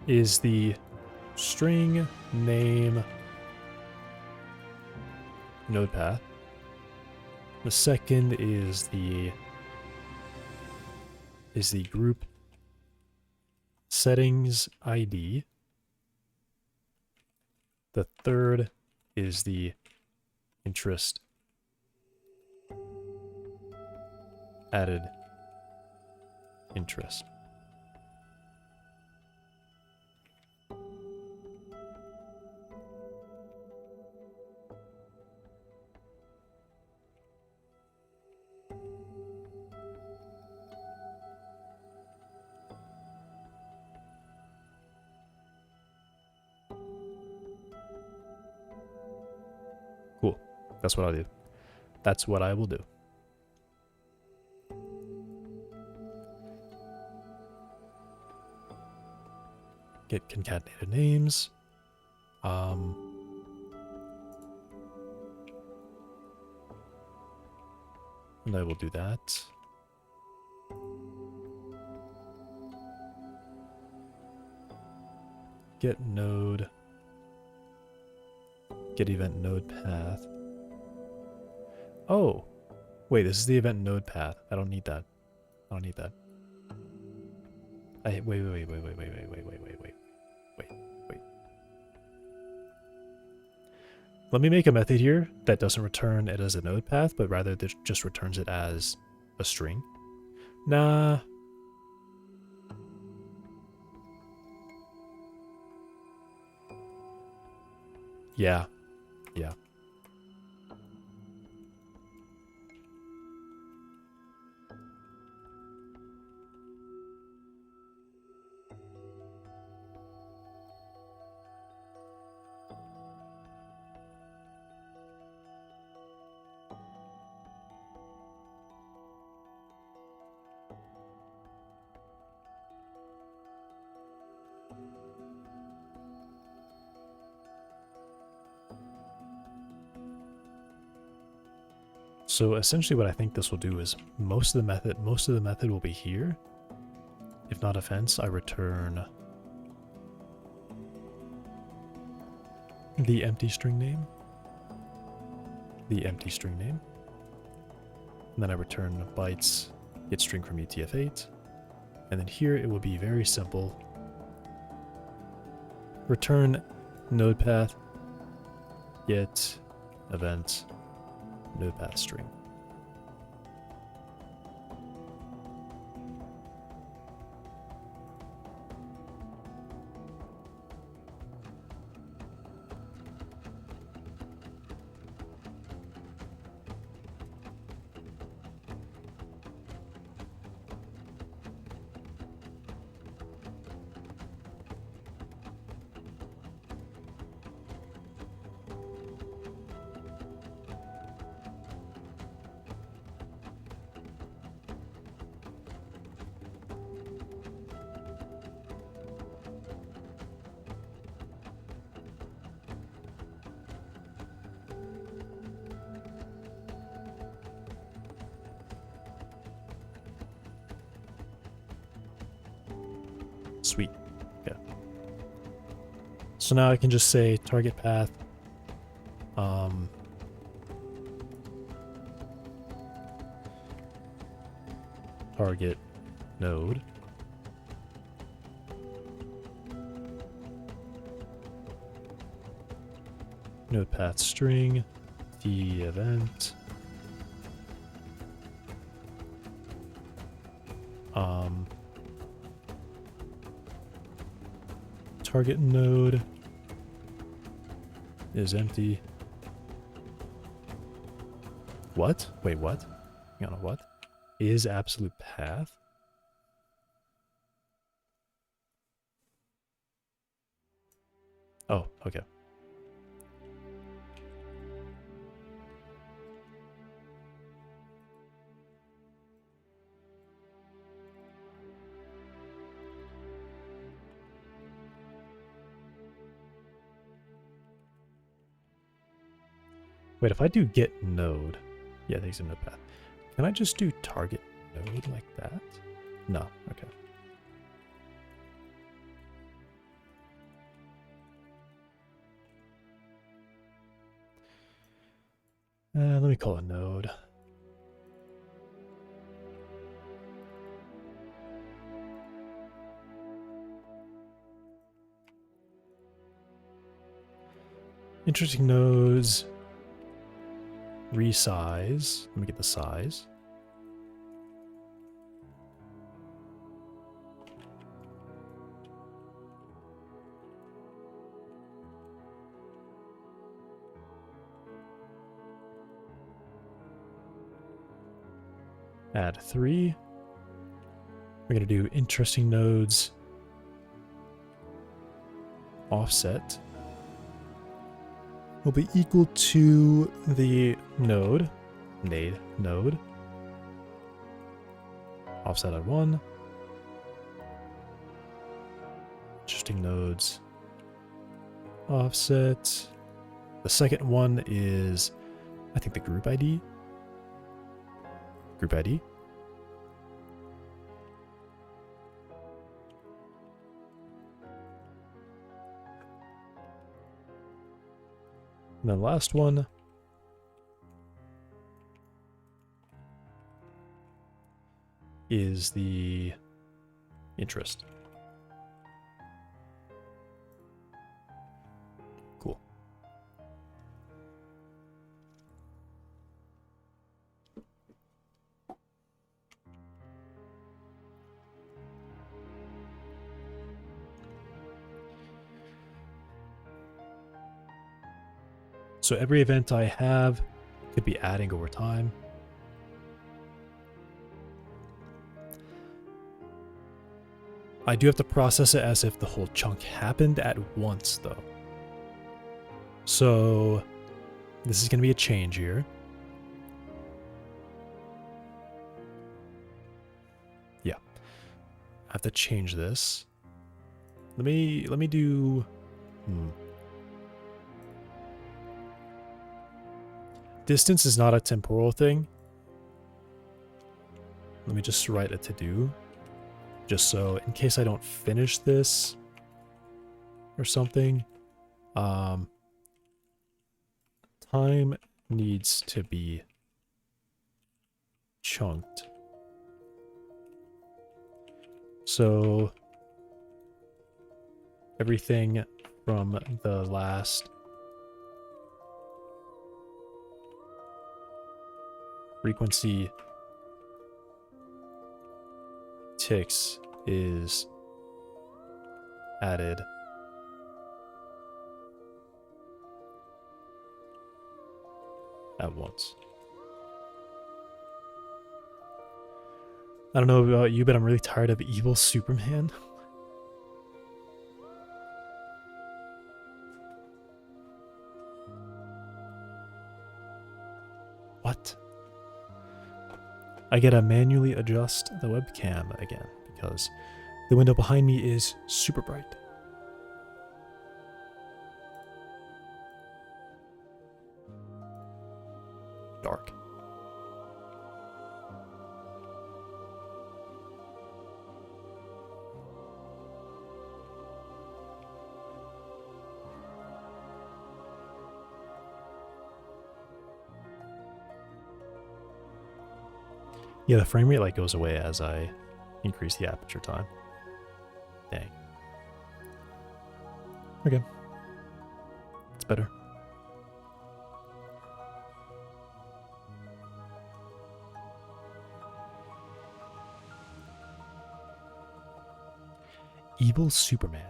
is the string name node path. The second is the group settings ID. The third is the interest added interest. Cool. That's what I'll do. That's what I will do. Get concatenated names. And I will do that. Get node. Get event node path. Oh, wait, this is the event node path. I don't need that. Wait. Let me make a method here that doesn't return it as a node path, but rather that just returns it as a string. Nah. Yeah. Yeah. So essentially what I think this will do is most of the method will be here. If not offense, I return the empty string name. The empty string name. And then I return bytes get string from UTF-8. And then here it will be very simple. Return node path get event node path string. Sweet. Okay. So now I can just say target path. Target node. Node path string. The event. Target node is empty. What? Wait, what? Hang on, what? Is absolute path? Oh, okay. Wait, if I do get node, yeah, there's a node path. Can I just do target node like that? No, okay. Let me call it node. Interesting nodes. Resize. Let me get the size. Add 3. We're going to do interesting nodes. Offset will be equal to the node, node. Offset at 1. Interesting nodes. Offset. The second one is, I think, the group ID. Group ID. And then the last one is the interest. Cool. So every event I have could be adding over time. I do have to process it as if the whole chunk happened at once, though. So this is going to be a change here. Yeah, I have to change this. Let me do. Distance is not a temporal thing. Let me just write a to-do. Just so, in case I don't finish this or something, time needs to be chunked. So, everything from the last frequency ticks is added at once. I don't know about you, but I'm really tired of evil Superman. What? I gotta manually adjust the webcam again because the window behind me is super bright. Dark. Yeah, the frame rate like goes away as I increase the aperture time. Dang. Okay. It's better. Evil Superman.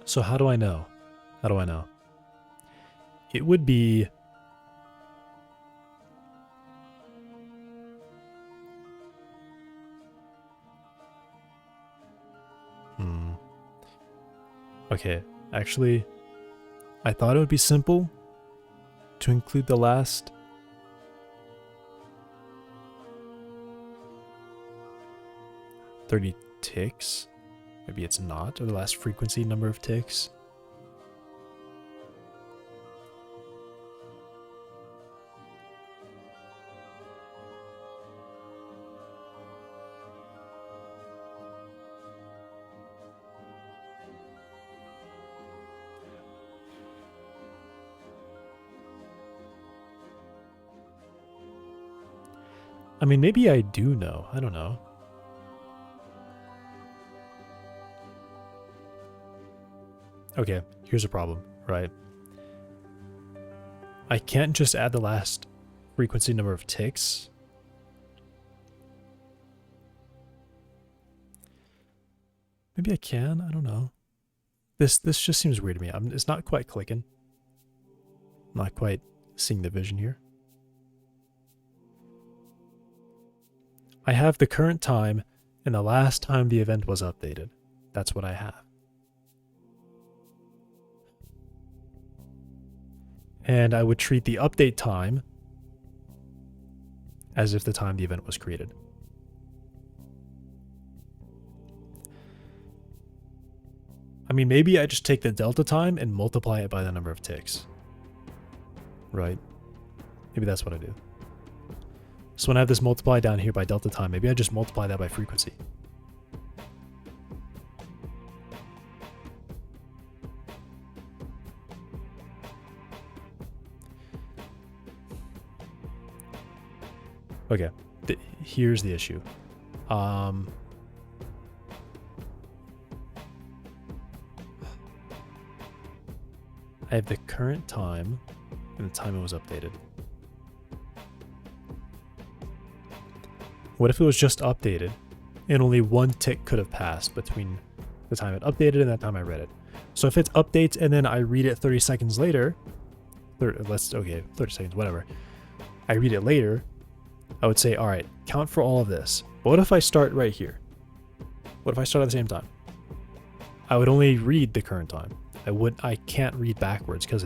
So how do I know? How do I know? It would be Okay, actually, I thought it would be simple to include the last ticks. Maybe it's not, or the last frequency number of ticks. I mean, maybe I do know. I don't know. Okay, here's a problem, right? I can't just add the last frequency number of ticks. Maybe I can. I don't know. This just seems weird to me. It's not quite clicking. I'm not quite seeing the vision here. I have the current time and the last time the event was updated. That's what I have. And I would treat the update time as if the time the event was created. I mean, maybe I just take the delta time and multiply it by the number of ticks. Right? Maybe that's what I do. So when I have this multiply down here by delta time, maybe I just multiply that by frequency. Okay, here's the issue. I have the current time and the time it was updated. What if it was just updated and only one tick could have passed between the time it updated and that time I read it. So if it's updates and then I read it 30 seconds later, 30 seconds, whatever. I read it later, I would say, all right, count for all of this. But what if I start right here? What if I start at the same time? I would only read the current time. I can't read backwards because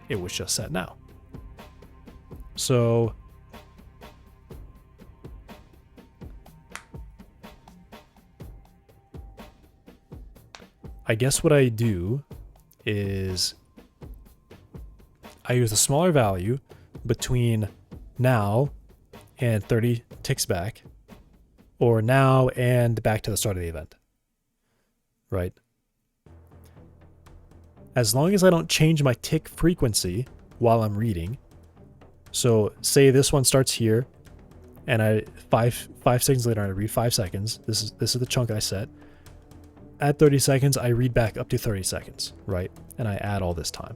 it was just set now. So I guess what I do is I use a smaller value between now and 30 ticks back, or now and back to the start of the event. Right? As long as I don't change my tick frequency while I'm reading. So say this one starts here, and I five seconds later I read 5 seconds. This is the chunk I set. At 30 seconds, I read back up to 30 seconds, right? And I add all this time.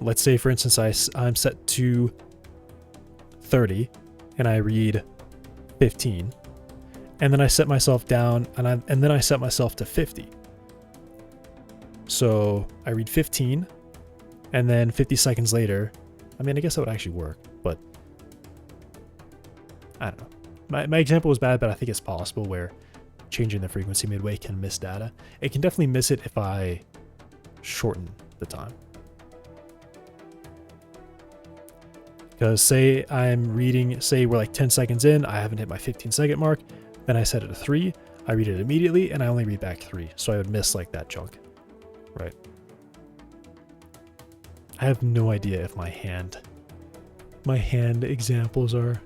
Let's say, for instance, I'm set to 30, and I read 15, and then I set myself down, and then I set myself to 50. So I read 15, and then 50 seconds later, I mean, I guess that would actually work, but I don't know. My example was bad, but I think it's possible where changing the frequency midway can miss data. It can definitely miss it if I shorten the time. Because say I'm reading, say we're like 10 seconds in, I haven't hit my 15-second mark, then I set it to 3, I read it immediately, and I only read back 3, so I would miss like that chunk, right? I have no idea if my hand examples are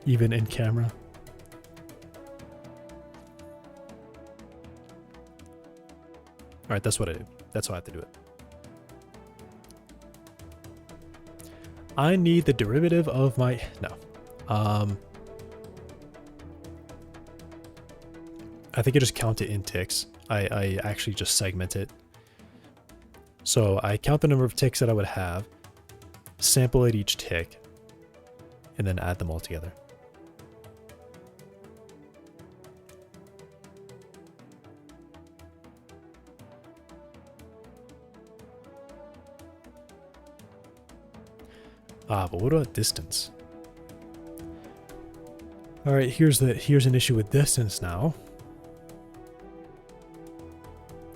even in camera. All right, that's what I do. That's how I have to do it. I need the derivative of my, no. I think I just count it in ticks. I actually just segment it. So I count the number of ticks that I would have, sample at each tick, and then add them all together. But what about distance? All right, here's an issue with distance now.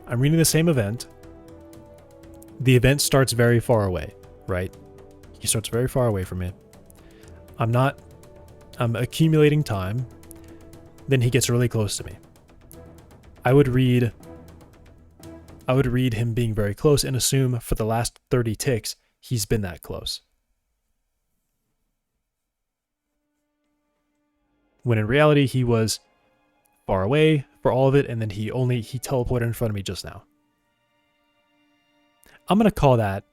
I'm reading the same event. The event starts very far away, right? He starts very far away from me. I'm accumulating time. Then he gets really close to me. I would read him being very close and assume for the last 30 ticks, he's been that close. When in reality, he was far away for all of it, and then he teleported in front of me just now. I'm going to call that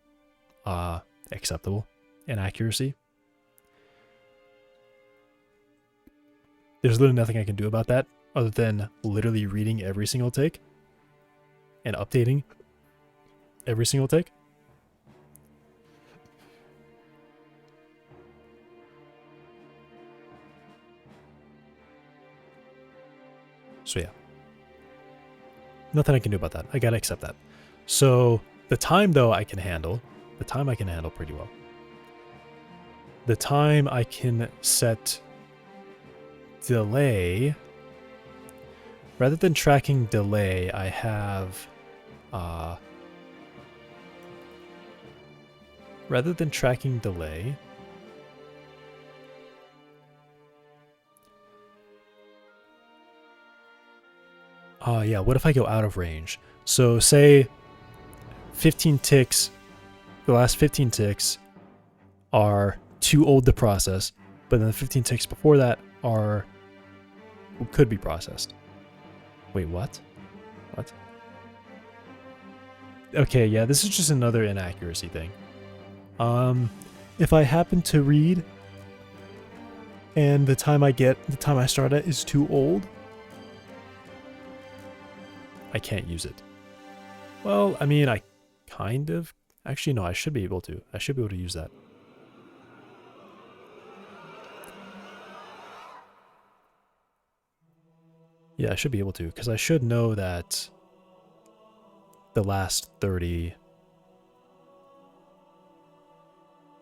acceptable in accuracy. There's literally nothing I can do about that other than literally reading every single take and updating every single take. So yeah, nothing I can do about that. I gotta accept that. So the time though I can handle. The time I can handle pretty well. The time I can set delay. Rather than tracking delay, I have rather than tracking delay, yeah, what if I go out of range? So say 15 ticks, the last 15 ticks are too old to process, but then the 15 ticks before that could be processed. Wait, what? What? Okay, yeah, this is just another inaccuracy thing. If I happen to read and the time I start at is too old, I can't use it. Well, I mean, actually, no, I should be able to. I should be able to use that. Yeah, I should be able to, because I should know that the last 30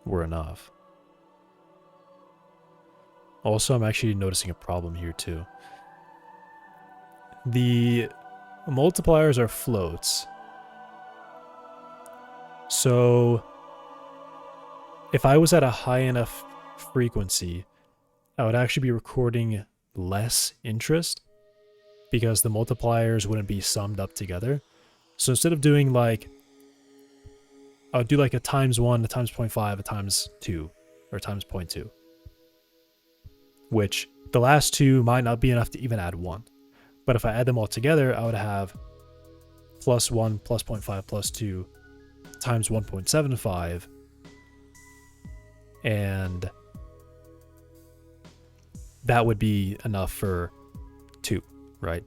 were enough. Also, I'm actually noticing a problem here too. The multipliers are floats. So if I was at a high enough frequency, I would actually be recording less interest because the multipliers wouldn't be summed up together. So instead of doing like, I would do like a ×1, a ×0.5, a ×2, or ×0.2. Which the last two might not be enough to even add 1. But if I add them all together, I would have +1, +0.5, +2 times 1.75. And that would be enough for 2, right?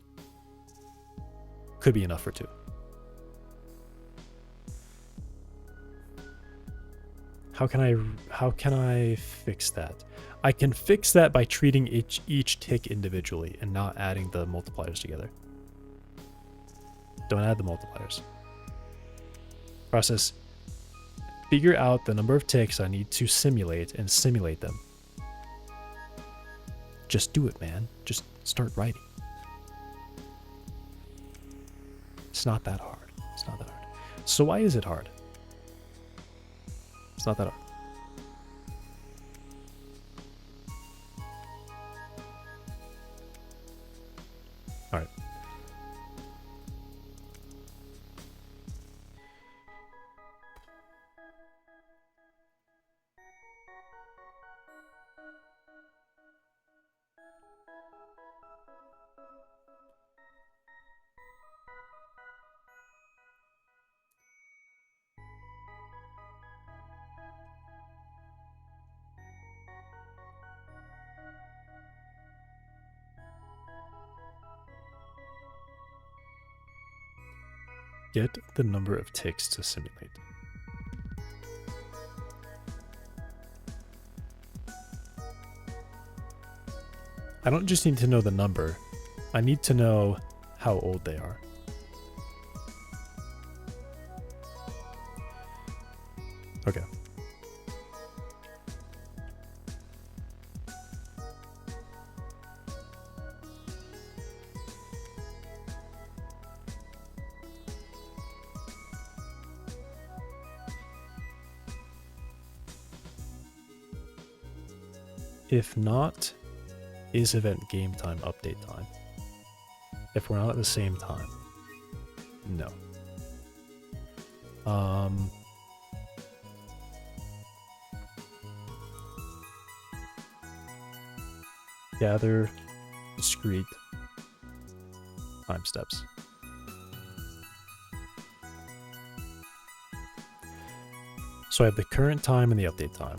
Could be enough for 2. How can I fix that? I can fix that by treating each tick individually and not adding the multipliers together. Don't add the multipliers. Process. Figure out the number of ticks I need to simulate and simulate them. Just do it, man. Just start writing. It's not that hard. It's not that hard. So why is it hard? It's not that hard. All right. Get the number of ticks to simulate. I don't just need to know the number. I need to know how old they are. Okay. If not, is event game time update time? If we're not at the same time, no. Gather discrete time steps. So I have the current time and the update time.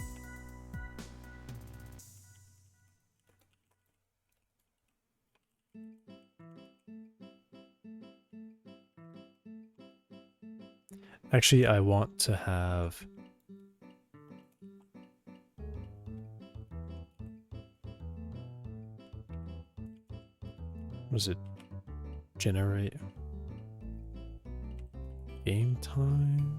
Actually, I want to have... What is it? Generate game time?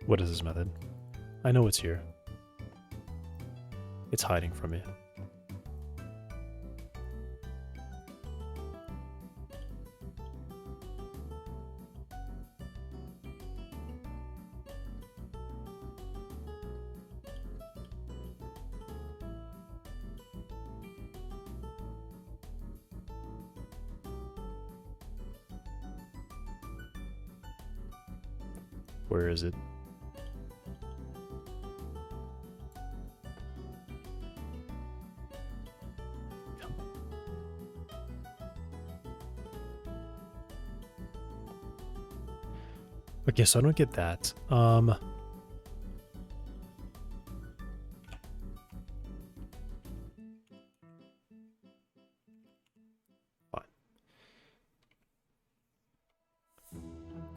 What is this method? I know it's here. It's hiding from me. Where is it? Okay, so I don't get that. Fine.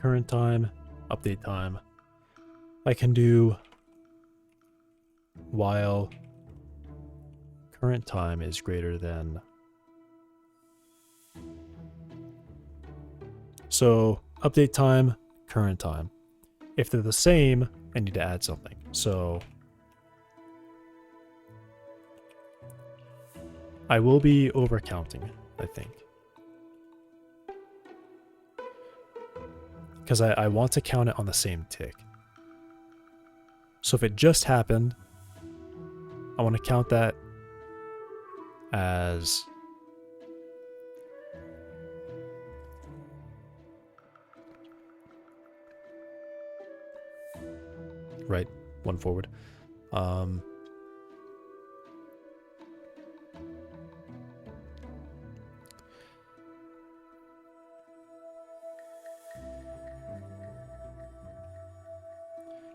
Current time, update time. I can do while current time is greater than. So update time, current time. If they're the same, I need to add something. So I will be overcounting, I think. Because I want to count it on the same tick. So if it just happened, I want to count that as right, one forward.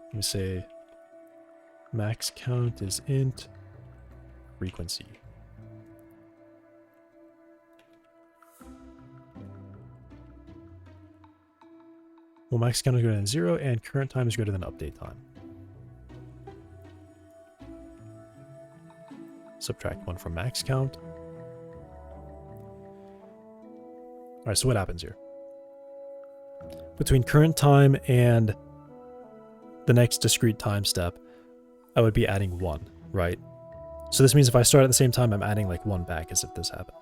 Let me say max count is int frequency. Well, max count is greater than 0 and current time is greater than update time. Subtract 1 from max count. Alright, so what happens here? Between current time and the next discrete time step, I would be adding 1, right? So this means if I start at the same time, I'm adding like 1 back as if this happened.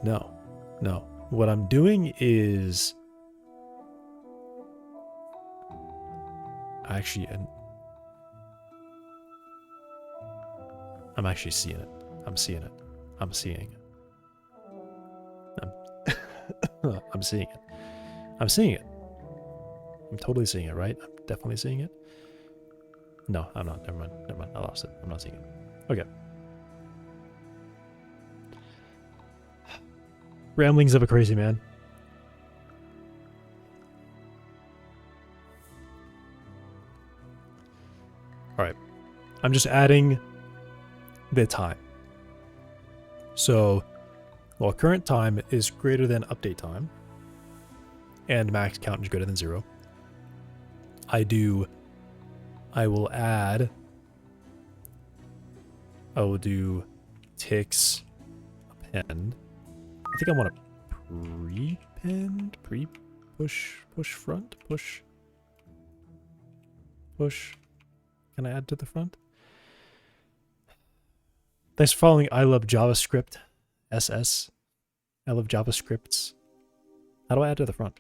No. What I'm doing is I'm actually seeing it. I'm seeing it. I'm seeing it. I'm seeing it. I'm seeing it. I'm totally seeing it, right? I'm definitely seeing it. No, I'm not. Never mind. Never mind. I lost it. I'm not seeing it. Okay. Ramblings of a crazy man. Alright. I'm just adding the time. So, while current time is greater than update time, and max count is greater than 0, I will do ticks append. I think I want to pre-pend, push front, push. Can I add to the front? Thanks for following I Love JavaScript SS. I love JavaScripts. How do I add to the front?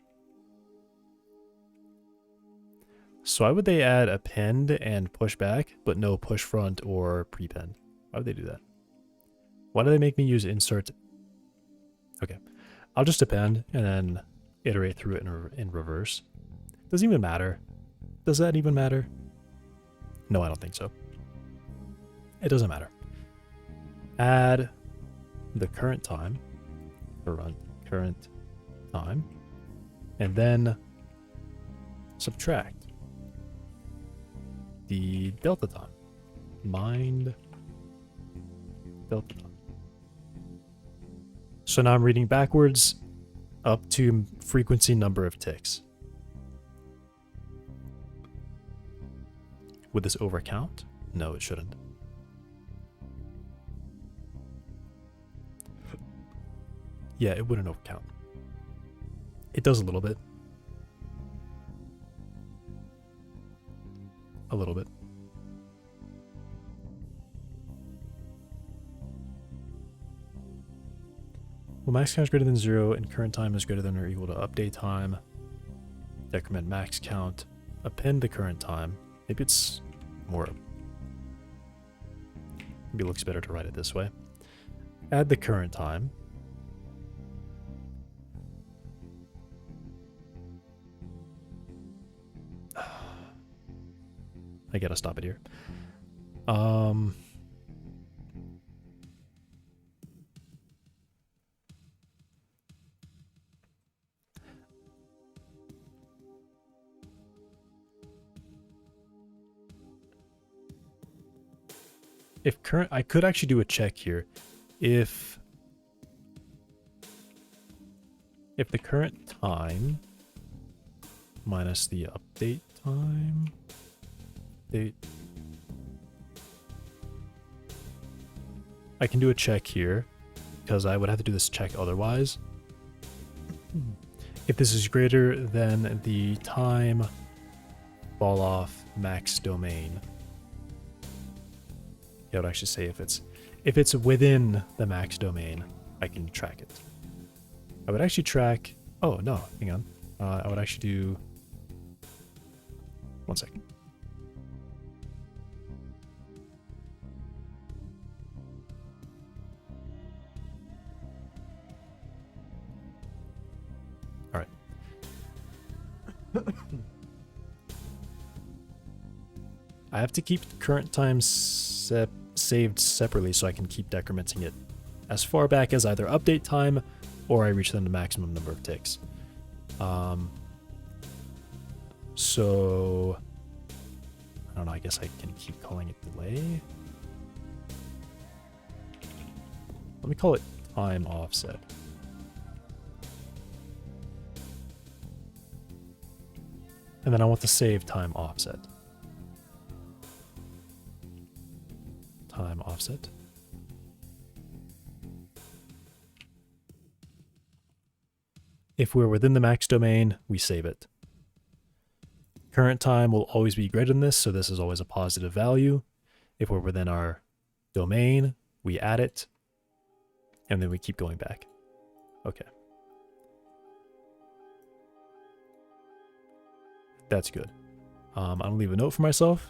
So why would they add append and push back, but no push front or prepend? Why would they do that? Why do they make me use insert? Okay, I'll just append and then iterate through it in reverse. Doesn't even matter. Does that even matter? No, I don't think so. It doesn't matter. Add the current time, current time, and then subtract the delta time. Mind delta time. So now I'm reading backwards up to frequency number of ticks. Would this overcount? No, it shouldn't. Yeah, it wouldn't overcount. It does a little bit. A little bit. Well, max count is greater than 0 and current time is greater than or equal to update time. Decrement max count. Append the current time. Maybe it's more. Maybe it looks better to write it this way. Add the current time. I gotta stop it here. If current, I could actually do a check here. If if the current time minus the update time, I can do a check here because I would have to do this check otherwise. If this is greater than the time fall off max domain, yeah, I would actually say if it's within the max domain, I can track it. I would actually track. Oh no, hang on. I would actually do. One second. All right. I have to keep current time saved separately so I can keep decrementing it as far back as either update time or I reach the maximum number of ticks. So I don't know, I guess I can keep calling it delay. Let me call it time offset. And then I want to save time offset. Time offset. If we're within the max domain, we save it. Current time will always be greater than this, so this is always a positive value. If we're within our domain, we add it, and then we keep going back. Okay. That's good. I'm gonna leave a note for myself.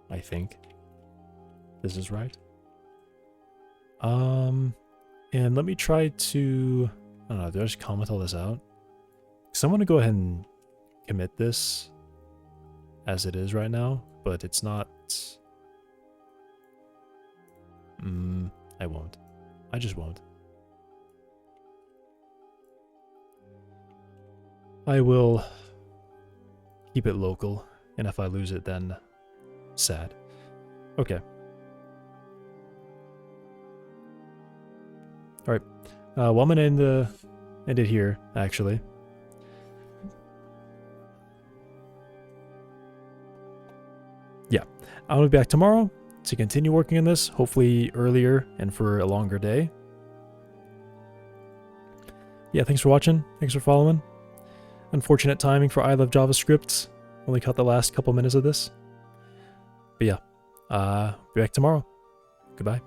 I think this is right. And let me try to, I don't know, do I just comment all this out? Because I want to go ahead and commit this as it is right now, but it's not. I won't. I just won't. I will keep it local, and if I lose it, then sad. Okay. All right. Well, I'm gonna end it here, actually. Yeah, I'll be back tomorrow to continue working on this, hopefully earlier and for a longer day. Yeah, thanks for watching. Thanks for following. Unfortunate timing for I Love JavaScript. Only caught the last couple minutes of this. But yeah, be back tomorrow. Goodbye.